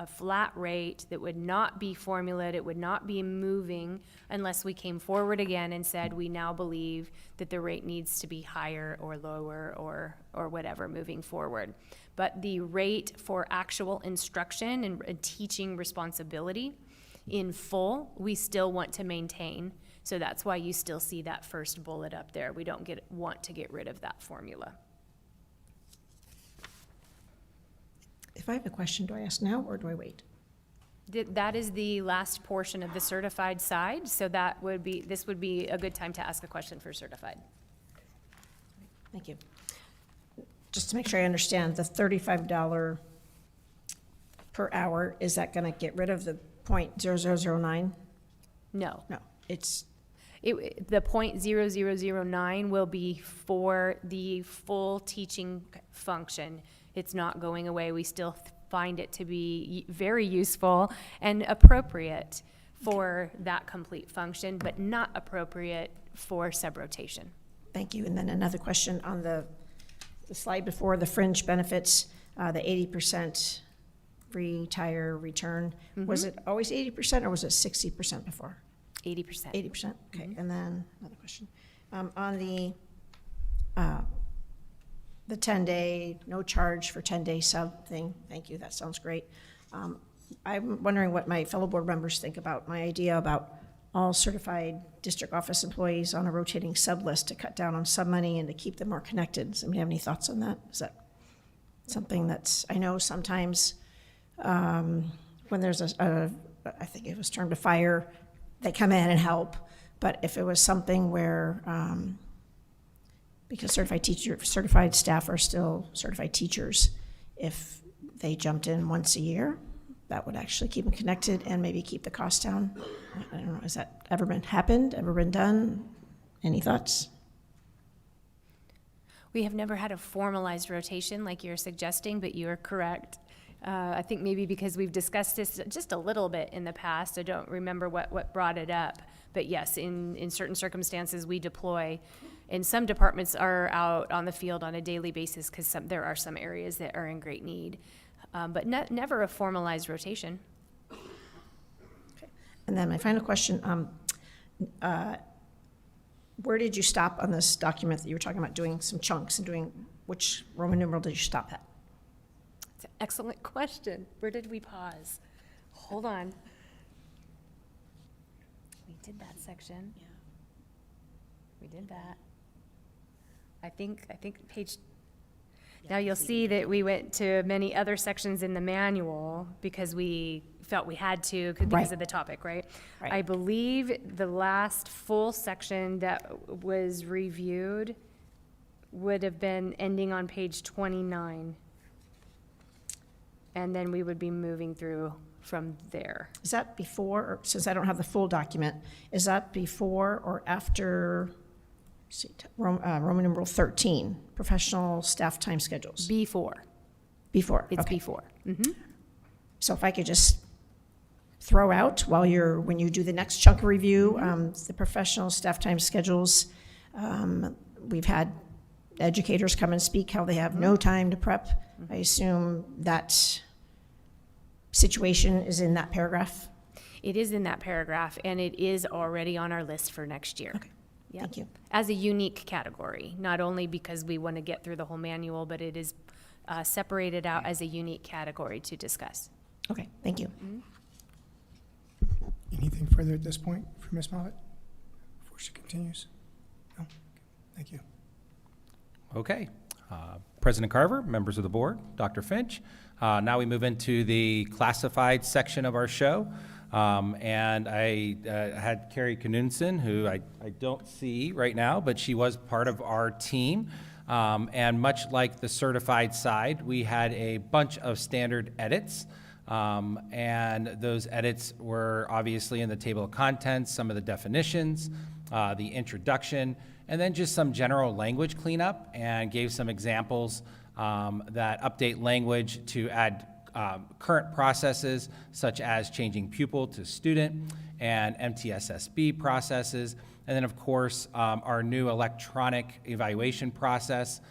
flat rate that would not be formulated, it would not be moving unless we came forward again and said we now believe that the rate needs to be higher or lower or whatever moving forward. But the rate for actual instruction and teaching responsibility in full, we still want to maintain. So that's why you still see that first bullet up there. We don't want to get rid of that formula. If I have a question, do I ask now or do I wait? That is the last portion of the certified side, so this would be a good time to ask a question for certified. Thank you. Just to make sure I understand, the $35 per hour, is that going to get rid of the 0.0009? No. No, it's The 0.0009 will be for the full teaching function. It's not going away. We still find it to be very useful and appropriate for that complete function, but not appropriate for sub-rotation. Thank you. And then another question on the slide before, the fringe benefits, the 80% retire return. Was it always 80% or was it 60% before? 80%. 80%, okay. And then another question. On the 10-day, no charge for 10-day sub thing, thank you, that sounds great. I'm wondering what my fellow board members think about my idea about all certified district office employees on a rotating sub list to cut down on sub money and to keep them more connected. Does anybody have any thoughts on that? Is that something that's, I know sometimes when there's I think it was termed a fire, they come in and help, but if it was something where, because certified staff are still certified teachers, if they jumped in once a year, that would actually keep them connected and maybe keep the cost down. I don't know, has that ever been done? Any thoughts? We have never had a formalized rotation like you're suggesting, but you are correct. I think maybe because we've discussed this just a little bit in the past, I don't remember what brought it up, but yes, in certain circumstances we deploy, and some departments are out on the field on a daily basis because there are some areas that are in great need, but never a formalized rotation. Okay. And then my final question, where did you stop on this document that you were talking about doing some chunks and doing, which Roman numeral did you stop at? It's an excellent question. Where did we pause? Hold on. We did that section. Yeah. We did that. I think page, Now you'll see that we went to many other sections in the manual because we felt we had to because Right. of the topic, right? Right. I believe the last full section that was reviewed would have been ending on page 29. And then we would be moving through from there. Is that before, or since I don't have the full document, is that before or after, Roman numeral 13, professional staff time schedules? Before. Before, It's okay. before. So if I could just throw out when you do the next chunk of review, the professional staff time schedules, we've had educators come and speak how they have no time to prep. I assume that situation is in that paragraph? It is in that paragraph, and it is already on our list for next year. Okay. Yep. Thank you. As a unique category, not only because we want to get through the whole manual, but it is separated out as a unique category to discuss. Okay, thank you. Anything further at this point for Ms. Moffitt before she continues? No? Thank you. Okay. President Carver, members of the board, Dr. Finch. Now we move into the classified section of our show. And I had Carrie Knudsen, who I don't see right now, but she was part of our team. And much like the certified side, we had a bunch of standard edits. And those edits were obviously in the table of contents, some of the definitions, the introduction, and then just some general language cleanup, and gave some examples that update language to add current processes such as changing pupil to student and MTSSB processes. And then, of course, our new electronic evaluation process.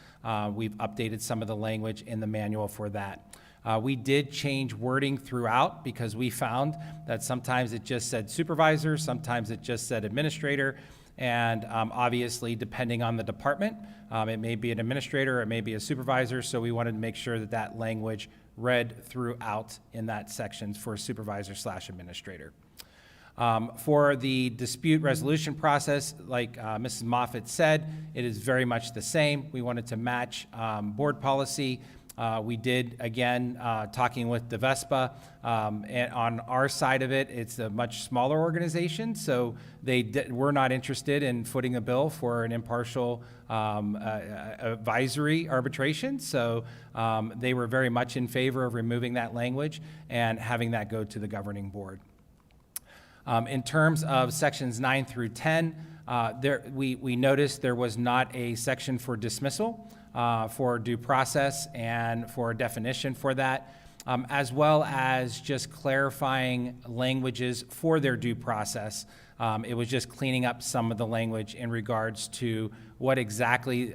We've updated some of the language in the manual for that. We did change wording throughout because we found that sometimes it just said supervisor, sometimes it just said administrator, and obviously depending on the department, it may be an administrator, it may be a supervisor, so we wanted to make sure that that language read throughout in that section for supervisor/administrator. For the dispute resolution process, like Mrs. Moffitt said, it is very much the same. We wanted to match board policy. We did, again, talking with DeVespa, and on our side of it, it's a much smaller organization, so they were not interested in footing a bill for an impartial advisory arbitration, so they were very much in favor of removing that language and having that go to the governing board. In terms of sections 9 through 10, we noticed there was not a section for dismissal, for due process and for a definition for that, as well as just clarifying languages for their due process. It was just cleaning up some of the language in regards to what exactly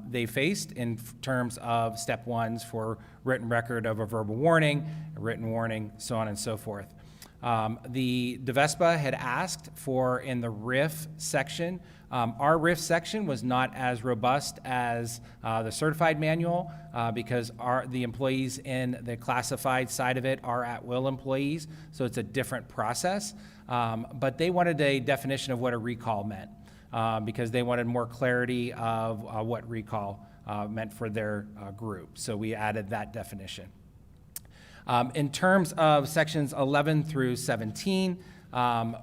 they faced in terms of step ones for written record of a verbal warning, a written warning, so on and so forth. The DeVespa had asked for in the RIF section. Our RIF section was not as robust as the certified manual because the employees in the classified side of it are at-will employees, so it's a different process. But they wanted a definition of what a recall meant because they wanted more clarity of what recall meant for their group. So we added that definition. In terms of sections 11 through 17,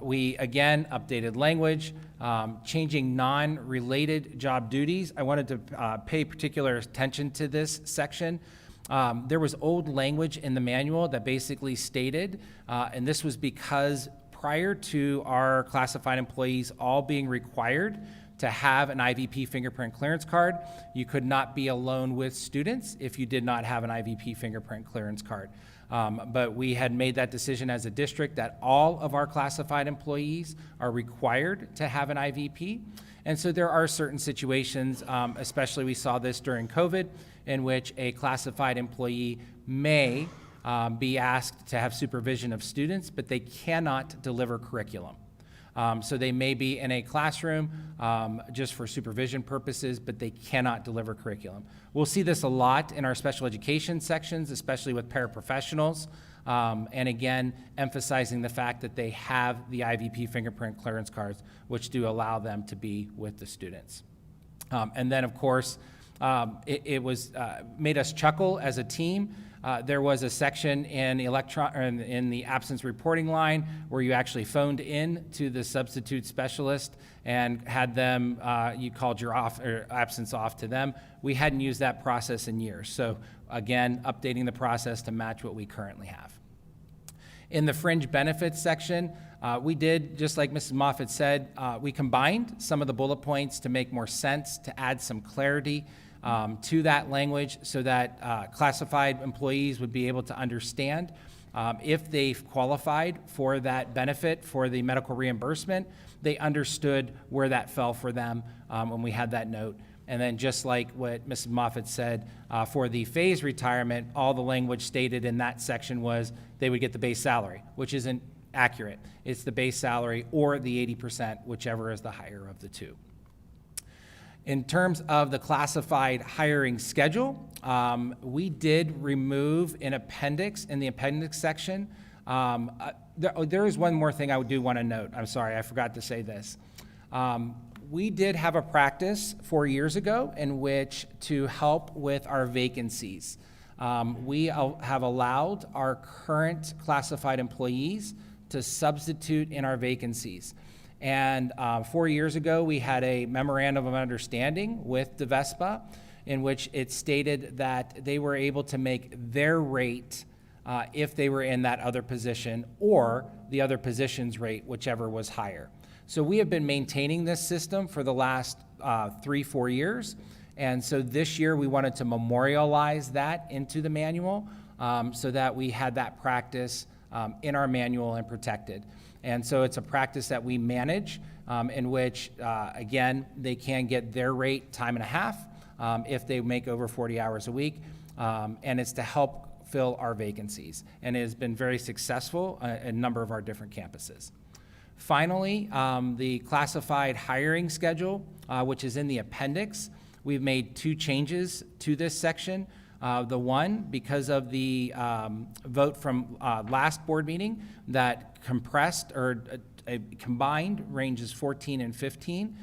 we again updated language, changing non-related job duties. I wanted to pay particular attention to this section. There was old language in the manual that basically stated, and this was because prior to our classified employees all being required to have an IVP fingerprint clearance card, you could not be alone with students if you did not have an IVP fingerprint clearance card. But we had made that decision as a district that all of our classified employees are required to have an IVP. And so there are certain situations, especially we saw this during COVID, in which a classified employee may be asked to have supervision of students, but they cannot deliver curriculum. So they may be in a classroom just for supervision purposes, but they cannot deliver curriculum. We'll see this a lot in our special education sections, especially with paraprofessionals, and again, emphasizing the fact that they have the IVP fingerprint clearance cards, which do allow them to be with the students. And then, of course, it was made us chuckle as a team. There was a section in the absence reporting line where you actually phoned in to the substitute specialist and had them, you called your absence off to them. We hadn't used that process in years. So again, updating the process to match what we currently have. In the fringe benefits section, we did, just like Mrs. Moffett said, we combined some of the bullet points to make more sense, to add some clarity to that language so that classified employees would be able to understand if they've qualified for that benefit for the medical reimbursement, they understood where that fell for them when we had that note. And then just like what Mrs. Moffett said, for the phase retirement, all the language stated in that section was they would get the base salary, which isn't accurate. It's the base salary or the 80%, whichever is the higher of the two. In terms of the classified hiring schedule, we did remove an appendix in the appendix section. There is one more thing I do want to note. I'm sorry, I forgot to say this. We did have a practice 4 years ago in which to help with our vacancies. We have allowed our current classified employees to substitute in our vacancies. And 4 years ago, we had a memorandum of understanding with DeVespa in which it stated that they were able to make their rate if they were in that other position or the other position's rate, whichever was higher. So we have been maintaining this system for the last 3-4 years. And so this year we wanted to memorialize that into the manual so that we had that practice in our manual and protected. And so it's a practice that we manage in which, again, they can get their rate time and a half if they make over 40 hours a week. And it's to help fill our vacancies. And it has been very successful at a number of our different campuses. Finally, the classified hiring schedule, which is in the appendix, we've made 2 changes to this section. The one, because of the vote from last board meeting that compressed or combined ranges 14 and 15,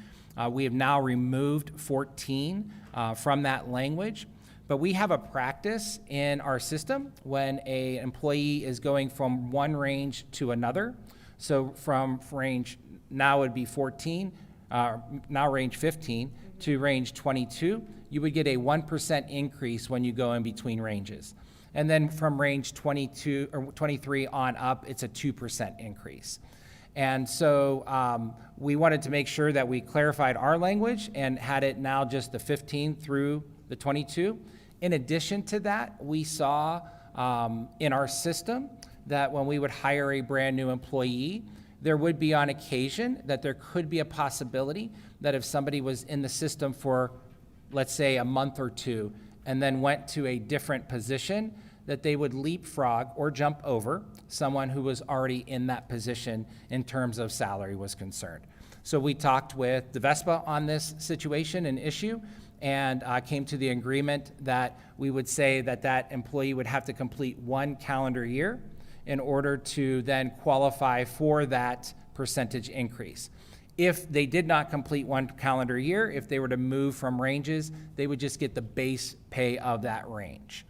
we have now removed 14 from that language. But we have a practice in our system when an employee is going from one range to another. So from range, now it would be 14, now range 15 to range 22, you would get a 1% increase when you go in between ranges. And then from range 22 or 23 on up, it's a 2% increase. And so we wanted to make sure that we clarified our language and had it now just the 15 through the 22. In addition to that, we saw in our system that when we would hire a brand new employee, there would be on occasion that there could be a possibility that if somebody was in the system for, let's say, a month or two, and then went to a different position, that they would leapfrog or jump over someone who was already in that position in terms of salary was concerned. So we talked with DeVespa on this situation and issue, and came to the agreement that we would say that that employee would have to complete 1 calendar year in order to then qualify for that percentage increase. If they did not complete 1 calendar year, if they were to move from ranges, they would just get the base pay of that range.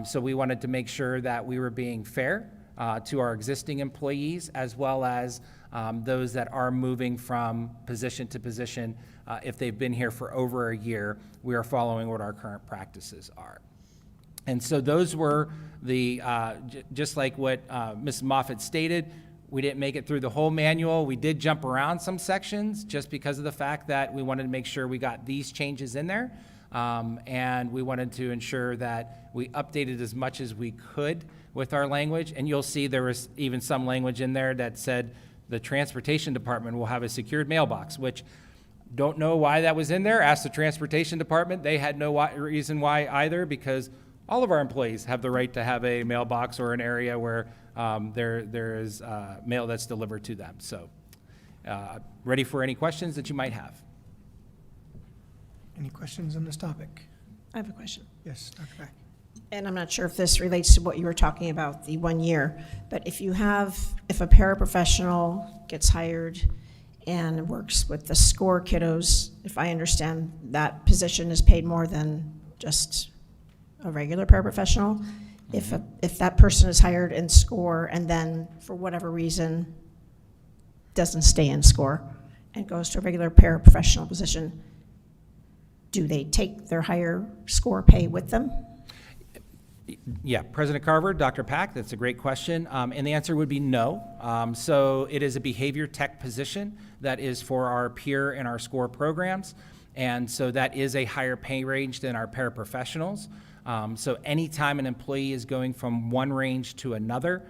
So we wanted to make sure that we were being fair to our existing employees as well as those that are moving from position to position. If they've been here for over a year, we are following what our current practices are. And so those were the, just like what Ms. Moffett stated, we didn't make it through the whole manual. We did jump around some sections just because of the fact that we wanted to make sure we got these changes in there. And we wanted to ensure that we updated as much as we could with our language. And you'll see there was even some language in there that said the transportation department will have a secured mailbox, which don't know why that was in there. Ask the transportation department. They had no reason why either, because all of our employees have the right to have a mailbox or an area where there is mail that's delivered to them. So ready for any questions that you might have. Any questions on this topic? I have a question. Yes, Dr. Beck. And I'm not sure if this relates to what you were talking about, the 1 year, but if a paraprofessional gets hired and works with the SCORE kiddos. If I understand, that position is paid more than just a regular paraprofessional. If that person is hired in SCORE and then, for whatever reason, doesn't stay in SCORE and goes to a regular paraprofessional position, do they take their higher SCORE pay with them? Yeah, President Carver, Dr. Pack, that's a great question. And the answer would be no. So it is a behavior tech position that is for our peer and our SCORE programs. And so that is a higher pay range than our paraprofessionals. So anytime an employee is going from one range to another,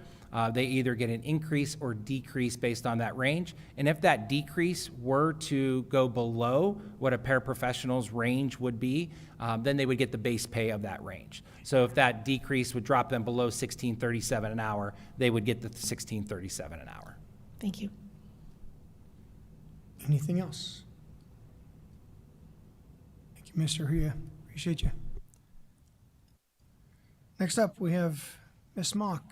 they either get an increase or decrease based on that range. And if that decrease were to go below what a paraprofessional's range would be, then they would get the base pay of that range. So if that decrease would drop them below $16.37 an hour, they would get the $16.37 an hour. Thank you. Anything else? Thank you, Mr. Huya. Appreciate you. Next up, we have Ms. Mock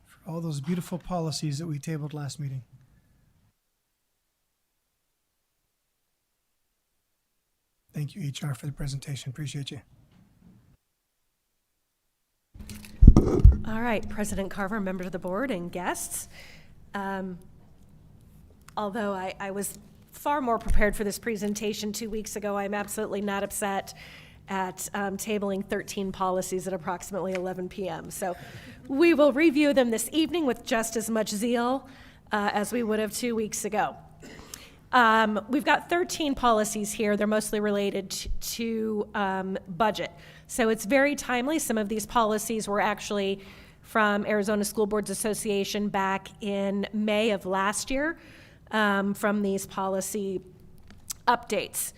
for all those beautiful policies that we tabled last meeting. Thank you, HR, for the presentation. Appreciate you. All right, President Carver, members of the board, and guests. Although I was far more prepared for this presentation 2 weeks ago, I'm absolutely not upset at tabling 13 policies at approximately 11 p.m. So we will review them this evening with just as much zeal as we would have 2 weeks ago. We've got 13 policies here. They're mostly related to budget. So it's very timely. Some of these policies were actually from Arizona School Boards Association back in May of last year from these policy updates.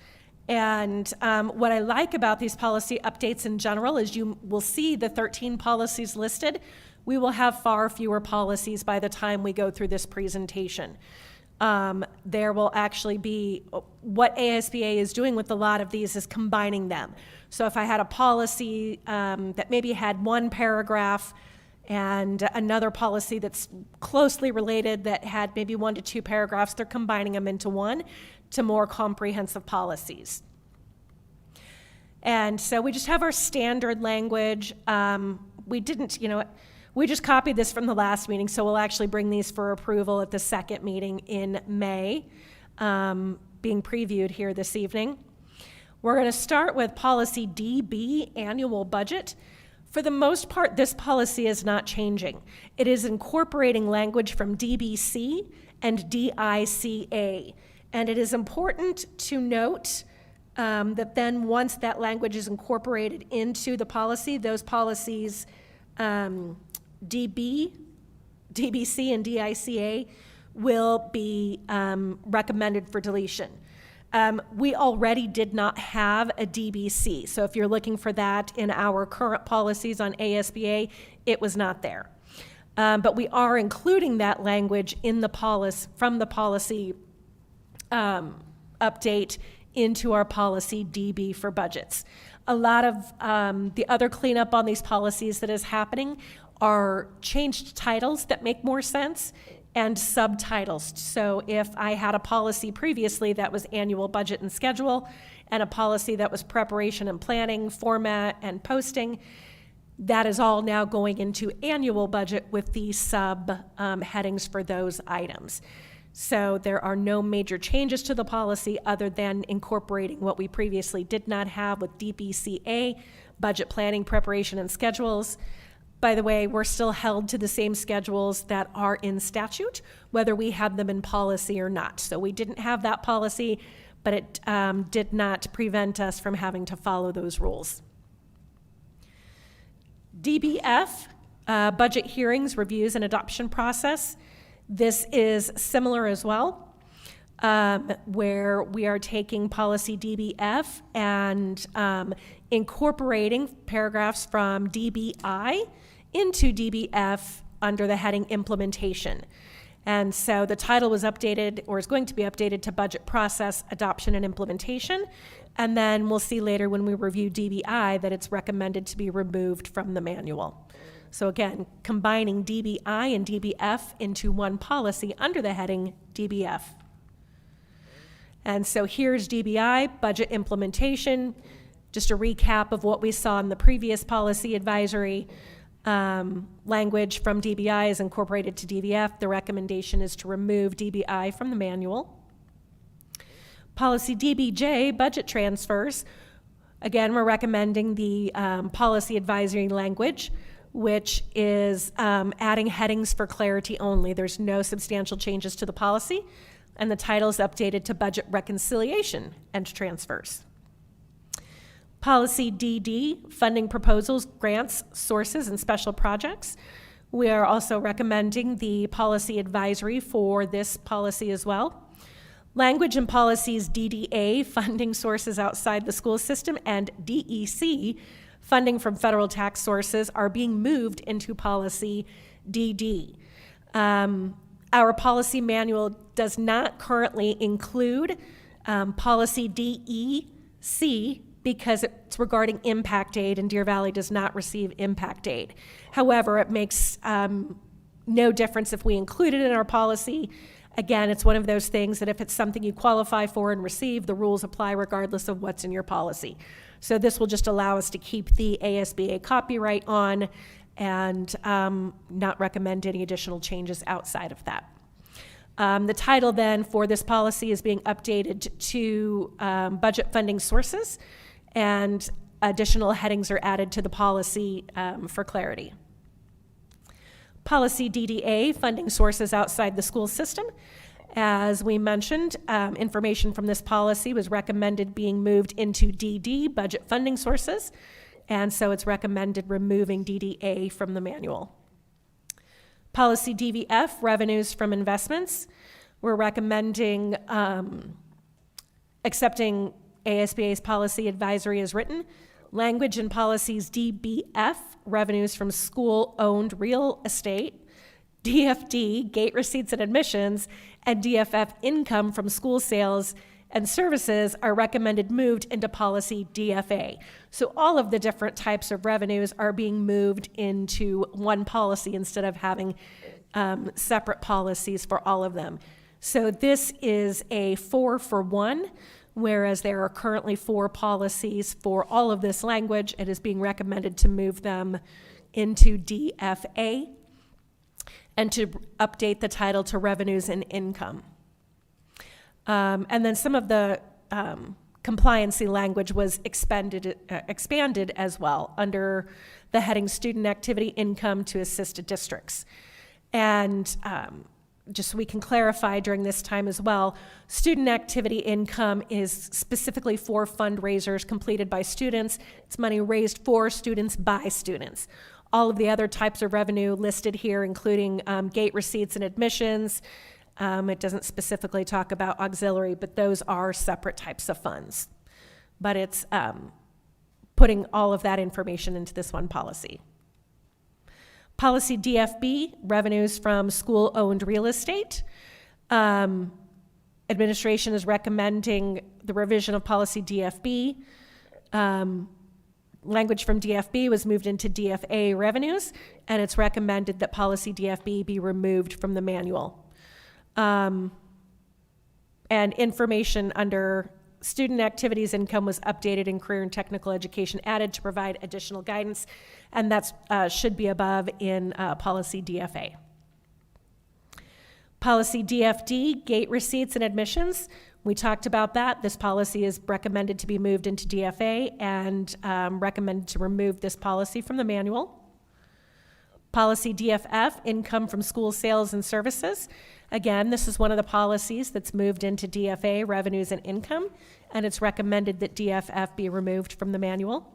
And what I like about these policy updates in general is you will see the 13 policies listed. We will have far fewer policies by the time we go through this presentation. There will actually be, what ASBA is doing with a lot of these is combining them. So if I had a policy that maybe had one paragraph and another policy that's closely related that had maybe 1 to 2 paragraphs, they're combining them into one to more comprehensive policies. And so we just have our standard language. We didn't, we just copied this from the last meeting, so we'll actually bring these for approval at the second meeting in May, being previewed here this evening. We're going to start with policy DB, annual budget. For the most part, this policy is not changing. It is incorporating language from DBC and DICA. And it is important to note that then once that language is incorporated into the policy, those policies, DB, DBC, and DICA will be recommended for deletion. We already did not have a DBC, so if you're looking for that in our current policies on ASBA, it was not there. But we are including that language in the from the policy update into our policy DB for budgets. A lot of the other cleanup on these policies that is happening are changed titles that make more sense and subtitles. So if I had a policy previously that was annual budget and schedule and a policy that was preparation and planning, format, and posting, that is all now going into annual budget with the sub headings for those items. So there are no major changes to the policy other than incorporating what we previously did not have with DBCA, budget planning, preparation, and schedules. By the way, we're still held to the same schedules that are in statute, whether we have them in policy or not. So we didn't have that policy, but it did not prevent us from having to follow those rules. DBF, budget hearings, reviews, and adoption process. This is similar as well, where we are taking policy DBF and incorporating paragraphs from DBI into DBF under the heading implementation. And so the title was updated, or is going to be updated, to budget process, adoption, and implementation. And then we'll see later when we review DBI that it's recommended to be removed from the manual. So again, combining DBI and DBF into one policy under the heading DBF. And so here's DBI, budget implementation. Just a recap of what we saw in the previous policy advisory. Language from DBI is incorporated to DVF. The recommendation is to remove DBI from the manual. Policy DBJ, budget transfers. Again, we're recommending the policy advisory language, which is adding headings for clarity only. There's no substantial changes to the policy, and the title is updated to budget reconciliation and transfers. Policy DD, funding proposals, grants, sources, and special projects. We are also recommending the policy advisory for this policy as well. Language and policies DDA, funding sources outside the school system, and DEC, funding from federal tax sources, are being moved into policy DD. Our policy manual does not currently include policy DEC because it's regarding impact aid, and Deer Valley does not receive impact aid. However, it makes no difference if we include it in our policy. Again, it's one of those things that if it's something you qualify for and receive, the rules apply regardless of what's in your policy. So this will just allow us to keep the ASBA copyright on and not recommend any additional changes outside of that. The title then for this policy is being updated to budget funding sources, and additional headings are added to the policy for clarity. Policy DDA, funding sources outside the school system. As we mentioned, information from this policy was recommended being moved into DD, budget funding sources, and so it's recommended removing DDA from the manual. Policy DVF, revenues from investments. We're recommending accepting ASBA's policy advisory as written. Language and policies DBF, revenues from school-owned real estate. DFD, gate receipts and admissions, and DFF, income from school sales and services, are recommended moved into policy DFA. So all of the different types of revenues are being moved into one policy instead of having separate policies for all of them. So this is a 4-for-1, whereas there are currently 4 policies for all of this language. It is being recommended to move them into DFA and to update the title to revenues and income. And then some of the compliancy language was expanded as well under the heading student activity income to assist districts. And just so we can clarify during this time as well, student activity income is specifically for fundraisers completed by students. It's money raised for students by students. All of the other types of revenue listed here, including gate receipts and admissions. It doesn't specifically talk about auxiliary, but those are separate types of funds. But it's putting all of that information into this one policy. Policy DFB, revenues from school-owned real estate. Administration is recommending the revision of policy DFB. Language from DFB was moved into DFA revenues, and it's recommended that policy DFB be removed from the manual. And information under student activities income was updated and career and technical education added to provide additional guidance, and that should be above in policy DFA. Policy DFD, gate receipts and admissions. We talked about that. This policy is recommended to be moved into DFA and recommended to remove this policy from the manual. Policy DFF, income from school sales and services. Again, this is one of the policies that's moved into DFA, revenues and income, and it's recommended that DFF be removed from the manual.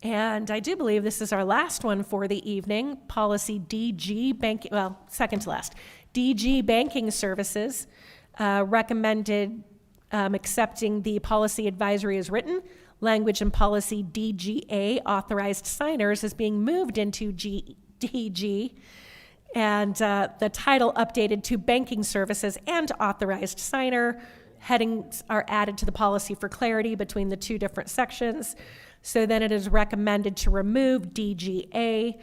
And I do believe this is our last one for the evening, policy DG, banking, well, second to last. DG, banking services, recommended accepting the policy advisory as written. Language and policy DGA, authorized signers, is being moved into DG, and the title updated to banking services and authorized signer. Headings are added to the policy for clarity between the two different sections. So then it is recommended to remove DGA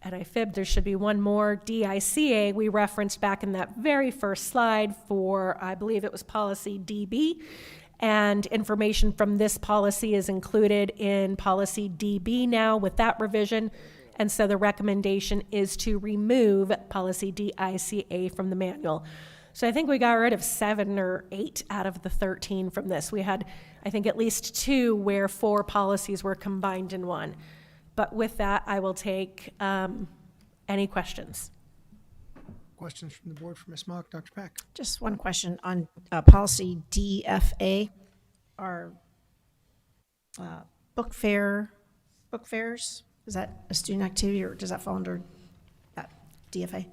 and I fibbed, there should be one more, DICA, we referenced back in that very first slide for, I believe it was policy DB, and information from this policy is included in policy DB now with that revision, and so the recommendation is to remove policy DICA from the manual. So I think we got rid of 7 or 8 out of the 13 from this. We had, I think, at least 2 where 4 policies were combined in one. But with that, I will take any questions. Questions from the board for Ms. Mock, Dr. Pack? Just one question on policy DFA. Are book fairs, is that a student activity or does that fall under that DFA?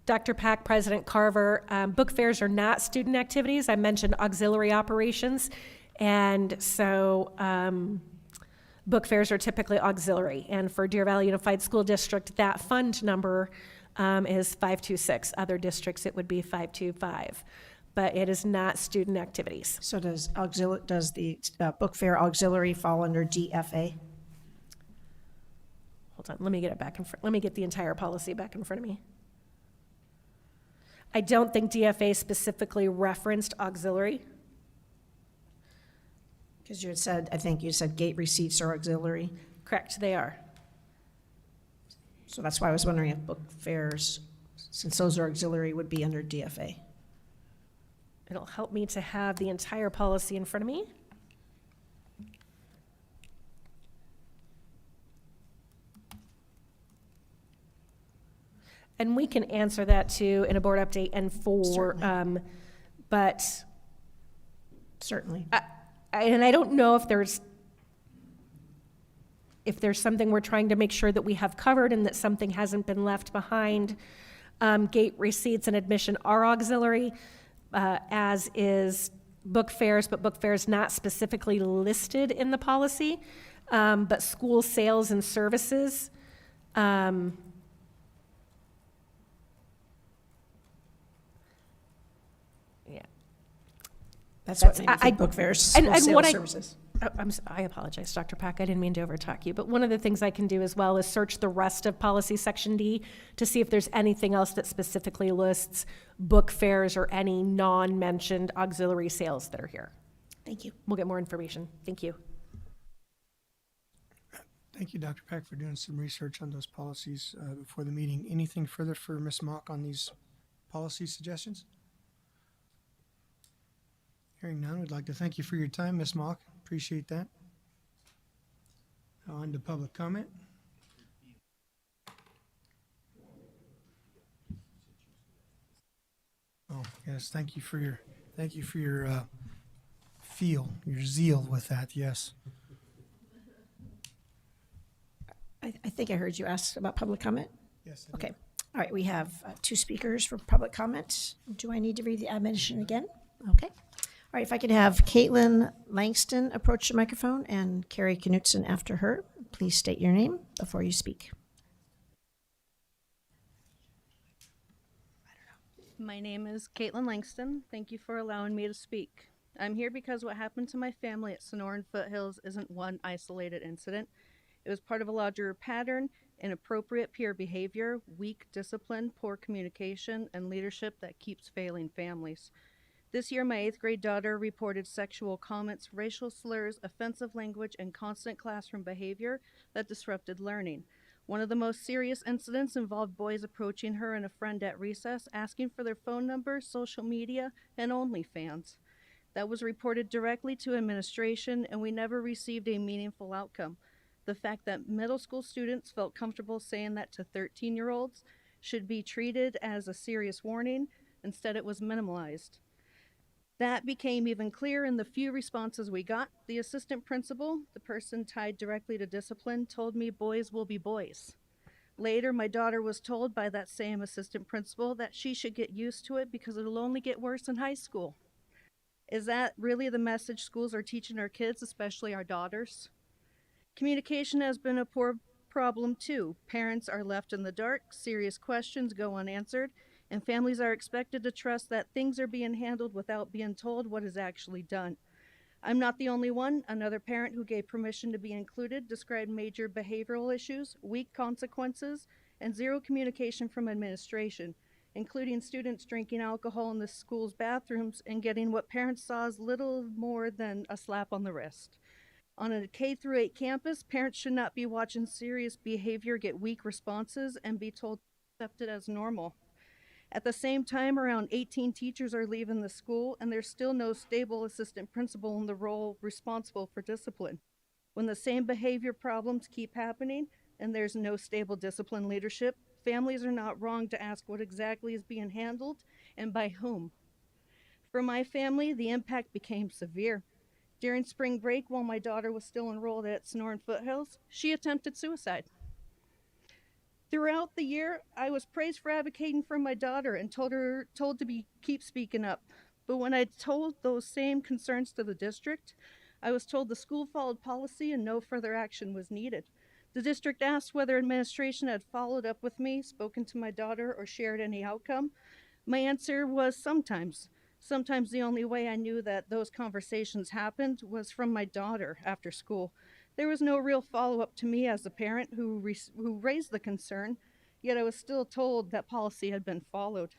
Dr. Pack, President Carver, book fairs are not student activities. I mentioned auxiliary operations, and so book fairs are typically auxiliary. And for Deer Valley Unified School District, that fund number is 526. Other districts, it would be 525. But it is not student activities. So does the book fair auxiliary fall under DFA? Hold on, let me get it back in front. Let me get the entire policy back in front of me. I don't think DFA specifically referenced auxiliary. Because you had said, I think you said gate receipts are auxiliary. Correct, they are. So that's why I was wondering if book fairs, since those are auxiliary, would be under DFA. It'll help me to have the entire policy in front of me. And we can answer that too in a board update and for, but certainly. And I don't know if there's something we're trying to make sure that we have covered and that something hasn't been left behind. Gate receipts and admission are auxiliary, as is book fairs, but book fairs not specifically listed in the policy. But school sales and services, That's what made book fairs, school sales services. I apologize, Dr. Pack, I didn't mean to overtalk you, but one of the things I can do as well is search the rest of policy section D to see if there's anything else that specifically lists book fairs or any non-mentioned auxiliary sales that are here. Thank you. We'll get more information. Thank you. Thank you, Dr. Peck, for doing some research on those policies before the meeting. Anything further for Ms. Mock on these policy suggestions? Hearing none, we'd like to thank you for your time, Ms. Mock. Appreciate that. Now on to public comment. Oh, yes, thank you for your your zeal with that, yes. I think I heard you ask about public comment. Yes. Okay. All right, we have 2 speakers for public comment. Do I need to read the admonition again? Okay. All right, if I could have Caitlin Langston approach the microphone and Carrie Knutson after her. Please state your name before you speak. My name is Caitlin Langston. Thank you for allowing me to speak. I'm here because what happened to my family at Sonoran Foothills isn't one isolated incident. It was part of a larger pattern, inappropriate peer behavior, weak discipline, poor communication, and leadership that keeps failing families. This year, my 8th grade daughter reported sexual comments, racial slurs, offensive language, and constant classroom behavior that disrupted learning. One of the most serious incidents involved boys approaching her and a friend at recess, asking for their phone number, social media, and OnlyFans. That was reported directly to administration, and we never received a meaningful outcome. The fact that middle school students felt comfortable saying that to 13-year-olds should be treated as a serious warning. Instead, it was minimalized. That became even clearer in the few responses we got. The assistant principal, the person tied directly to discipline, told me boys will be boys. Later, my daughter was told by that same assistant principal that she should get used to it because it'll only get worse in high school. Is that really the message schools are teaching our kids, especially our daughters? Communication has been a poor problem too. Parents are left in the dark, serious questions go unanswered, and families are expected to trust that things are being handled without being told what is actually done. I'm not the only one. Another parent who gave permission to be included described major behavioral issues, weak consequences, and zero communication from administration, including students drinking alcohol in the school's bathrooms and getting what parents saw as little more than a slap on the wrist. On a K-8 campus, parents should not be watching serious behavior get weak responses and be told to accept it as normal. At the same time, around 18 teachers are leaving the school, and there's still no stable assistant principal in the role responsible for discipline. When the same behavior problems keep happening and there's no stable discipline leadership, families are not wrong to ask what exactly is being handled and by whom. For my family, the impact became severe. During spring break, while my daughter was still enrolled at Sonoran Foothills, she attempted suicide. Throughout the year, I was praised for advocating for my daughter and told to keep speaking up. But when I told those same concerns to the district, I was told the school followed policy and no further action was needed. The district asked whether administration had followed up with me, spoken to my daughter, or shared any outcome. My answer was sometimes. Sometimes the only way I knew that those conversations happened was from my daughter after school. There was no real follow-up to me as a parent who raised the concern, yet I was still told that policy had been followed.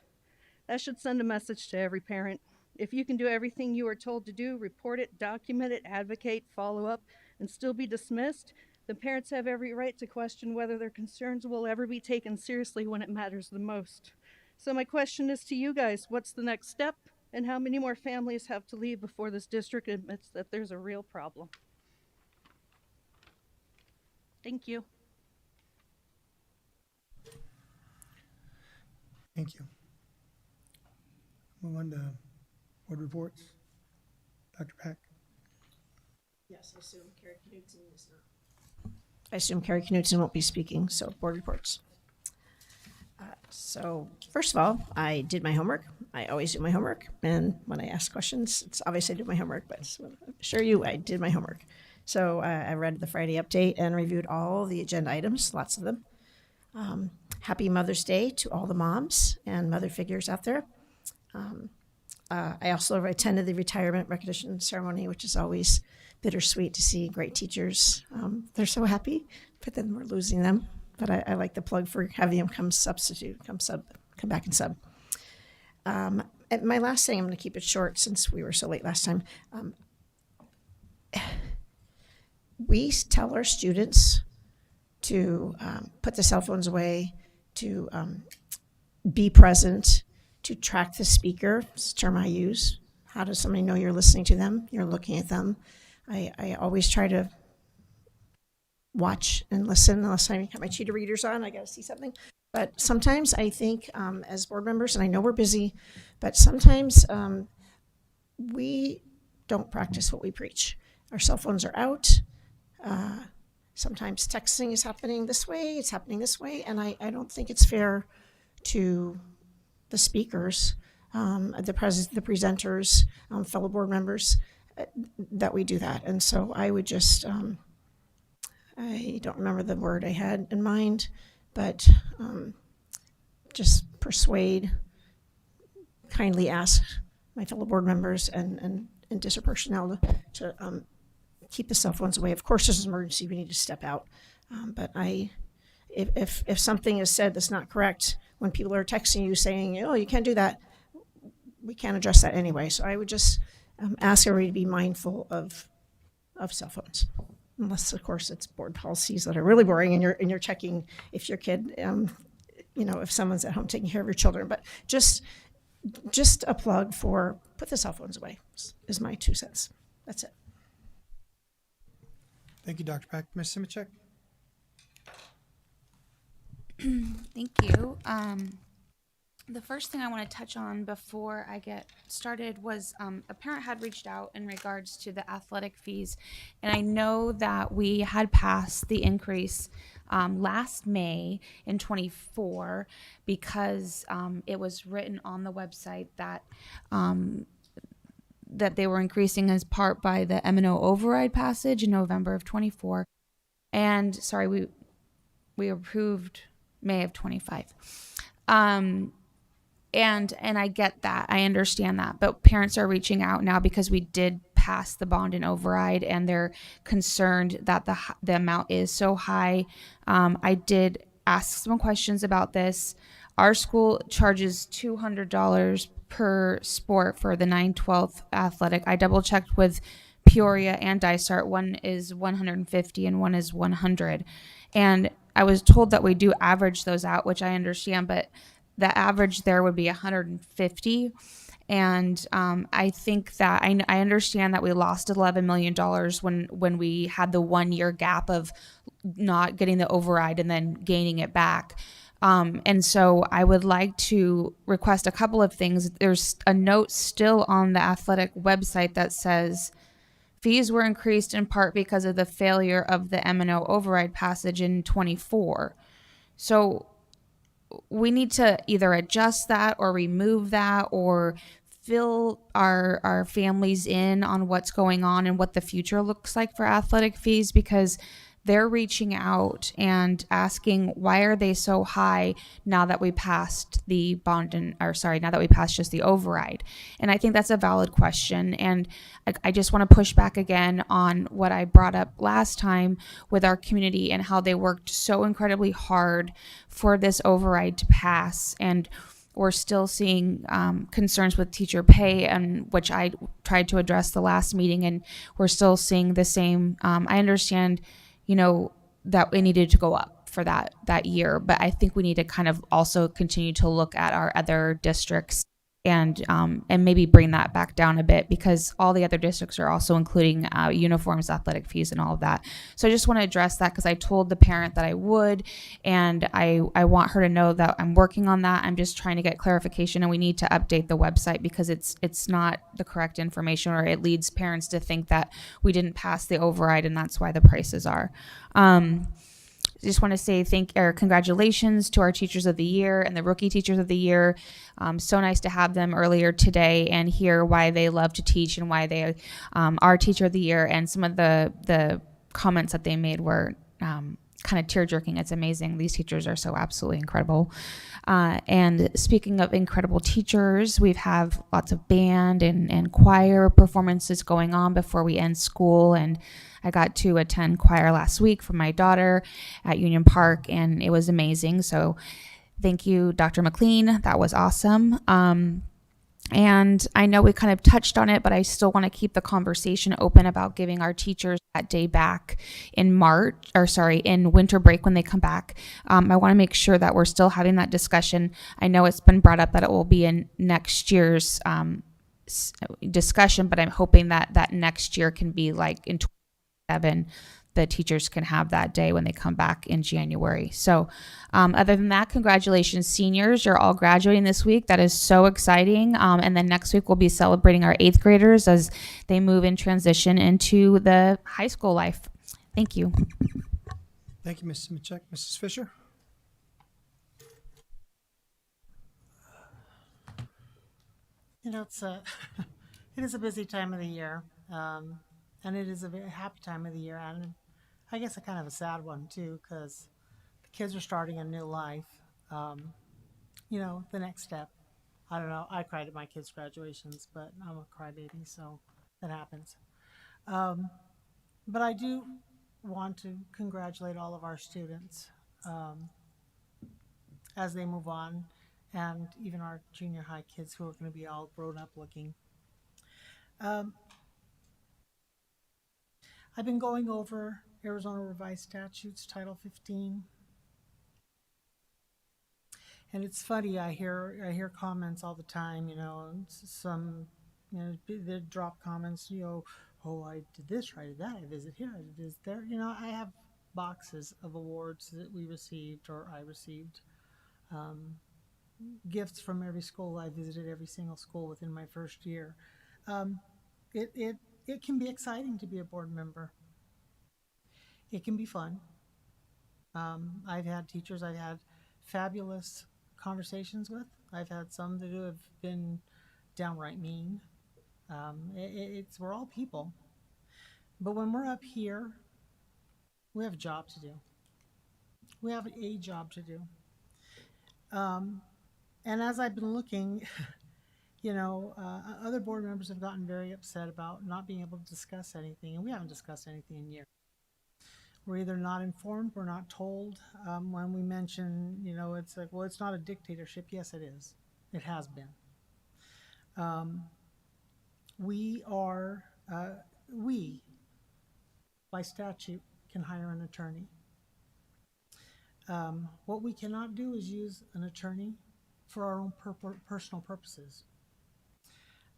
That should send a message to every parent. If you can do everything you are told to do, report it, document it, advocate, follow up, and still be dismissed, then parents have every right to question whether their concerns will ever be taken seriously when it matters the most. So my question is to you guys, what's the next step? And how many more families have to leave before this district admits that there's a real problem? Thank you. Thank you. Move on to board reports. Dr. Pack. Yes, I assume Carrie Knudsen won't be speaking, so board reports. So first of all, I did my homework. I always do my homework, and when I ask questions, it's obvious I did my homework, but I assure you I did my homework. So I read the Friday update and reviewed all the agenda items, lots of them. Happy Mother's Day to all the moms and mother figures out there. I also attended the retirement recognition ceremony, which is always bittersweet to see great teachers. They're so happy, but then we're losing them. But I like the plug for having them come back and sub. And my last thing, I'm going to keep it short since we were so late last time. We tell our students to put the cell phones away, to be present, to track the speaker. It's a term I use. How does somebody know you're listening to them? You're looking at them. I always try to watch and listen. Unless I have my cheetah readers on, I got to see something. But sometimes I think as board members, and I know we're busy, but sometimes we don't practice what we preach. Our cell phones are out. Sometimes texting is happening this way, it's happening this way, and I don't think it's fair to the speakers, the presenters, fellow board members, that we do that. And so I would just, I don't remember the word I had in mind, but just persuade, kindly ask my fellow board members and district personnel to keep the cell phones away. Of course, there's an emergency, we need to step out. But if something is said that's not correct, when people are texting you saying, oh, you can't do that, we can't address that anyway. So I would just ask everybody to be mindful of cell phones. Unless, of course, it's board policies that are really boring and you're checking if your kid, if someone's at home taking care of your children. But just a plug for put the cell phones away is my 2 cents. That's it. Thank you, Dr. Pack. Ms. Simicek? Thank you. The first thing I want to touch on before I get started was a parent had reached out in regards to the athletic fees. And I know that we had passed the increase last May in 24 because it was written on the website that that they were increasing as part by the M&O override passage in November of 24. And sorry, we approved May of 25. And I get that. I understand that. But parents are reaching out now because we did pass the bond and override and they're concerned that the amount is so high. I did ask some questions about this. Our school charges $200 per sport for the 9-12 athletic. I double checked with Peoria and Dysart. One is 150 and one is 100. And I was told that we do average those out, which I understand, but the average there would be 150. And I think that I understand that we lost $11 million when we had the 1 year gap of not getting the override and then gaining it back. And so I would like to request a couple of things. There's a note still on the athletic website that says fees were increased in part because of the failure of the M&O override passage in 24. So we need to either adjust that or remove that or fill our families in on what's going on and what the future looks like for athletic fees, because they're reaching out and asking why are they so high now that we passed the now that we passed just the override. And I think that's a valid question. And I just want to push back again on what I brought up last time with our community and how they worked so incredibly hard for this override to pass. And we're still seeing concerns with teacher pay, and which I tried to address the last meeting, and we're still seeing the same. I understand, that it needed to go up for that year, but I think we need to kind of also continue to look at our other districts and maybe bring that back down a bit, because all the other districts are also including uniforms, athletic fees, and all of that. So I just want to address that because I told the parent that I would, and I want her to know that I'm working on that. I'm just trying to get clarification, and we need to update the website because it's not the correct information, or it leads parents to think that we didn't pass the override and that's why the prices are. Just want to say congratulations to our teachers of the year and the rookie teachers of the year. So nice to have them earlier today and hear why they love to teach and why they are teacher of the year. And some of the comments that they made were kind of tear-jerking. It's amazing. These teachers are so absolutely incredible. And speaking of incredible teachers, we have lots of band and choir performances going on before we end school. And I got to attend choir last week for my daughter at Union Park, and it was amazing. So thank you, Dr. McLean. That was awesome. And I know we kind of touched on it, but I still want to keep the conversation open about giving our teachers that day back in winter break when they come back. I want to make sure that we're still having that discussion. I know it's been brought up that it will be in next year's discussion, but I'm hoping that next year can be like in 2027, the teachers can have that day when they come back in January. So other than that, congratulations, seniors. You're all graduating this week. That is so exciting. And then next week we'll be celebrating our 8th graders as they move and transition into the high school life. Thank you. Thank you, Mrs. Simichek. Mrs. Fisher? It's it is a busy time of the year, and it is a very happy time of the year, and I guess a kind of a sad one too, because the kids are starting a new life. The next step. I don't know. I cried at my kids' graduations, but I'm a crybaby, so that happens. But I do want to congratulate all of our students as they move on, and even our junior high kids who are going to be all grown up looking. I've been going over Arizona Revised Statutes, Title 15. And it's funny, I hear comments all the time, some, they drop comments, oh, I did this, I did that, I visit here, I did this there. I have boxes of awards that we received, or I received, gifts from every school. I visited every single school within my first year. It can be exciting to be a board member. It can be fun. I've had teachers I've had fabulous conversations with. I've had some that have been downright mean. We're all people. But when we're up here, we have a job to do. We have a job to do. And as I've been looking, other board members have gotten very upset about not being able to discuss anything, and we haven't discussed anything in years. We're either not informed, we're not told. When we mention, it's like, well, it's not a dictatorship. Yes, it is. It has been. We are, we, by statute, can hire an attorney. What we cannot do is use an attorney for our own personal purposes,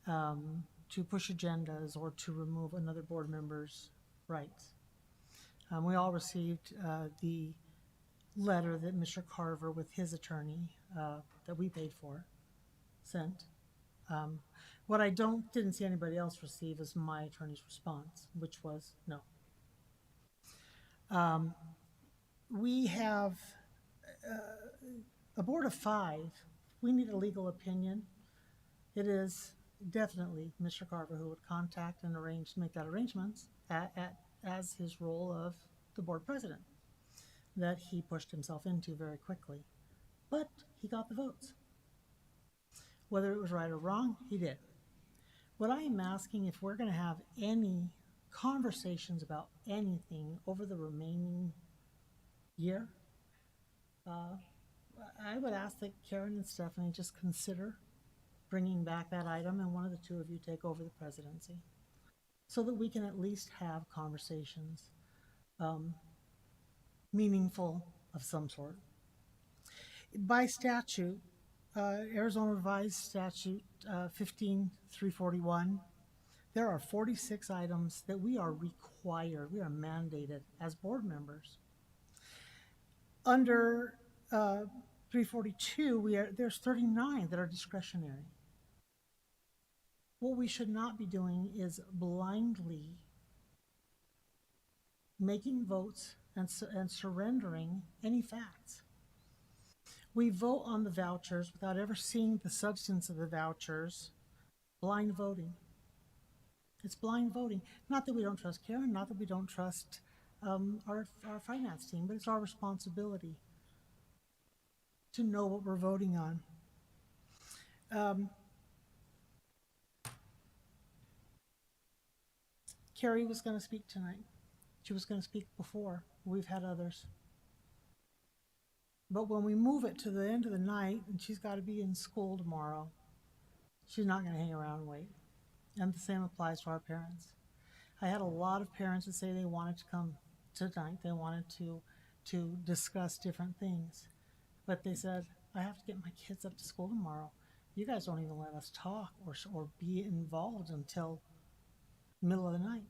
to push agendas or to remove another board member's rights. We all received the letter that Mr. Carver, with his attorney that we paid for, sent. What I didn't see anybody else receive is my attorney's response, which was no. We have a board of 5. We need a legal opinion. It is definitely Mr. Carver who would contact and make that arrangements as his role of the board president that he pushed himself into very quickly. But he got the votes. Whether it was right or wrong, he did. What I am asking, if we're going to have any conversations about anything over the remaining year, I would ask that Karen and Stephanie just consider bringing back that item and one of the two of you take over the presidency so that we can at least have conversations meaningful of some sort. By statute, Arizona Revised Statute 15341, there are 46 items that we are required, we are mandated as board members. Under 342, there's 39 that are discretionary. What we should not be doing is blindly making votes and surrendering any facts. We vote on the vouchers without ever seeing the substance of the vouchers. Blind voting. It's blind voting. Not that we don't trust Karen, not that we don't trust our finance team, but it's our responsibility to know what we're voting on. Carrie was going to speak tonight. She was going to speak before. We've had others. But when we move it to the end of the night and she's got to be in school tomorrow, she's not going to hang around and wait. And the same applies to our parents. I had a lot of parents that say they wanted to come tonight. They wanted to discuss different things. But they said, I have to get my kids up to school tomorrow. You guys don't even let us talk or be involved until middle of the night.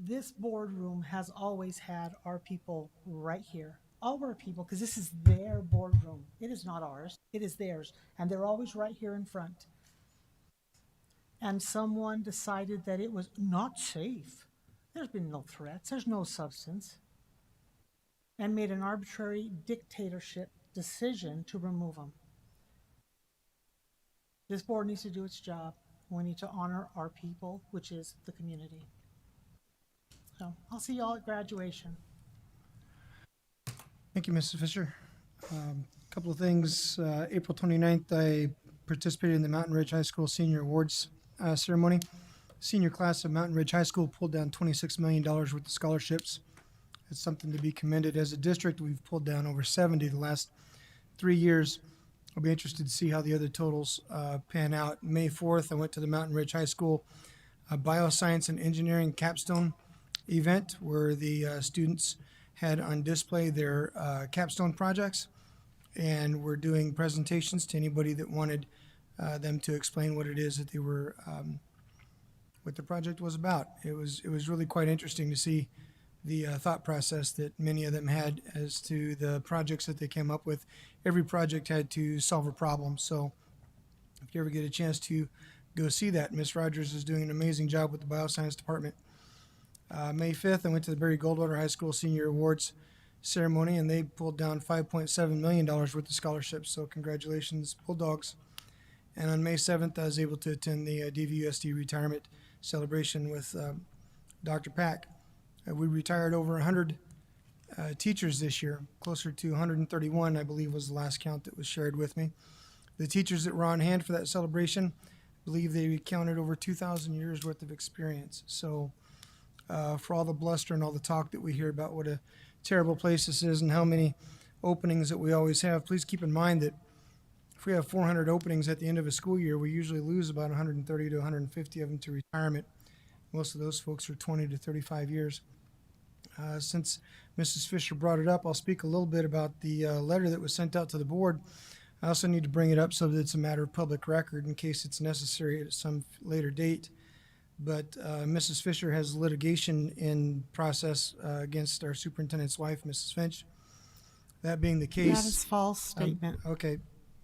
This boardroom has always had our people right here. All of our people, because this is their boardroom. It is not ours. It is theirs. And they're always right here in front. And someone decided that it was not safe. There's been no threats. There's no substance. And made an arbitrary dictatorship decision to remove them. This board needs to do its job. We need to honor our people, which is the community. So I'll see you all at graduation. Thank you, Mrs. Fisher. A couple of things. April 29th, I participated in the Mountain Ridge High School Senior Awards ceremony. Senior class of Mountain Ridge High School pulled down $26 million worth of scholarships. It's something to be commended. As a district, we've pulled down over 70 the last 3 years. I'll be interested to see how the other totals pan out. May 4th, I went to the Mountain Ridge High School Bioscience and Engineering Capstone event where the students had on display their capstone projects, and we're doing presentations to anybody that wanted them to explain what it is that they were, what the project was about. It was really quite interesting to see the thought process that many of them had as to the projects that they came up with. Every project had to solve a problem, so if you ever get a chance to go see that, Ms. Rogers is doing an amazing job with the bioscience department. May 5th, I went to the Barry Goldwater High School Senior Awards ceremony, and they pulled down $5.7 million worth of scholarships, so congratulations, Bulldogs. And on May 7th, I was able to attend the DVUSD retirement celebration with Dr. Pack. We retired over 100 teachers this year, closer to 131, I believe was the last count that was shared with me. The teachers that were on hand for that celebration, I believe they counted over 2,000 years worth of experience. So for all the bluster and all the talk that we hear about what a terrible place this is and how many openings that we always have. Please keep in mind that if we have 400 openings at the end of a school year, we usually lose about 130 to 150 of them to retirement. Most of those folks are 20 to 35 years. Since Mrs. Fisher brought it up, I'll speak a little bit about the letter that was sent out to the board. I also need to bring it up so that it's a matter of public record in case it's necessary at some later date. But Mrs. Fisher has litigation in process against our superintendent's wife, Mrs. Finch. That being the case... That is false statement. Okay.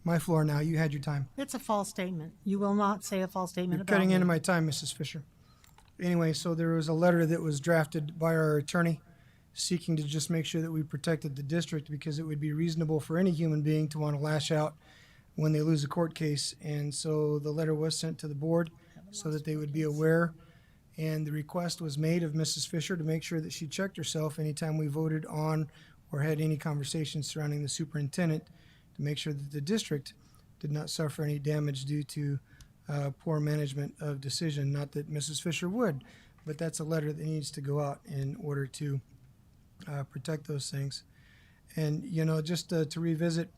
My floor now. You had your time. It's a false statement. You will not say a false statement You're about cutting me. into my time, Mrs. Fisher. Anyway, so there was a letter that was drafted by our attorney seeking to just make sure that we protected the district because it would be reasonable for any human being to want to lash out when they lose a court case. And so the letter was sent to the board so that they would be aware. And the request was made of Mrs. Fisher to make sure that she checked herself anytime we voted on or had any conversations surrounding the superintendent to make sure that the district did not suffer any damage due to poor management of decision. Not that Mrs. Fisher would, but that's a letter that needs to go out in order to protect those things. And, you know, just to revisit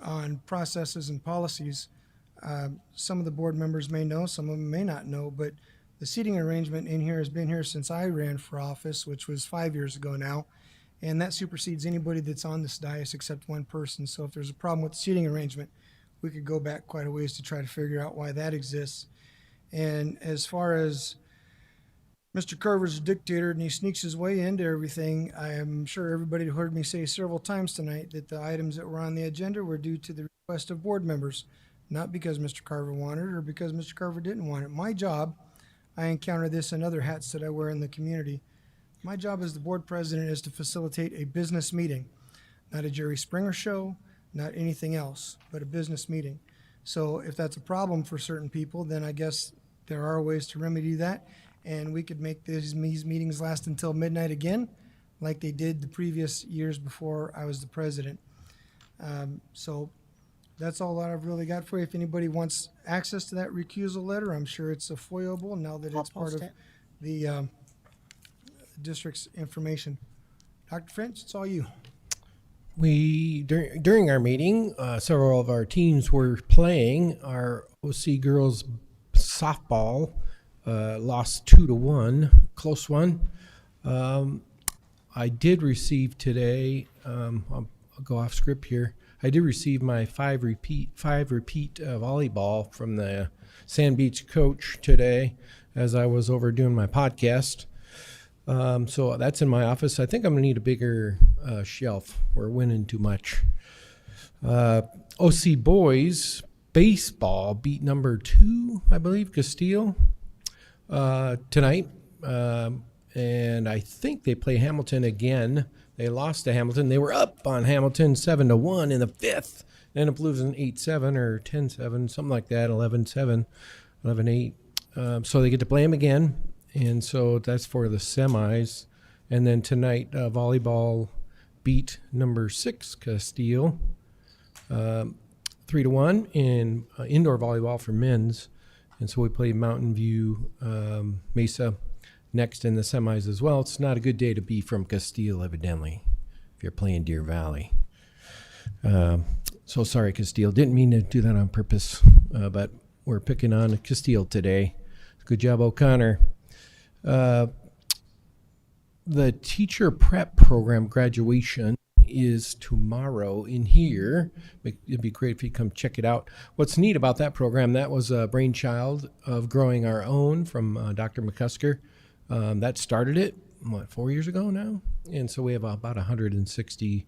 on processes and policies, some of the board members may know, some of them may not know, but the seating arrangement in here has been here since I ran for office, which was 5 years ago now, and that supersedes anybody that's on this dais except one person. So if there's a problem with the seating arrangement, we could go back quite a ways to try to figure out why that exists. And as far as Mr. Carver's a dictator and he sneaks his way into everything, I am sure everybody heard me say several times tonight that the items that were on the agenda were due to the request of board members, not because Mr. Carver wanted it or because Mr. Carver didn't want it. My job, I encounter this in other hats that I wear in the community. My job as the board president is to facilitate a business meeting, not a Jerry Springer show, not anything else, but a business meeting. So if that's a problem for certain people, then I guess there are ways to remedy that, and we could make these meetings last until midnight again, like they did the previous years before I was the president. So that's all that I've really got for you. If anybody wants access to that recusal letter, I'm sure it's a foilable now that it's part of the district's information. Dr. Finch, it's all you. During our meeting, several of our teams were playing. Our OC girls softball lost 2-1, close one. I did receive today, I'll go off script here. I did receive my five repeat volleyball from the Sand Beach coach today as I was over doing my podcast. So that's in my office. I think I'm gonna need a bigger shelf. We're winning too much. OC boys baseball beat number 2, I believe, Castile tonight, and I think they play Hamilton again. They lost to Hamilton. They were up on Hamilton 7-1 in the 5th. Ended up losing 8-7 or 10-7, something like that. 11-7, 11-8. So they get to play them again. And so that's for the semis. And then tonight, volleyball beat number 6, Castile, 3-1 in indoor volleyball for men's. And so we play Mountain View, Mesa next in the semis as well. It's not a good day to be from Castile, evidently, if you're playing Deer Valley. So sorry, Castile. Didn't mean to do that on purpose, but we're picking on Castile today. Good job, O'Connor. The teacher prep program graduation is tomorrow in here. It'd be great if you come check it out. What's neat about that program, that was a brainchild of Growing Our Own from Dr. McCusker. That started it, 4 years ago now? And so we have about 160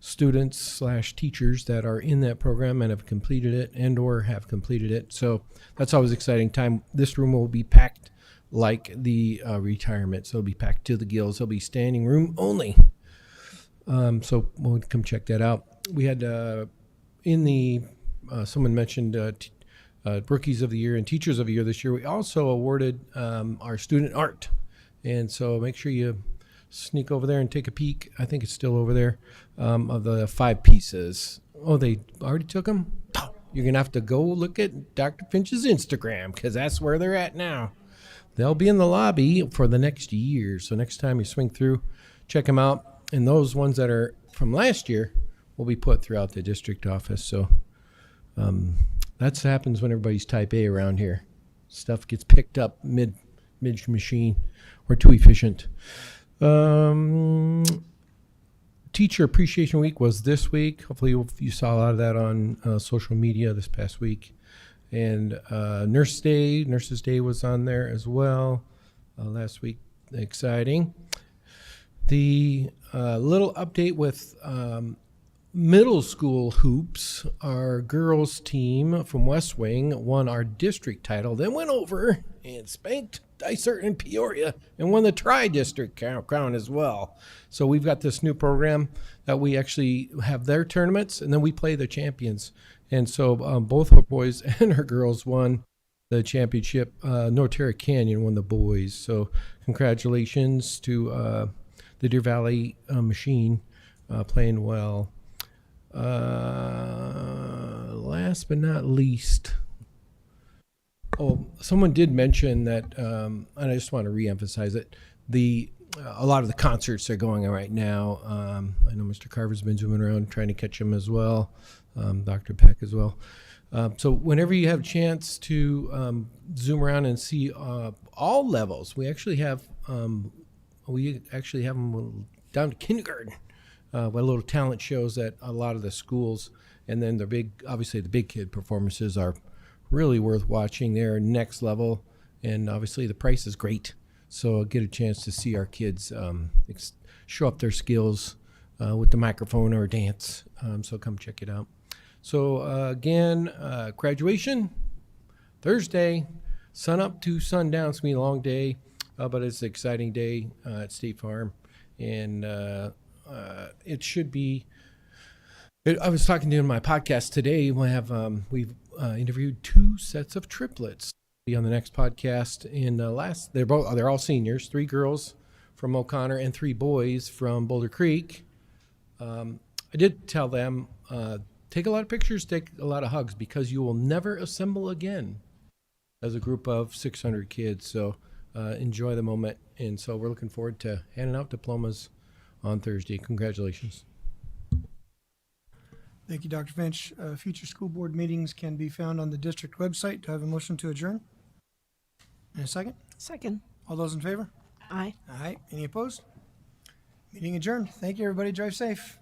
students / teachers that are in that program and have completed it and or have completed it. So that's always exciting time. This room will be packed like the retirement. So it'll be packed to the gills. It'll be standing room only. So we'll come check that out. We had someone mentioned Rookies of the Year and Teachers of the Year this year. We also awarded our student art. And so make sure you sneak over there and take a peek. I think it's still over there, of the 5 pieces. Oh, they already took them? Oh, you're going to have to go look at Dr. Finch's Instagram because that's where they're at now. they'll be in the lobby for the next year. So next time you swing through, check them out. And those ones that are from last year will be put throughout the district office. So that happens when everybody's type A around here. Stuff gets picked up mid machine. We're too efficient. Teacher Appreciation Week was this week. Hopefully you saw a lot of that on social media this past week. And Nurses Day was on there as well last week. Exciting. The little update with middle school hoops. Our girls team from West Wing won our district title, then went over and spanked Dysart and Peoria and won the tri-district crown as well. So we've got this new program that we actually have their tournaments, and then we play the champions. And so both our boys and our girls won the championship. Norterra Canyon won the boys. So congratulations to the Deer Valley machine playing well. Last but not least, someone did mention that, and I just want to reemphasize it, a lot of the concerts are going on right now. I know Mr. Carver's been zooming around trying to catch them as well, Dr. Peck as well. So whenever you have a chance to zoom around and see all levels, we actually have them down to kindergarten. With little talent shows at a lot of the schools, and then the big kid performances are really worth watching. They're next level, and obviously the price is great. So get a chance to see our kids show up their skills with the microphone or dance. So come check it out. So again, graduation Thursday, sun up to sundown. It's gonna be a long day, but it's an exciting day at State Farm, and it should be. I was talking to you in my podcast today. We've interviewed 2 sets of triplets. Be on the next podcast. And they're all seniors. 3 girls from O'Connor and 3 boys from Boulder Creek. I did tell them take a lot of pictures, take a lot of hugs, because you will never assemble again as a group of 600 kids. So enjoy the moment. And so we're looking forward to handing out diplomas on Thursday. Congratulations. Thank you, Dr. Finch. Future school board meetings can be found on the district website. Do I have a motion to adjourn? And a second? Second. All those in favor? Aye. Aye. Any opposed? Meeting adjourned. Thank you, everybody. Drive safe.